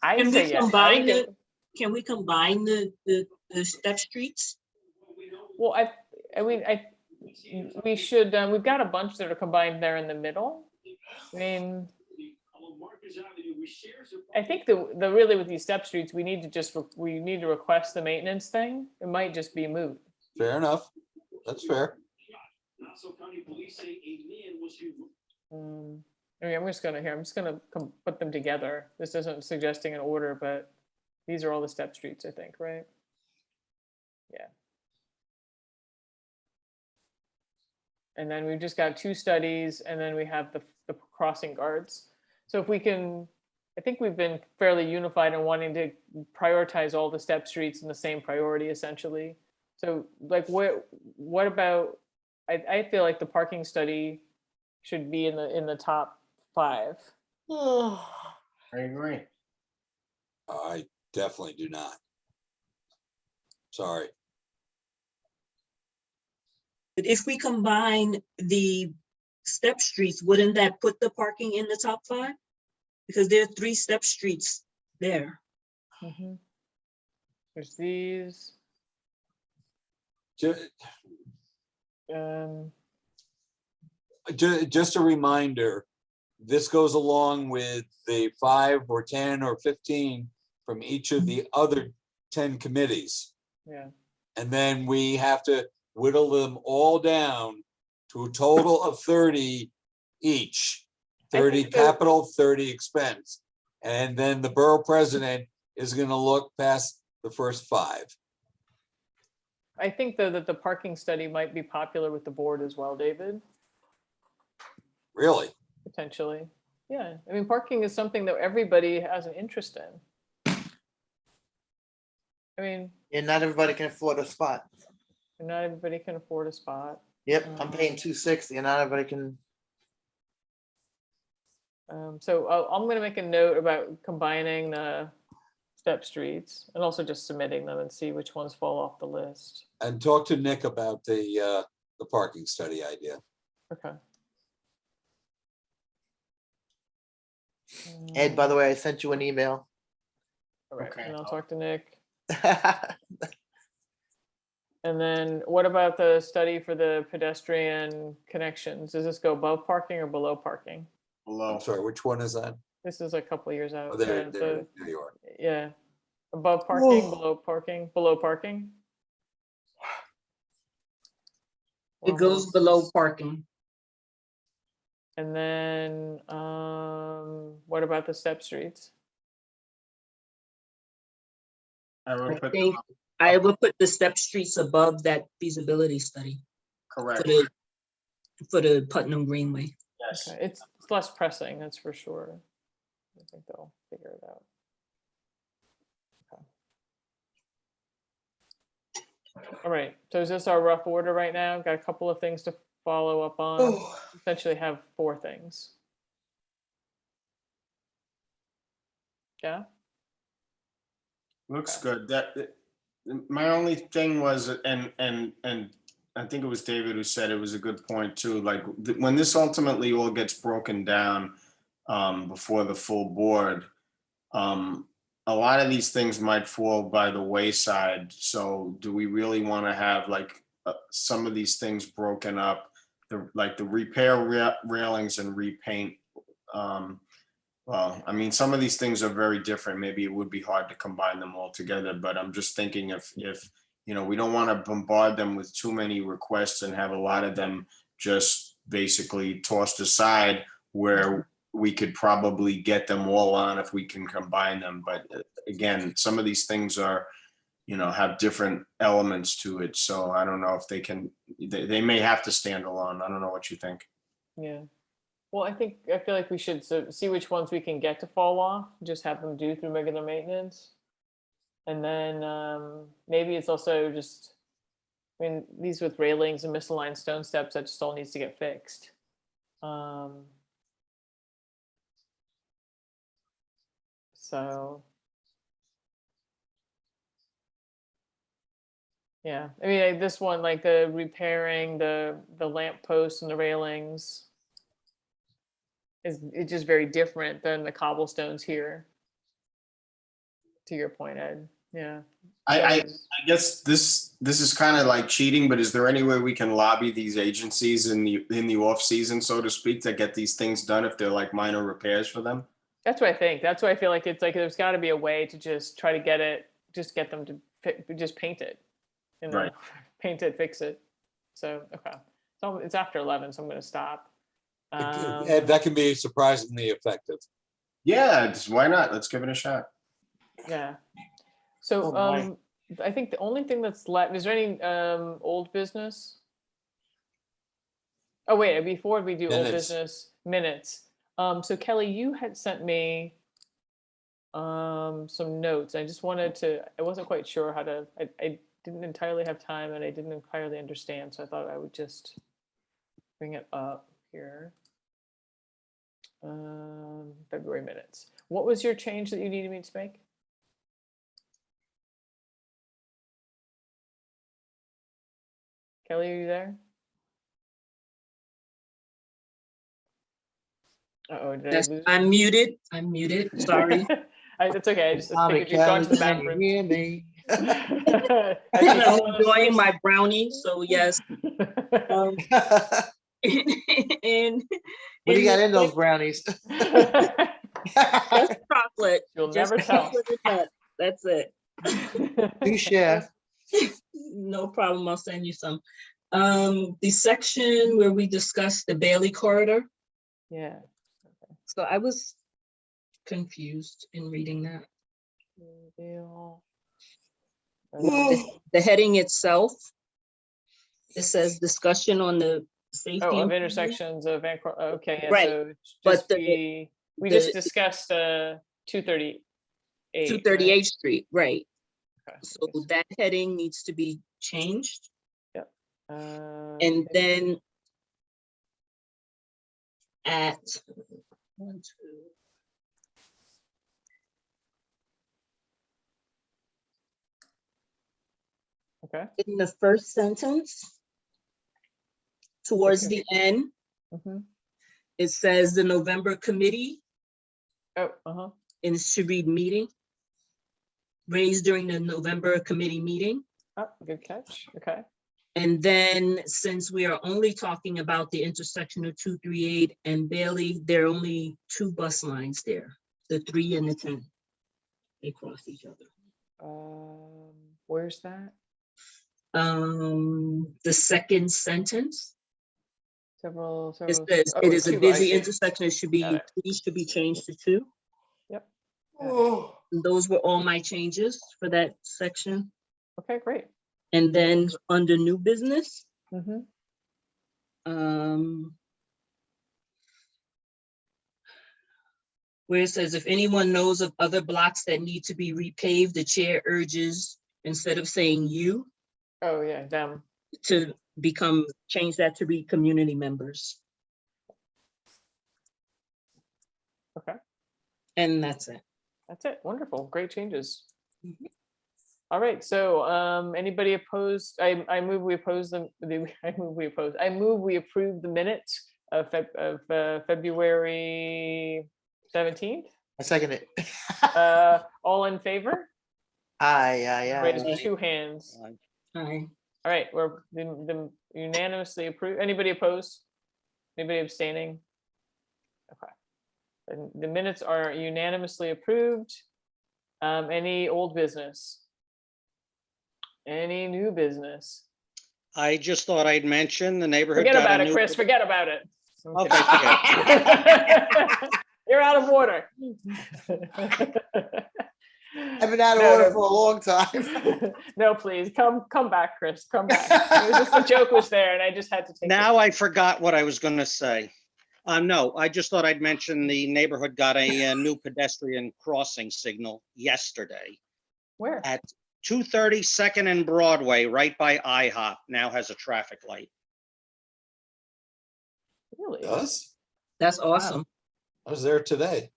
I Can say we yes. combine can we combine the step streets? Well, we should, we've got a bunch that are combined there in the middle. I mean, I think the really with these step streets, we need to request the maintenance thing. It might just be moot. Fair enough. That's fair. I mean, I'm just gonna put them together. This isn't suggesting an order, but these are all the step streets, I think, right? Yeah. And then we've just got 2 studies, and then we have the crossing guards. So if we can, I think we've been fairly unified in wanting to prioritize all the step streets in the same priority, essentially. So like, what about, I feel like the parking study should be in the top 5. I agree. I definitely do not. Sorry. But if we combine the step streets, wouldn't that put the parking in the top 5? Because there are 3 step streets there. There's these. Just a reminder, this goes along with the 5 or 10 or 15 from each of the other 10 committees. Yeah. And then we have to whittle them all down to a total of 30 each. 30 capital, 30 expense. And then the borough president is going to look past the first 5. I think though that the parking study might be popular with the board as well, David. Really? Potentially. Yeah. I mean, parking is something that everybody has an interest in. I mean, And not everybody can afford a spot. not everybody can afford a spot. Yep, I'm paying $260 and not everybody can. So I'm going to make a note about combining the step streets and also just submitting them and see which ones fall off the list. And talk to Nick about the parking study idea. Okay. Ed, by the way, I sent you an email. All right, and I'll talk to Nick. And then what about the study for the pedestrian connections? Does this go above parking or below parking? I'm sorry, which one is that? This is a couple of years out. Oh, there Yeah, you are. yeah. Above parking, below parking, below parking? It goes below parking. And then, what about the step streets? I I would put think I would put the step streets above that feasibility study correct. for the Putnam Greenway. Yes. Okay, it's less pressing, that's for sure. I think they'll figure it out. Okay. All right, so is this our rough order right now? Got a couple of things to follow up on. Essentially have 4 things. Yeah? Looks good. My only thing was, and I think it was David who said it was a good point too. Like when this ultimately all gets broken down before the full board, a lot of these things might fall by the wayside. So do we really want to have like some of these things broken up, like the repair railings and repaint? Well, I mean, some of these things are very different. Maybe it would be hard to combine them all together, but I'm just thinking if you know, we don't want to bombard them with too many requests and have a lot of them just basically tossed aside, where we could probably get them all on if we can combine them. But again, some of these things are, you know, have different elements to it. So I don't know if they may have to stand alone. I don't know what you think. Yeah. Well, I feel like we should see which ones we can get to fall off, just have them do through regular maintenance. And then maybe it's also just, I mean, these with railings and misaligned stone steps, that just all needs to get fixed. So. Yeah, I mean, like this one, like the repairing the lamp posts and the railings it's just very different than the cobblestones here. To your point, Ed. Yeah. I guess this is kind of like cheating, but is there any way we can lobby these agencies in the off season, so to speak, to get these things done if they're like minor repairs for them? That's what I think. That's why I feel like it's like there's got to be a way to just try to get them to just paint it. You know, Right. Paint it, fix it. So, okay. So it's after 11, so I'm going to stop. Ed, that can be surprisingly effective. Yeah, why not? Let's give it a shot. Yeah. So, I think the only thing that's left, is there any old business? Oh, wait, before we do old Minutes. business, minutes. So Kelly, you had sent me some notes. I just wanted to, I wasn't quite sure how to, I didn't entirely have time and I didn't entirely understand. So I thought I would just bring it up here. February minutes. What was your change that you needed me to make? Kelly, are you there? Uh-oh, did I Yes, lose I'm muted. Sorry. It's okay. I just figured you'd gone to the bathroom. Hear me? I'm enjoying my brownie, so yes. And What do you got in those brownies? just chocolate. You'll Just never tell. chocolate and nuts. That's it. Do share. No problem. I'll send you some. The section where we discussed the Bailey corridor. Yeah. So I was confused in reading that. The heading itself, it says discussion on the safety. Oh, of improvement. intersections of, okay, yeah, Right. so But just we just discussed 238. 238th Street, right. Okay. So that heading needs to be changed. Yep. And then at 1, 2. Okay. In the first sentence, towards the end, it says the November committee. Oh, and it should read meeting. Raised during the November committee meeting. Oh, good catch. Okay. And then since we are only talking about the intersection of 238 and Bailey, there are only 2 bus lines there, the 3 and the 10. They cross each other. Where's that? The second sentence, Several, it several. says, Oh, it is a two, I busy see. intersection, it should be, Got it. three should be changed to 2. Yep. And those were all my changes for that section. Okay, great. And then under new business, Mhm. where it says, if anyone knows of other blocks that need to be repaved, the chair urges, instead of saying you, Oh, yeah, them. to change that to be community members. Okay, And that's it. that's it. Wonderful. Great changes. All right, so anybody opposed? I move we oppose them. I move we oppose. I move we approve the minutes of February 17th. I second it. All in favor? Aye. Raise 2 hands. Aye. All right, we're unanimously approved. Anybody opposed? Anybody abstaining? Okay. And the minutes are unanimously approved. Any old business? Any new business? I just thought I'd mention the neighborhood. Forget got a about it, new- Chris. Forget about it. Okay, forget. You're out of order. I've been out of order for a long time. No, please come back, Chris. Come back. It was just the joke was there, and I just had to take. Now I forgot what I was going to say. No, I just thought I'd mention the neighborhood got a new pedestrian crossing signal yesterday. Where? At 230 Second and Broadway, right by IHOP, now has a traffic light. Really? Does? That's awesome. I was there today.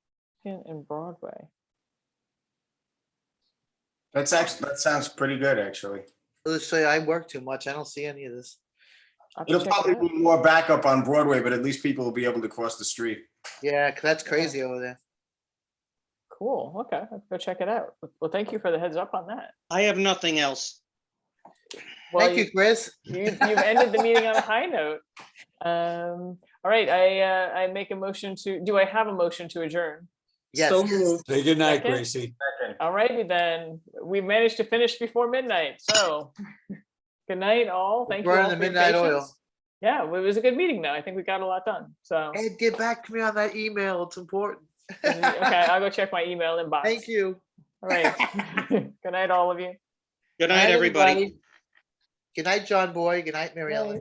In Broadway. That sounds pretty good, actually. Let's say I work too much. I don't see any of this. It'll probably be more backup on Broadway, but at least people will be able to cross the street. Yeah, 'cause that's crazy over there. Cool. Okay, let's go check it out. Well, thank you for the heads up on that. I have nothing else. Well, Thank you, Chris. You've ended the meeting on a high note. All right, I make a motion to. Do I have a motion to adjourn? Yes. So moved. Say good night, Second? Gracie. All righty then. We managed to finish before midnight. So, good night, all. Thank you Burn all the for your midnight oil. patience. Yeah, well, it was a good meeting, though. I think we got a lot done. So, Ed, get back to me on that email. It's important. okay, I'll go check my email inbox. Thank you. All right. Good night, all of you. Good night, everybody. Good night, John Boy. Good night, Mary Ellen.